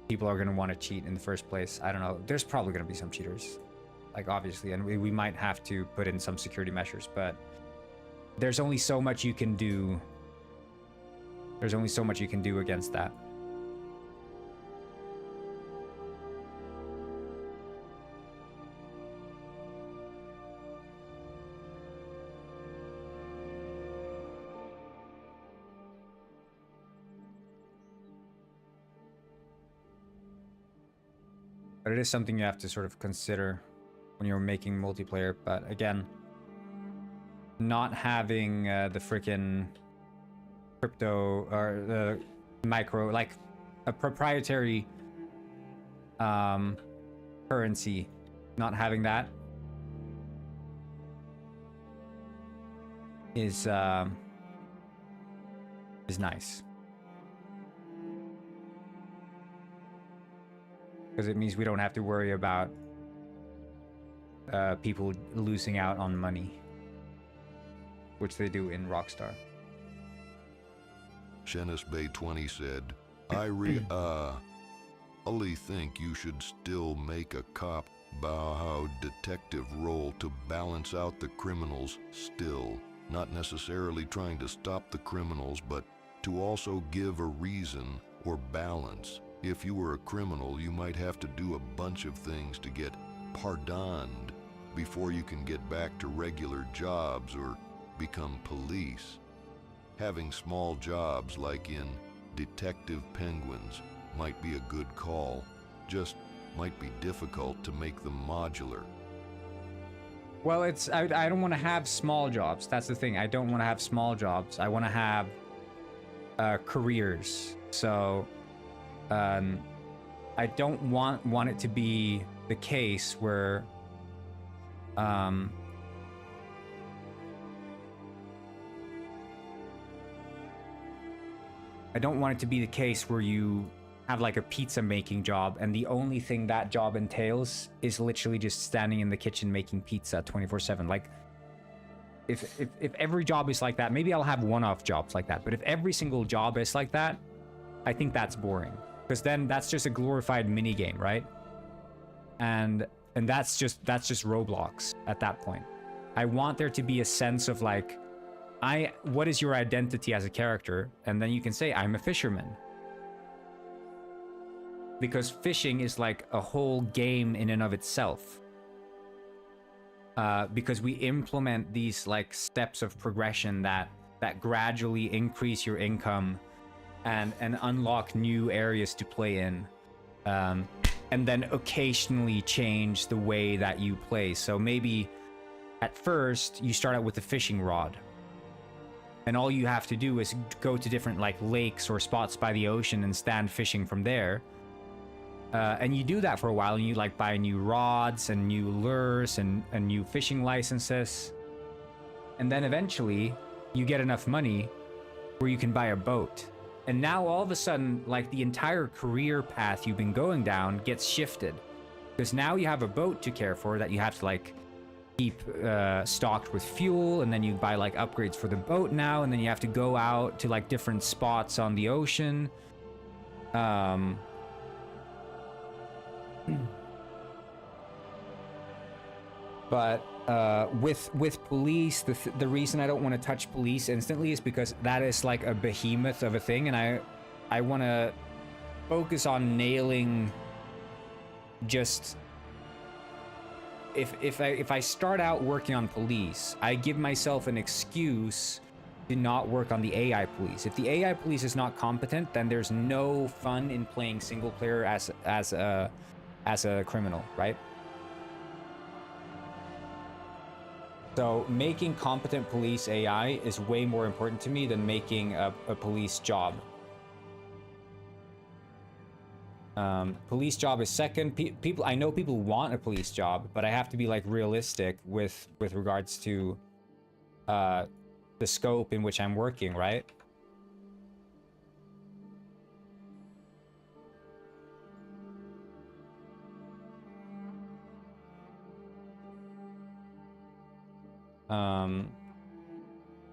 Speaker 1: people are going to want to cheat in the first place. I don't know. There's probably going to be some cheaters, like obviously, and we might have to put in some security measures, but there's only so much you can do. There's only so much you can do against that. But it is something you have to sort of consider when you're making multiplayer. But again, not having the freaking crypto or the micro, like a proprietary currency not having that is nice. Because it means we don't have to worry about people losing out on money, which they do in Rockstar.
Speaker 5: Shennis Bay 20 said, I only think you should still make a cop how detective role to balance out the criminals still. Not necessarily trying to stop the criminals, but to also give a reason or balance. If you were a criminal, you might have to do a bunch of things to get pardoned before you can get back to regular jobs or become police. Having small jobs like in Detective Penguins might be a good call, just might be difficult to make them modular.
Speaker 1: Well, I don't want to have small jobs. That's the thing. I don't want to have small jobs. I want to have careers. So I don't want it to be the case where I don't want it to be the case where you have like a pizza making job and the only thing that job entails is literally just standing in the kitchen making pizza 24/7. Like if every job is like that, maybe I'll have one-off jobs like that. But if every single job is like that, I think that's boring, because then that's just a glorified mini game, right? And that's just Roblox at that point. I want there to be a sense of like, what is your identity as a character? And then you can say, I'm a fisherman. Because fishing is like a whole game in and of itself. Because we implement these like steps of progression that gradually increase your income and unlock new areas to play in. And then occasionally change the way that you play. So maybe at first you start out with a fishing rod. And all you have to do is go to different like lakes or spots by the ocean and stand fishing from there. And you do that for a while, and you like buy new rods and new lures and new fishing licenses. And then eventually you get enough money where you can buy a boat. And now all of a sudden, like the entire career path you've been going down gets shifted. Because now you have a boat to care for that you have to like keep stocked with fuel, and then you buy like upgrades for the boat now, and then you have to go out to like different spots on the ocean. But with police, the reason I don't want to touch police instantly is because that is like a behemoth of a thing, and I want to focus on nailing just if I start out working on police, I give myself an excuse to not work on the AI police. If the AI police is not competent, then there's no fun in playing single player as a criminal, right? So making competent police AI is way more important to me than making a police job. Police job is second. People, I know people want a police job, but I have to be like realistic with regards to the scope in which I'm working, right?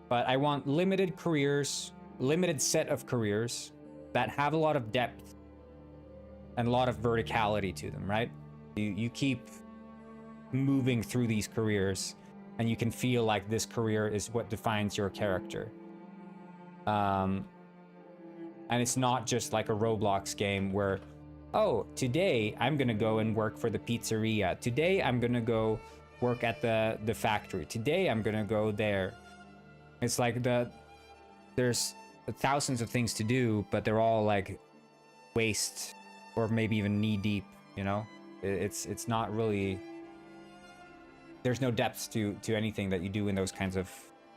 Speaker 1: But I want limited careers, limited set of careers that have a lot of depth and a lot of verticality to them, right? You keep moving through these careers and you can feel like this career is what defines your character. And it's not just like a Roblox game where, oh, today I'm gonna go and work for the pizzeria. Today I'm gonna go work at the factory. Today I'm gonna go there. It's like there's thousands of things to do, but they're all like waist or maybe even knee deep, you know? It's not really, there's no depth to anything that you do in those kinds of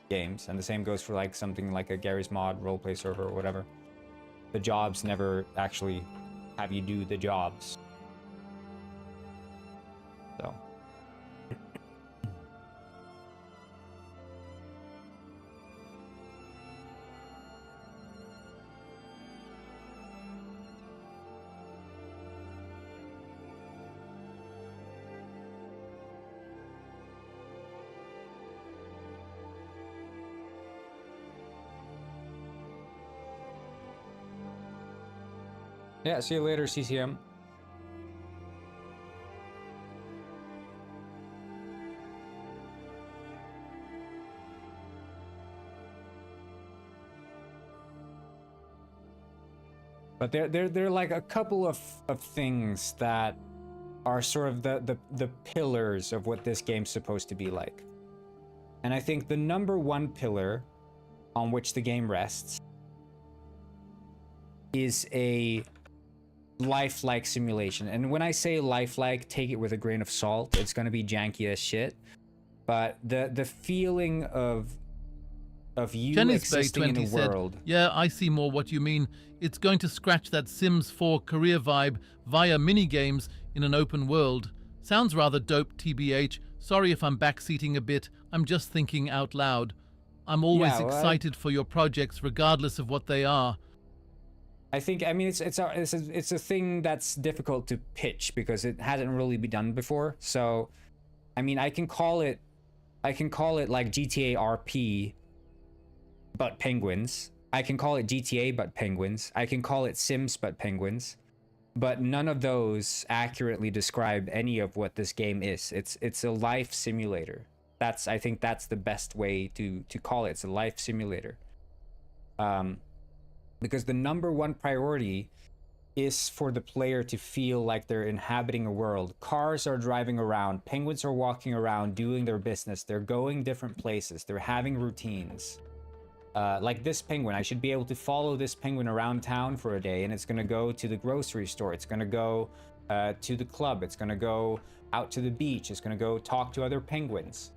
Speaker 1: games. And the same goes for like something like a Garry's Mod roleplay server or whatever. The jobs never actually have you do the jobs. So Yeah, see you later, CCM. But there are like a couple of things that are sort of the pillars of what this game's supposed to be like. And I think the number one pillar on which the game rests is a lifelike simulation. And when I say lifelike, take it with a grain of salt. It's gonna be janky as shit. But the feeling of you
Speaker 9: Jenny's
Speaker 1: existing in a
Speaker 9: said,
Speaker 1: world.
Speaker 9: yeah, I see more what you mean. It's going to scratch that Sims 4 career vibe via minigames in an open world. Sounds rather dope, TBH. Sorry if I'm backseating a bit. I'm just thinking out loud. I'm always
Speaker 1: Yeah, well,
Speaker 9: excited for your projects, regardless of what they are.
Speaker 1: I think, I mean, it's a thing that's difficult to pitch because it hasn't really been done before. So, I mean, I can call it like GTA RP, but penguins. I can call it GTA, but penguins. I can call it Sims, but penguins. But none of those accurately describe any of what this game is. It's a life simulator. I think that's the best way to call it. It's a life simulator. Because the number one priority is for the player to feel like they're inhabiting a world. Cars are driving around, penguins are walking around doing their business, they're going different places, they're having routines. Like this penguin, I should be able to follow this penguin around town for a day, and it's gonna go to the grocery store, it's gonna go to the club, it's gonna go out to the beach, it's gonna go talk to other penguins.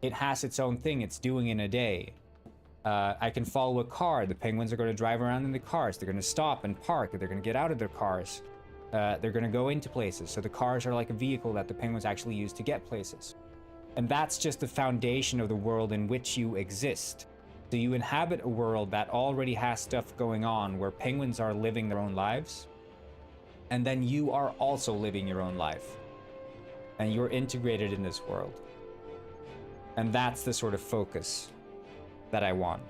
Speaker 1: It has its own thing it's doing in a day. I can follow a car. The penguins are going to drive around in the cars. They're going to stop and park. They're going to get out of their cars. They're going to go into places. So the cars are like a vehicle that the penguins actually use to get places. And that's just the foundation of the world in which you exist. So you inhabit a world that already has stuff going on where penguins are living their own lives. And then you are also living your own life. And you're integrated in this world. And that's the sort of focus that I want.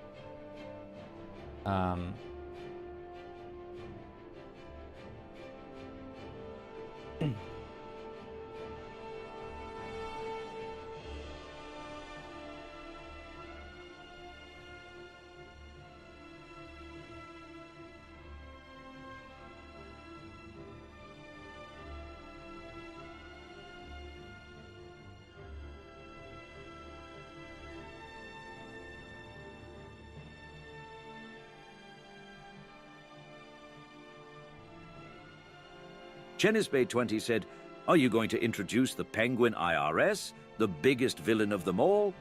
Speaker 3: Chenisbay20 said, are you going to introduce the Penguin IRS, the biggest villain of them all?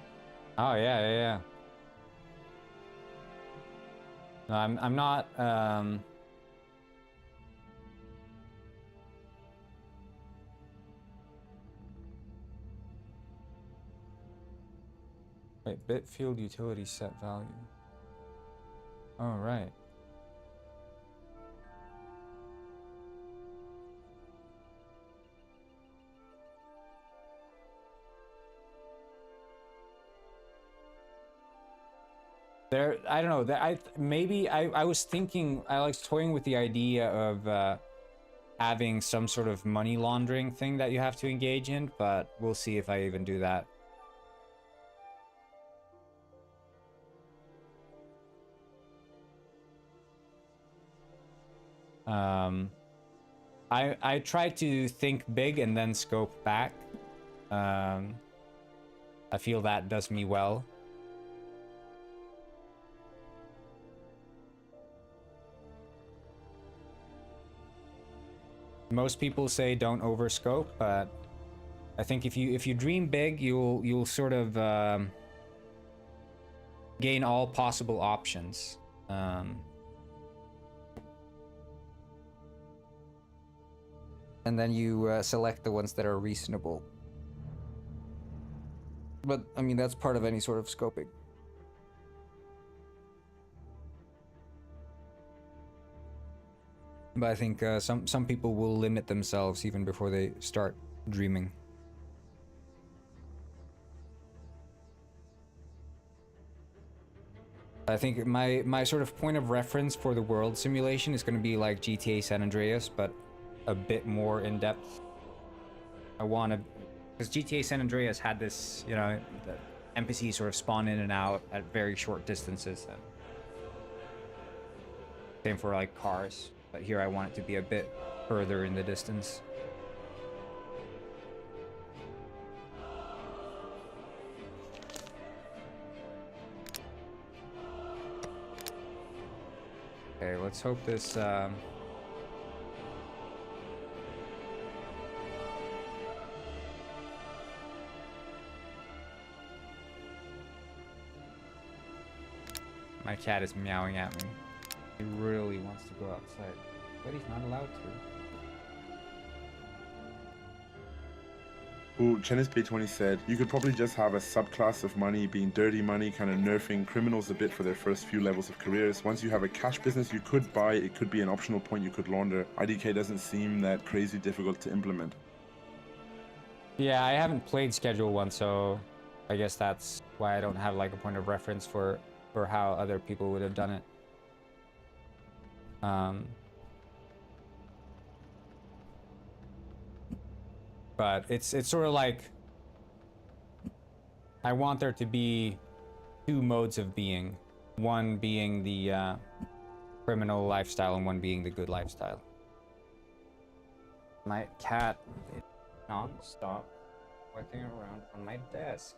Speaker 1: Oh, yeah. No, I'm not, Wait, Bitfield utility set value. Oh, right. There, I don't know. I was thinking, I was toying with the idea of having some sort of money laundering thing that you have to engage in, but we'll see if I even do that. I try to think big and then scope back. I feel that does me well. Most people say don't overscope, but I think if you dream big, you'll sort of gain all possible options. And then you select the ones that are reasonable. But I mean, that's part of any sort of scoping. But I think some people will limit themselves even before they start dreaming. I think my sort of point of reference for the world simulation is going to be like GTA San Andreas, but a bit more in depth. I want to, because GTA San Andreas had this, you know, the NPCs sort of spawn in and out at very short distances. And same for like cars, but here I want it to be a bit further in the distance. Okay, let's hope this my cat is meowing at me. He really wants to go outside, but he's not allowed to.
Speaker 10: Well, Chenis B20 said, you could probably just have a subclass of money being dirty money, kind of nerfing criminals a bit for their first few levels of careers. Once you have a cash business you could buy, it could be an optional point you could launder. IDK doesn't seem that crazy difficult to implement.
Speaker 1: Yeah, I haven't played Schedule 1, so I guess that's why I don't have like a point of reference for how other people would have done it. But it's sort of like I want there to be two modes of being, one being the criminal lifestyle and one being the good lifestyle. My cat is non-stop walking around on my desk.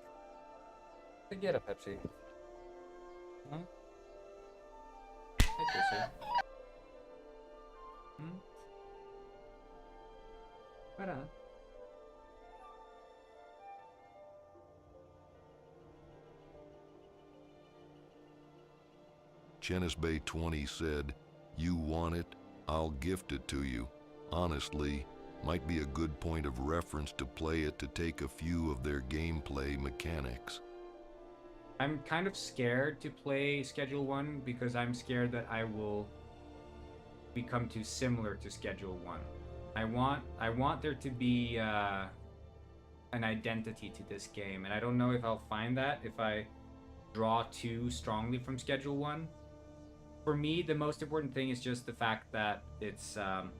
Speaker 1: To get a Pepsi. Huh? Hey, Pepsi. Hmm? What up?
Speaker 5: Chenis Bay 20 said, you want it, I'll gift it to you. Honestly, might be a good point of reference to play it to take a few of their gameplay mechanics.
Speaker 1: I'm kind of scared to play Schedule 1 because I'm scared that I will become too similar to Schedule 1. I want there to be an identity to this game, and I don't know if I'll find that if I draw too strongly from Schedule 1. For me, the most important thing is just the fact that it's fun.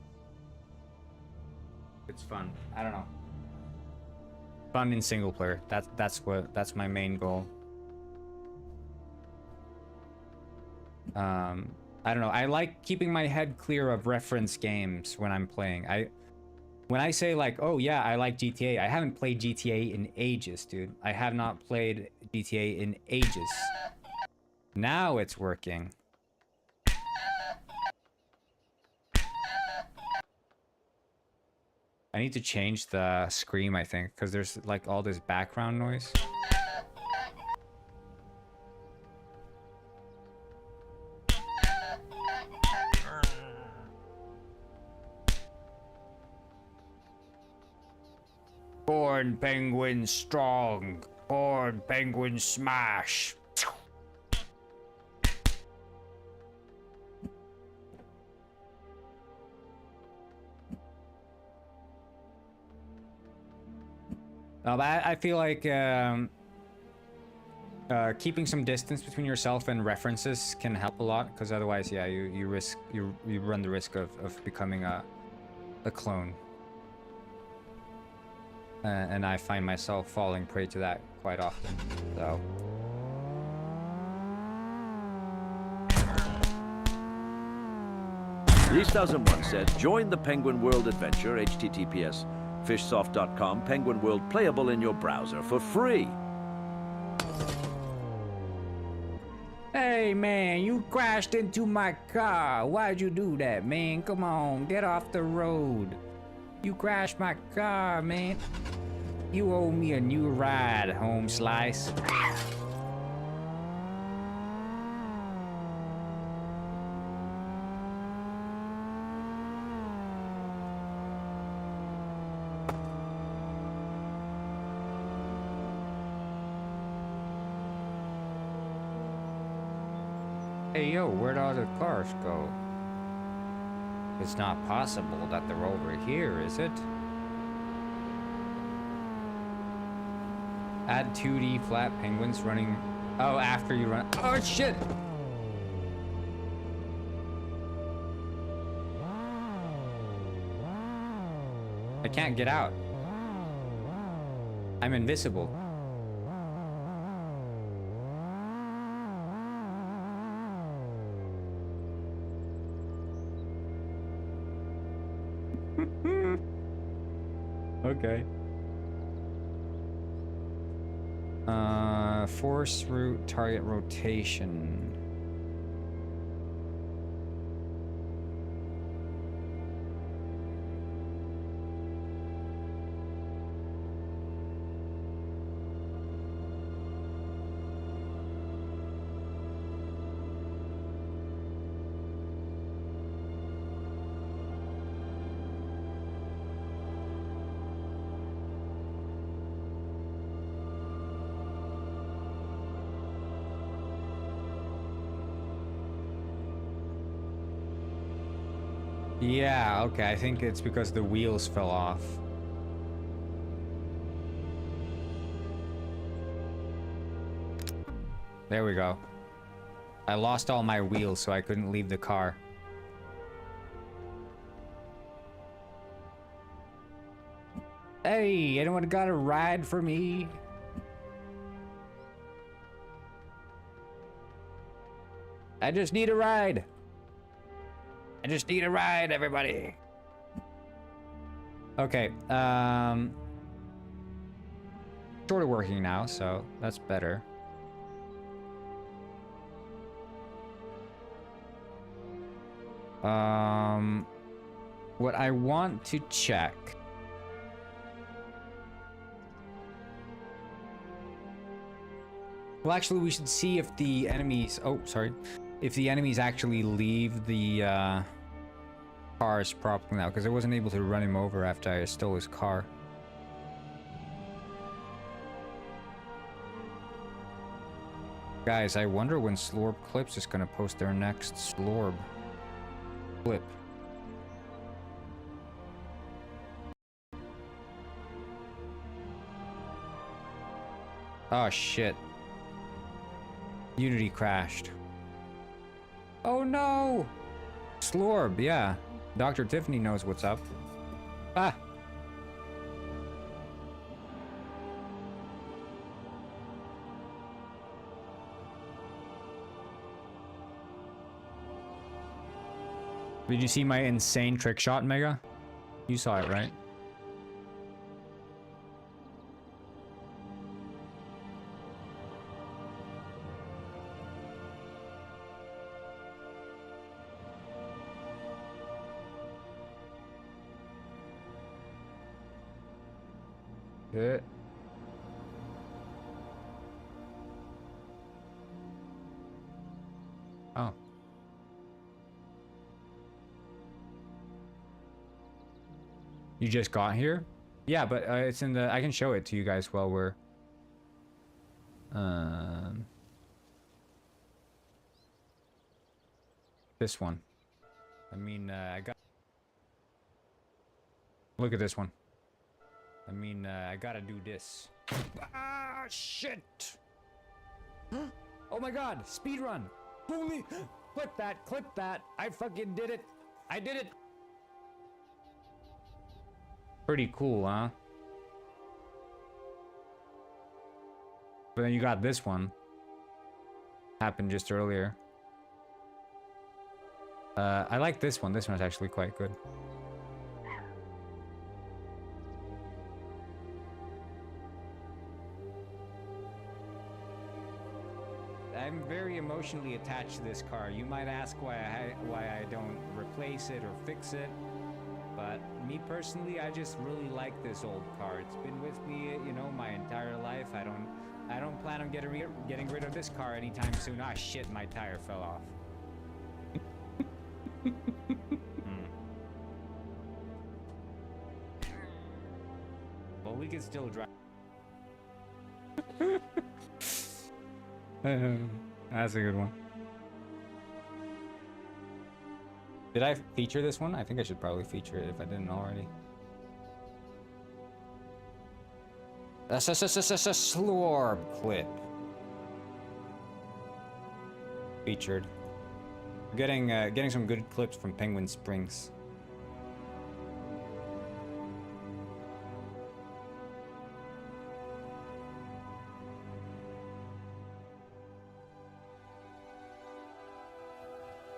Speaker 1: I don't know. Fun in single player. That's my main goal. I don't know. I like keeping my head clear of reference games when I'm playing. When I say like, oh yeah, I like GTA, I haven't played GTA in ages, dude. I have not played GTA in ages. Now it's working. I need to change the scream, I think, because there's like all this background noise. Corn penguin strong. Corn penguin smash. But I feel like keeping some distance between yourself and references can help a lot, because otherwise, yeah, you run the risk of becoming a clone. And I find myself falling prey to that quite often. So.
Speaker 3: These1001 said, join the Penguin World Adventure, https fishsoft.com, Penguin World playable in your browser for free.
Speaker 1: Hey man, you crashed into my car. Why'd you do that, man? Come on, get off the road. You crashed my car, man. You owe me a new ride, home slice. Hey yo, where'd all the cars go? It's not possible that they're over here, is it? Add 2D flat penguins running. Oh, after you run. Oh shit! can't get out. I'm invisible. Okay. Force route target rotation. Yeah, okay, I think it's because the wheels fell off. There we go. I lost all my wheels, so I couldn't leave the car. Hey, anyone got a ride for me? I just need a ride. I just need a ride, everybody. Okay, sort of working now, so that's better. What I want to check. Well, actually, we should see if the enemies... Oh, sorry. If the enemies actually leave the cars properly now, because I wasn't able to run him over after I stole his car. Guys, I wonder when Slorb Clips is going to post their next Slorb clip. Oh, shit. Unity crashed. Oh, no! Slorb, yeah. Dr. Tiffany knows what's up. Ah! Did you see my insane trick shot, Mega? You saw it, right? Good. Oh. You just got here? Yeah, but it's in the... I can show it to you guys while we're... This one. I mean, I got... Look at this one. I mean, I gotta do this. Ah, shit! Oh my god, speed run! Holy... Clip that! I fucking did it! I did it! Pretty cool, huh? But then you got this one. Happened just earlier. I like this one. This one's actually quite good. I'm very emotionally attached to this car. You might ask why I don't replace it or fix it. But me personally, I just really like this old car. It's been with me, you know, my entire life. I don't plan on getting rid of this car anytime soon. Ah, shit, my tire fell off. Well, we can still drive. That's a good one. Did I feature this one? I think I should probably feature it if I didn't already. That's a Slorb clip. Featured. Getting some good clips from Penguin Springs.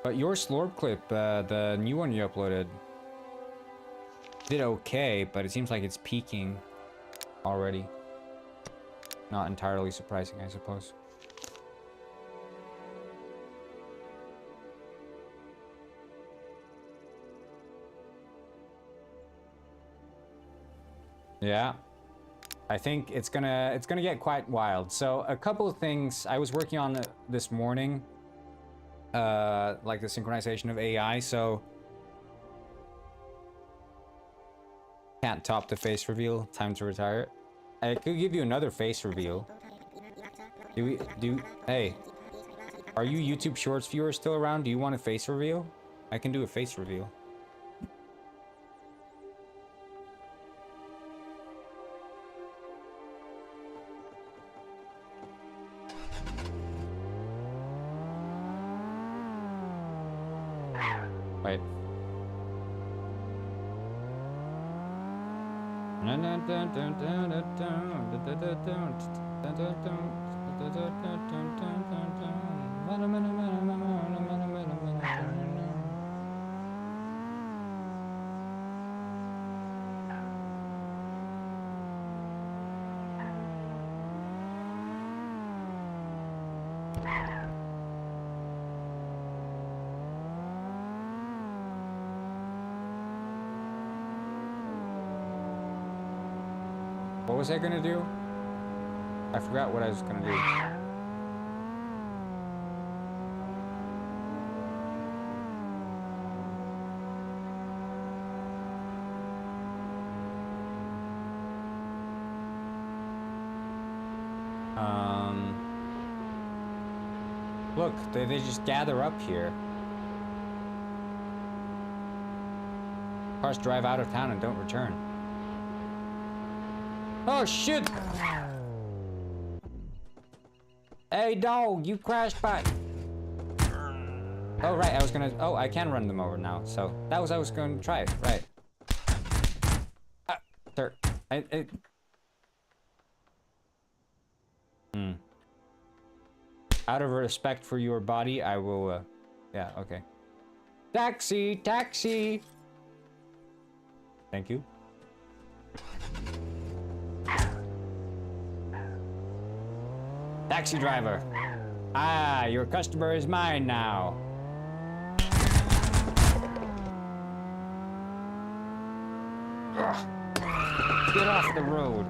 Speaker 1: But your slurp clip, the new one you uploaded, did okay, but it seems like it's peaking already. Not entirely surprising, I suppose. Yeah. I think it's gonna get quite wild. So a couple of things I was working on this morning, like the synchronization of AI. So can't top the face reveal. Time to retire. I could give you another face reveal. Hey, are you YouTube Shorts viewers still around? Do you want a face reveal? I can do a face reveal. Wait. What was I gonna do? I forgot what I was gonna do. Look, they just gather up here. Cars drive out of town and don't return. Oh shit! Hey dog, you crashed by. Oh right, I was gonna. Oh, I can run them over now. So that was I was going to try it. Right. Sir, Out of respect for your body, I will. Yeah. Okay. Taxi, taxi. Thank you. Taxi driver. Ah, your customer is mine now. Get off the road.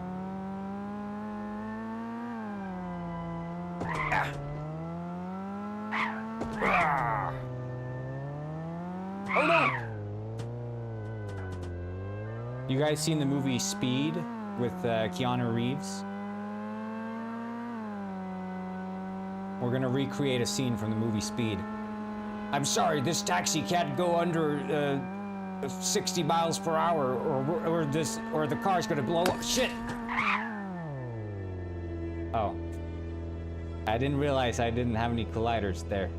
Speaker 1: Oh no! You guys seen the movie Speed with Keanu Reeves? We're gonna recreate a scene from the movie Speed. I'm sorry, this taxi can't go under 60 miles per hour, or the car's gonna blow up. Shit! Oh, I didn't realize I didn't have any colliders there.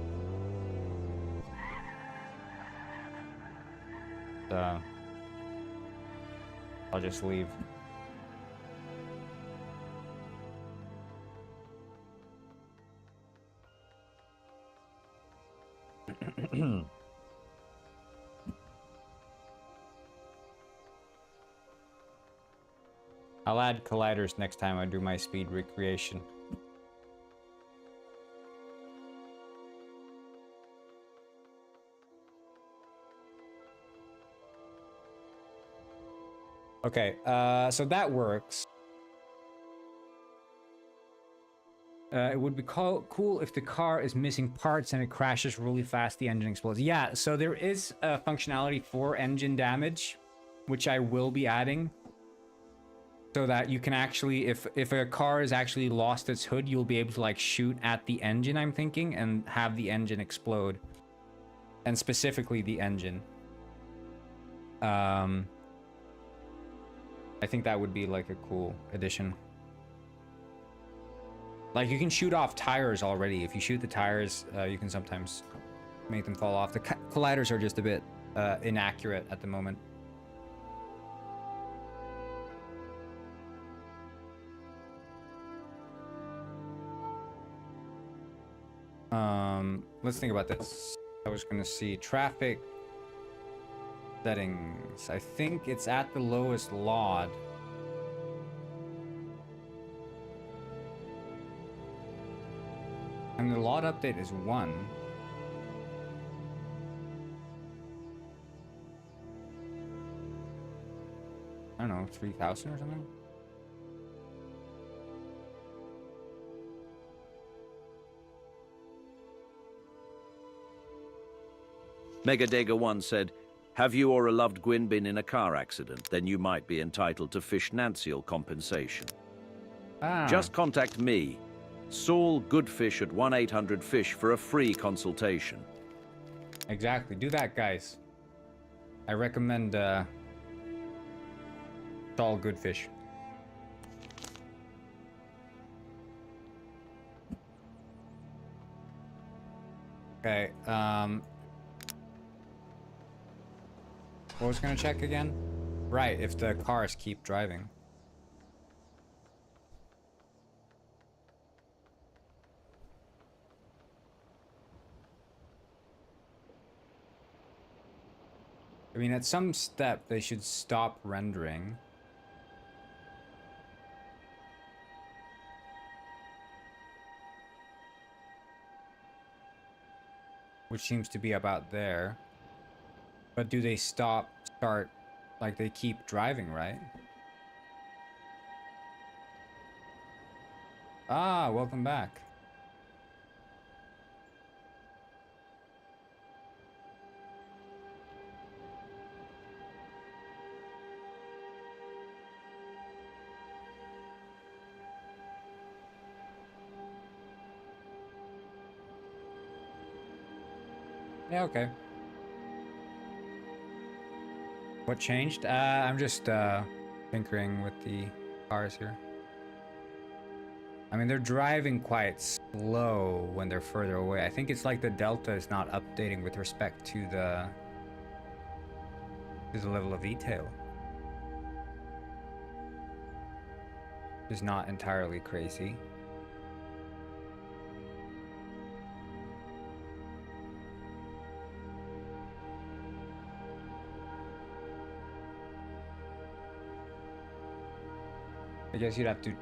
Speaker 1: So I'll just leave. I'll add colliders next time I do my speed recreation. Okay, so that works. It would be cool if the car is missing parts and it crashes really fast, the engine explodes. Yeah, so there is a functionality for engine damage, which I will be adding. So that you can actually, if a car has actually lost its hood, you'll be able to like shoot at the engine, I'm thinking, and have the engine explode. And specifically the engine. I think that would be like a cool addition. Like you can shoot off tires already. If you shoot the tires, you can sometimes make them fall off. The colliders are just a bit inaccurate at the moment. Let's think about this. I was gonna see traffic settings. I think it's at the lowest LOD. And the LOD update is 1. I don't know, 3,000 or something?
Speaker 3: Megadega1 said, have you or a loved Gwyn been in a car accident? Then you might be entitled to financial compensation.
Speaker 1: Ah.
Speaker 3: Just contact me, Saul Goodfish at 1-800-FISH for a free consultation.
Speaker 1: Exactly. Do that, guys. I recommend Saul Goodfish. Okay, what was gonna check again? Right, if the cars keep driving. I mean, at some step, they should stop rendering. Which seems to be about there. But do they start, like they keep driving, right? Ah, welcome back. Yeah, okay. What changed? I'm just tinkering with the cars here. I mean, they're driving quite slow when they're further away. I think it's like the delta is not updating with respect to the level of detail. It's not entirely crazy. I guess you'd have to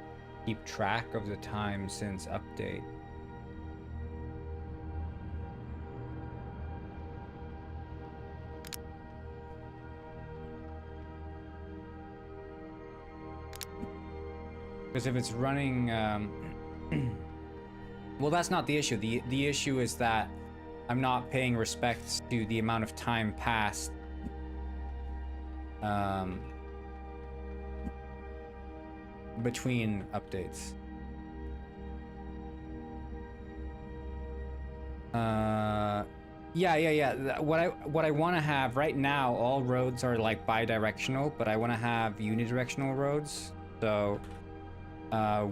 Speaker 1: keep track of the time since update. Because if it's running, well, that's not the issue. The issue is that I'm not paying respect to the amount of time passed. Between updates. Yeah. What I want to have right now, all roads are like bi-directional, but I want to have unidirectional roads. So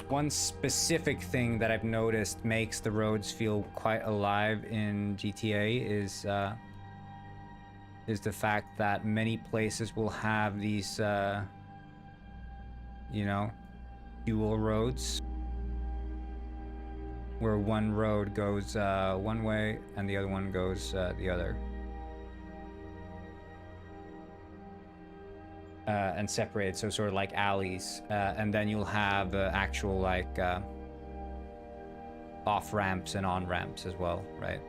Speaker 1: one specific thing that I've noticed makes the roads feel quite alive in GTA is the fact that many places will have these you know, dual roads where one road goes one way and the other one goes the other, and separated, so sort of like alleys, and then you'll have actual like off ramps and on ramps as well, right?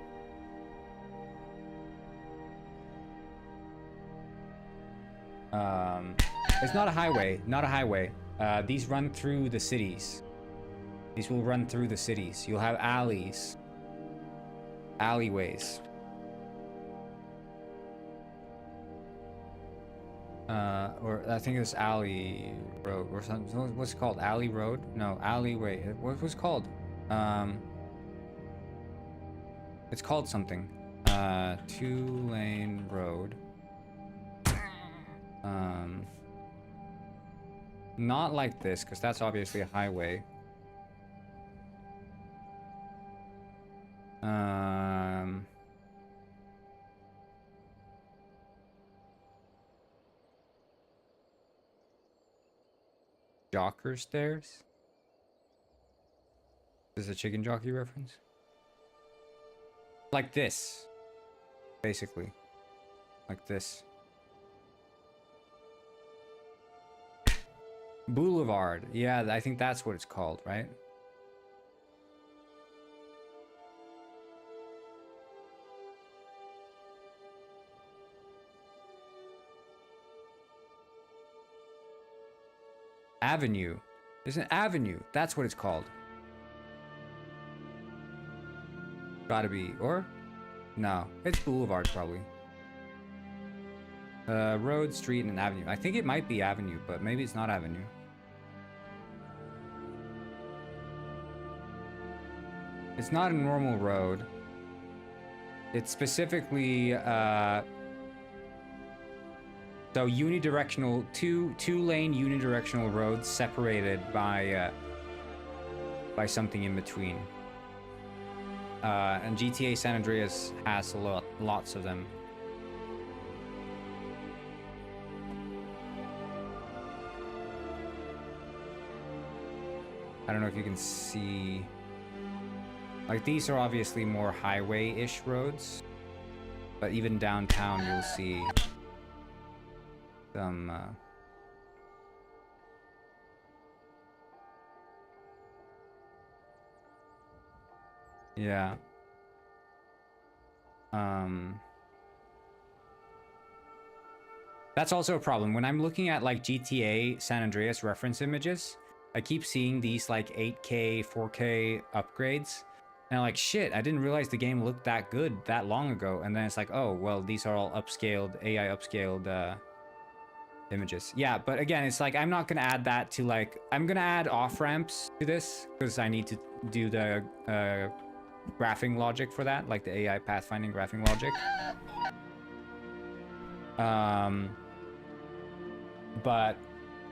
Speaker 1: It's not a highway, these run through the cities. These will run through the cities. You'll have alleyways. Or I think it's alley road or something. What's it called? Alley road? No, alleyway. What was it called? It's called something. 2-lane road. Not like this, because that's obviously a highway. Jocker stairs? Is this a chicken jockey reference? Like this. basically. Like this. Boulevard. Yeah, I think that's what it's called, right? Avenue. There's an avenue. That's what it's called. Gotta be. Or? No. It's boulevard, probably. Road, street, and an avenue. I think it might be avenue, but maybe it's not avenue. It's not a normal road. It's specifically, so unidirectional, two-lane unidirectional roads separated by something in between. And GTA San Andreas has lots of them. I don't know if you can see. Like, these are obviously more highway-ish roads, but even downtown you'll see some yeah. That's also a problem. When I'm looking at like GTA San Andreas reference images, I keep seeing these like 8K, 4K upgrades. And I'm like, shit, I didn't realize the game looked that good that long ago. And then it's like, oh, well, these are all upscaled, AI upscaled images. Yeah, but again, it's like, I'm not going to add that to like, I'm going to add off-ramps to this because I need to do the graphing logic for that, like the AI pathfinding graphing logic. But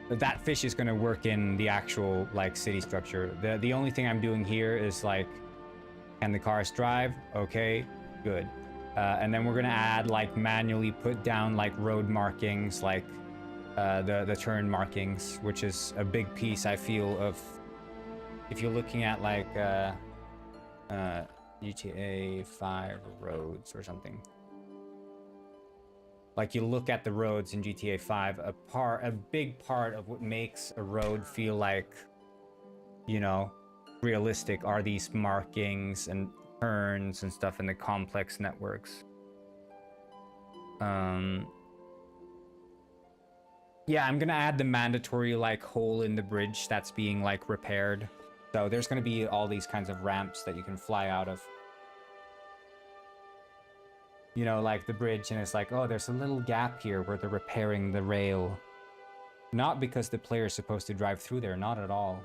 Speaker 1: that fish is going to work in the actual like city structure. The only thing I'm doing here is like, can the cars drive? Okay, good. And then we're gonna add like manually put down like road markings, like the turn markings, which is a big piece I feel of. If you're looking at like GTA 5 roads or something. Like you look at the roads in GTA 5, a big part of what makes a road feel like, you know, realistic are these markings and turns and stuff in the complex networks. Yeah, I'm gonna add the mandatory like hole in the bridge that's being like repaired. So there's gonna be all these kinds of ramps that you can fly out of. You know, like the bridge, and it's like, oh, there's a little gap here where they're repairing the rail. Not because the player is supposed to drive through there, not at all.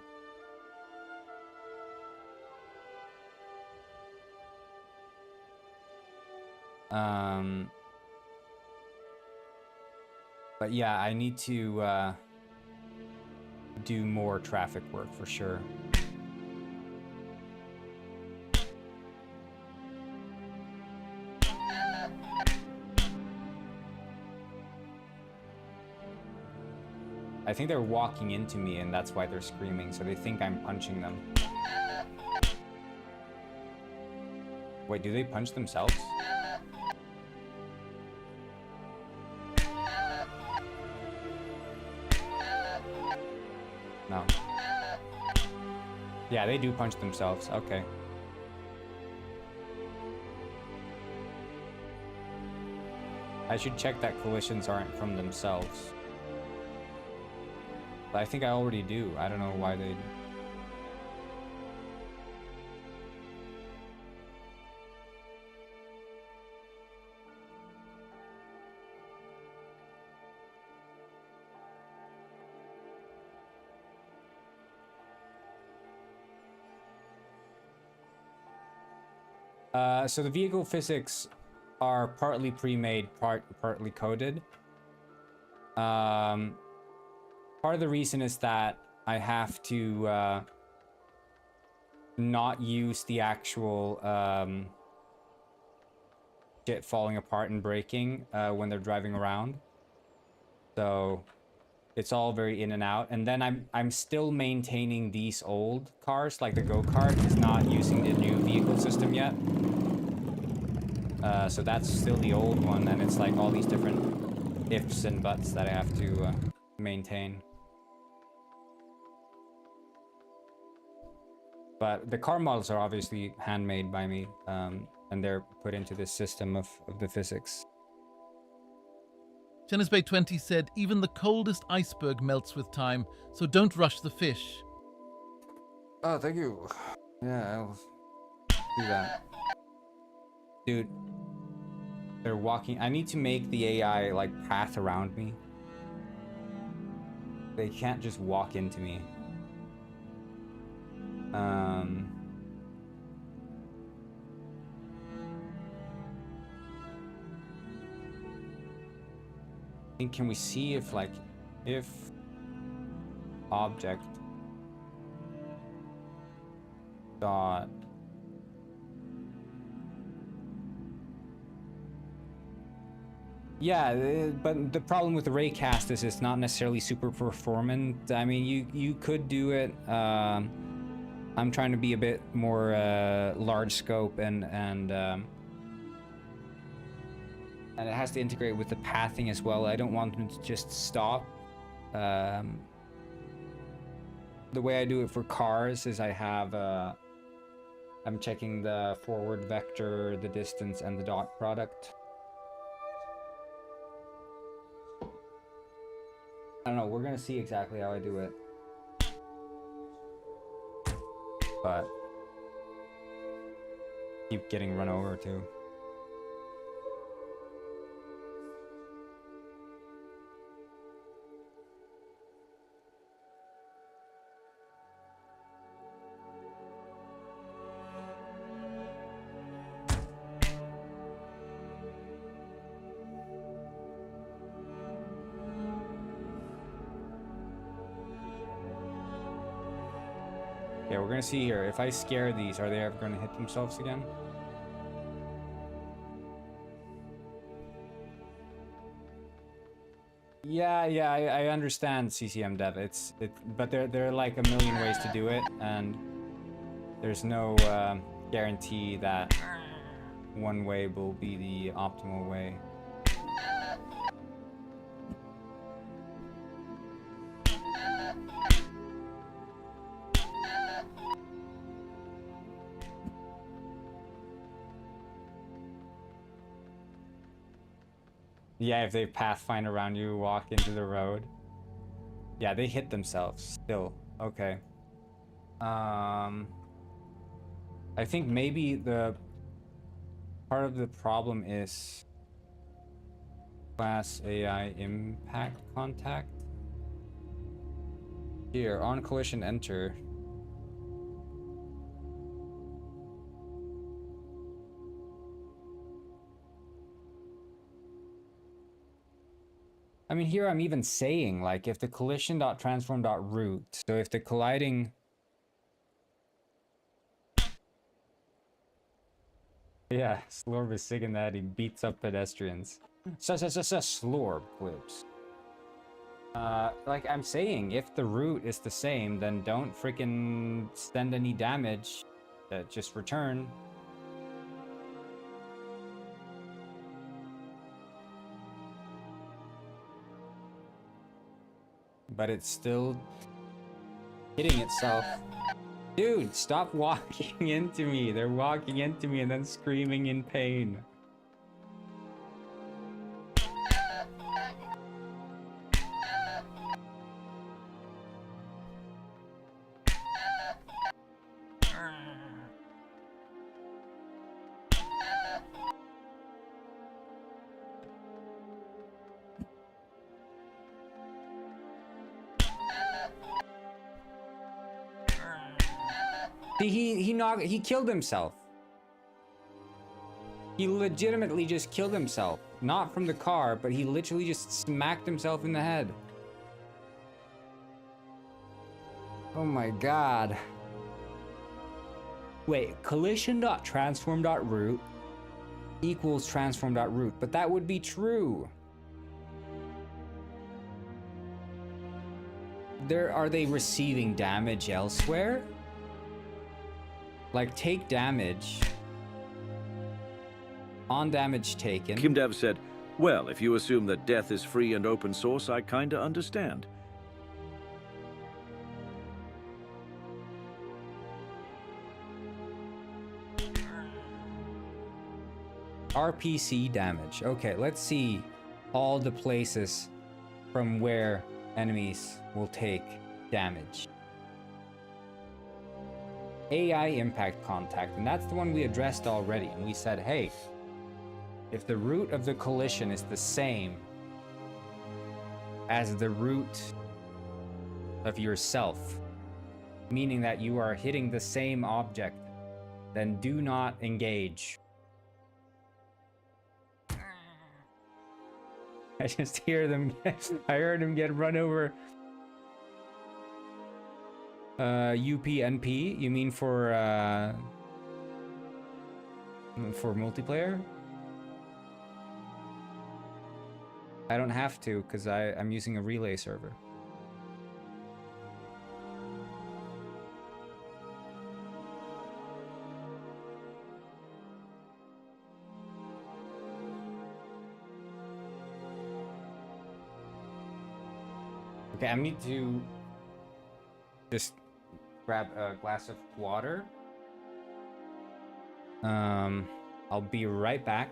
Speaker 1: But yeah, I need to do more traffic work for sure. I think they're walking into me and that's why they're screaming, so they think I'm punching them. Wait, do they punch themselves? No. Yeah, they do punch themselves. Okay. I should check that collisions aren't from themselves. But I think I already do. I don't know why they... So the vehicle physics are partly pre-made, partly coded. Part of the reason is that I have to not use the actual shit falling apart and breaking when they're driving around. So it's all very in and out. And then I'm still maintaining these old cars, like the go-kart is not using the new vehicle system yet. So that's still the old one, and it's like all these different ifs and buts that I have to maintain. But the car models are obviously handmade by me, and they're put into this system of the physics.
Speaker 9: Tennis Bay 20 said, even the coldest iceberg melts with time, so don't rush the fish.
Speaker 1: Oh, thank you. Yeah, I'll do that. Dude, they're walking. I need to make the AI like path around me. They can't just walk into me. I think, can we see if like, if object dot yeah, but the problem with the raycast is it's not necessarily super performant. I mean, you could do it. I'm trying to be a bit more large scope, and it has to integrate with the pathing as well. I don't want them to just stop. The way I do it for cars is I have I'm checking the forward vector, the distance, and the dot product. I don't know, we're gonna see exactly how I do it. But keep getting run over too. Yeah, we're gonna see here. If I scare these, are they ever gonna hit themselves again? Yeah, I understand CCM dev. But there are like a million ways to do it, and there's no guarantee that one way will be the optimal way. Yeah, if they pathfind around you, walk into the road. Yeah, they hit themselves still. Okay. I think maybe the part of the problem is class AI impact contact. Here, on collision, enter. I mean, here I'm even saying, like, if the collision.transform.root, so if the colliding... Yeah, Slorb is sick in that he beats up pedestrians. Slorb clips. Like I'm saying, if the root is the same, then don't freaking send any damage. Just return. But it's still hitting itself. Dude, stop walking into me. They're walking into me and then screaming in pain. He killed himself. He legitimately just killed himself. Not from the car, but he literally just smacked himself in the head. Oh my god. Wait, collision.transform.root equals transform.root, but that would be true. Are they receiving damage elsewhere? Like, take damage. On damage taken.
Speaker 3: GameDev said, well, if you assume that death is free and open source, I kinda understand.
Speaker 1: RPC damage. Okay, let's see all the places from where enemies will take damage. AI impact contact, and that's the one we addressed already, and we said, hey, if the root of the collision is the same as the root of yourself, meaning that you are hitting the same object, then do not engage. I just hear them. I heard him get run over. UPnP, you mean for multiplayer? I don't have to, because I'm using a relay server. Okay, I need to just grab a glass of water. I'll be right back.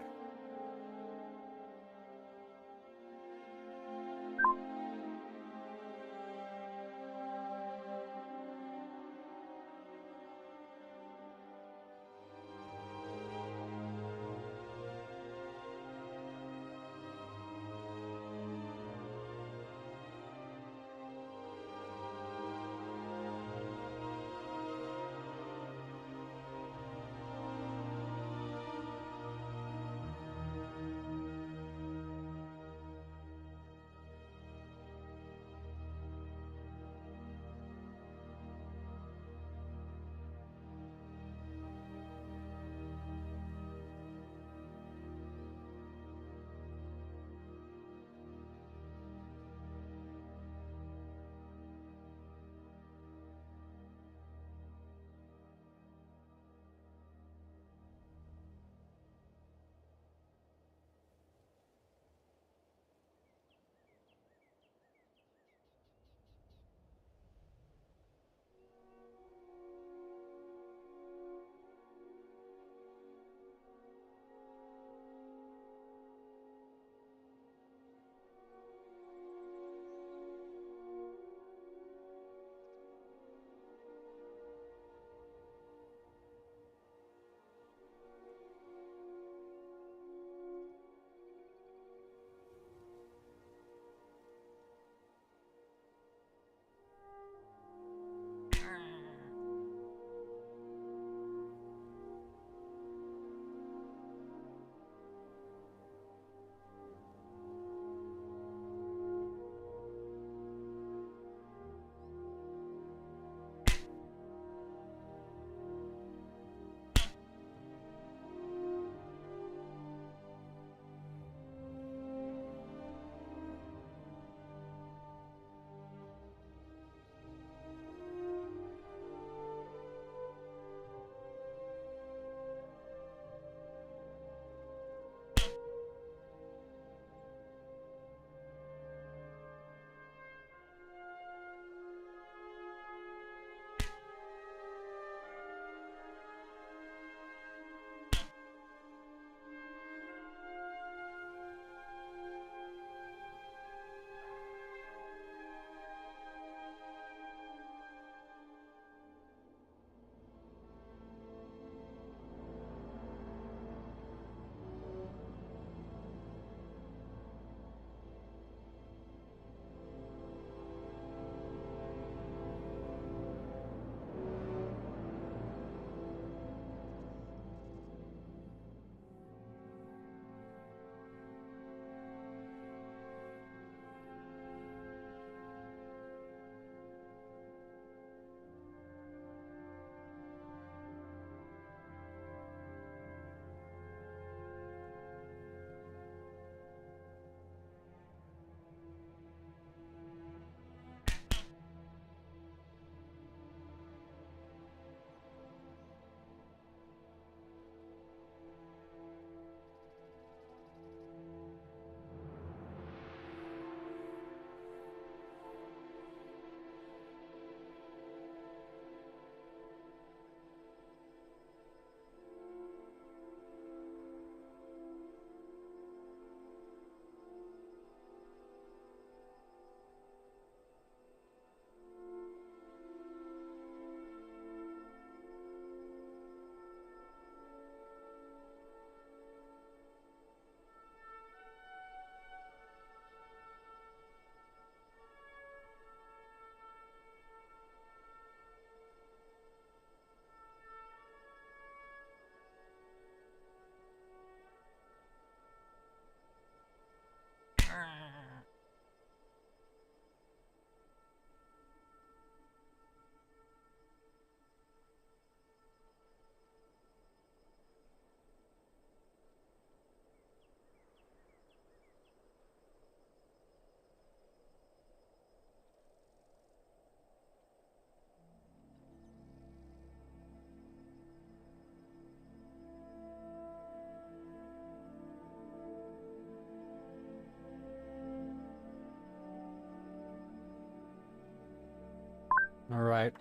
Speaker 1: All right.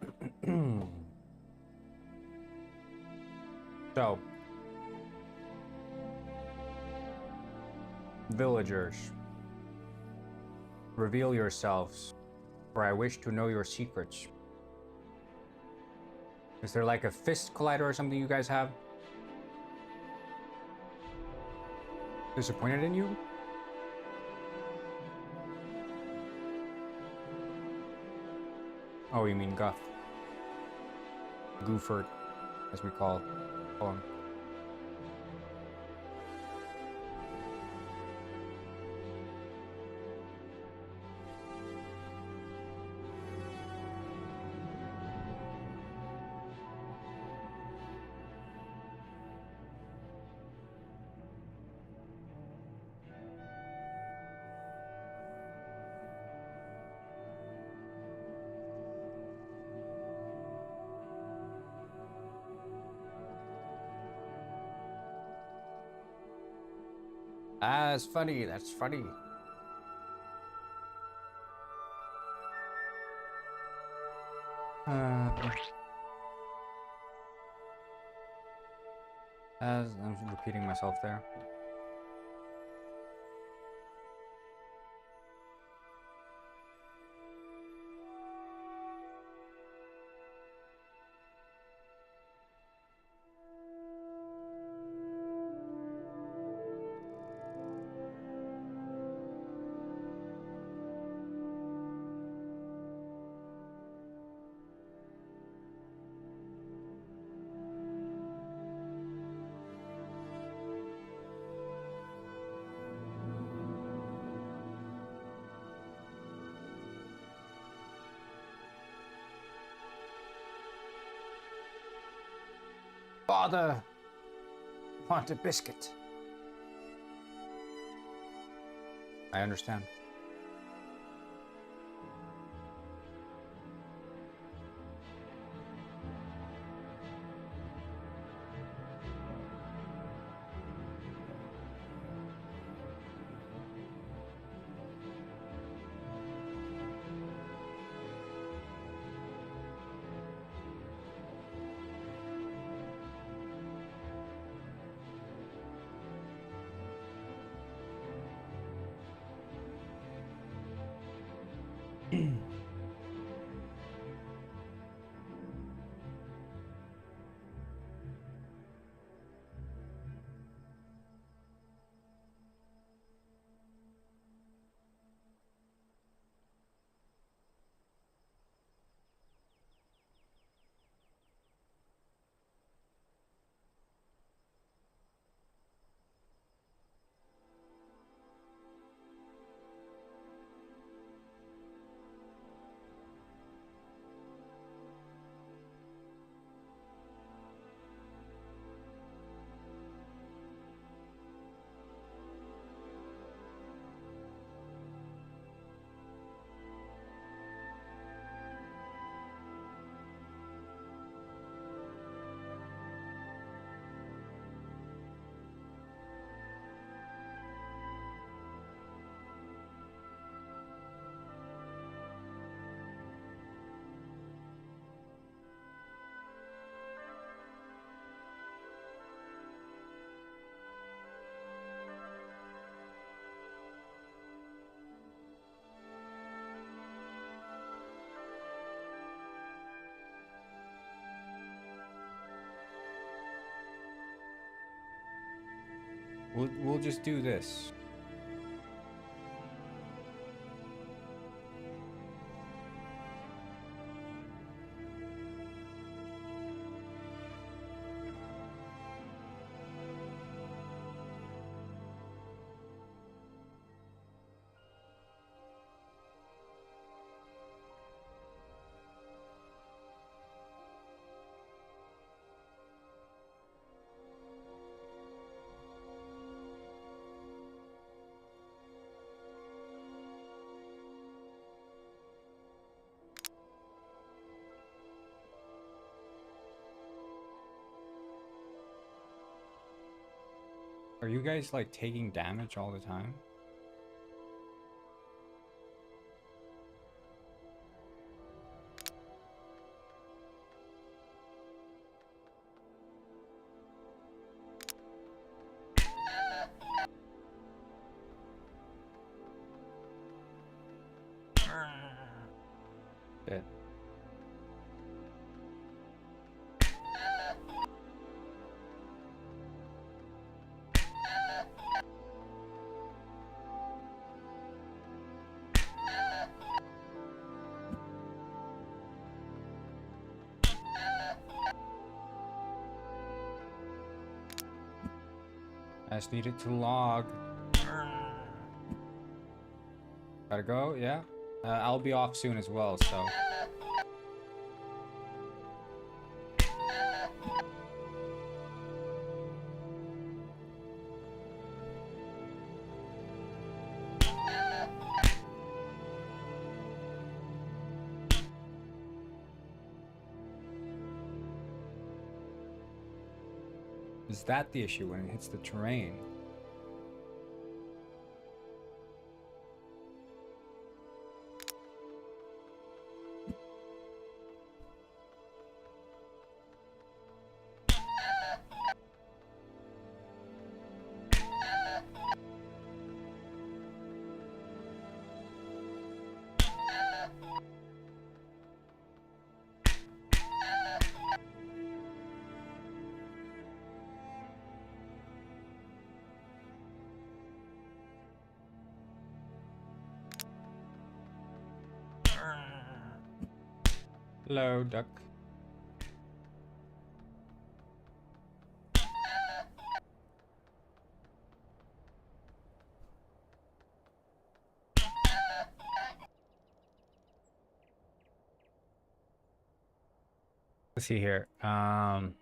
Speaker 1: So, villagers, reveal yourselves, for I wish to know your secrets. Is there like a fist collider or something you guys have? Disappointed in you? Oh, you mean Guff. Goofert, as we call him. Ah, that's funny. That's funny. As I'm repeating myself there. Father, want a biscuit. I understand. We'll just do this. Are you guys like taking damage all the time? Shit. I just need it to log. Gotta go, yeah. I'll be off soon as well, so. Is that the issue when it hits the terrain? Hello, duck. Let's see here. 9,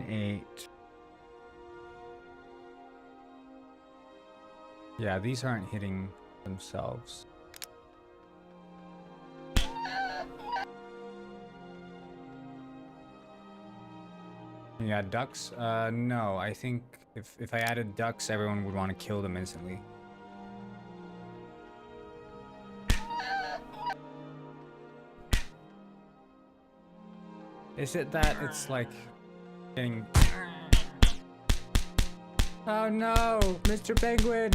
Speaker 1: 8. Yeah, these aren't hitting themselves. Yeah, ducks? No, I think if I added ducks, everyone would want to kill them instantly. Is it that it's like getting... Oh no, Mr. Penguin!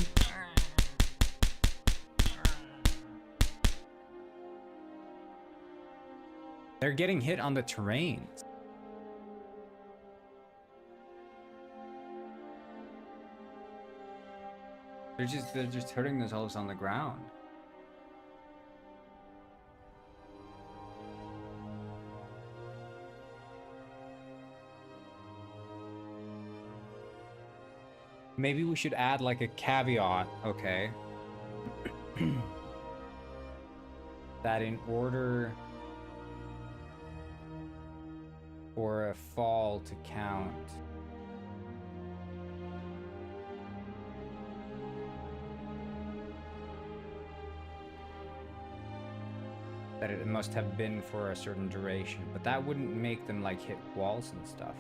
Speaker 1: They're getting hit on the terrains. They're just hurting themselves on the ground. Maybe we should add like a caveat, okay? That in order for a fall to count, that it must have been for a certain duration, but that wouldn't make them like hit walls and stuff.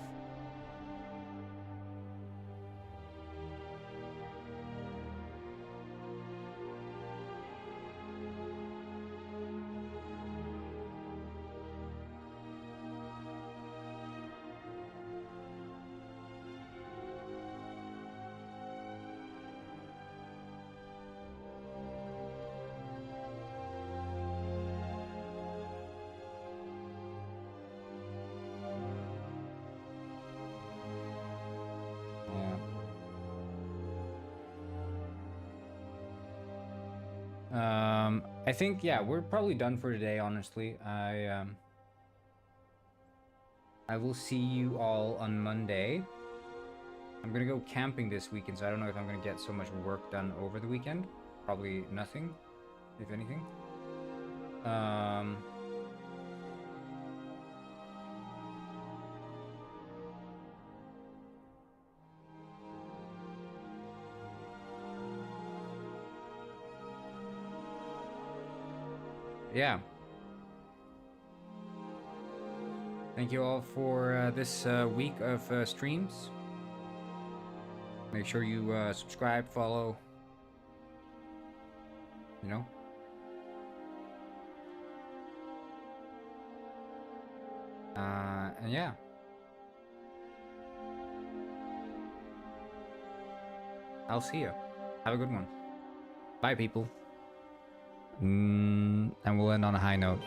Speaker 1: I think, yeah, we're probably done for today, honestly. I will see you all on Monday. I'm gonna go camping this weekend, so I don't know if I'm gonna get so much work done over the weekend. Probably nothing, if anything. Yeah. Thank you all for this week of streams. Make sure you subscribe, follow, you know. And yeah. I'll see you. Have a good one. Bye, people. and we'll end on a high note.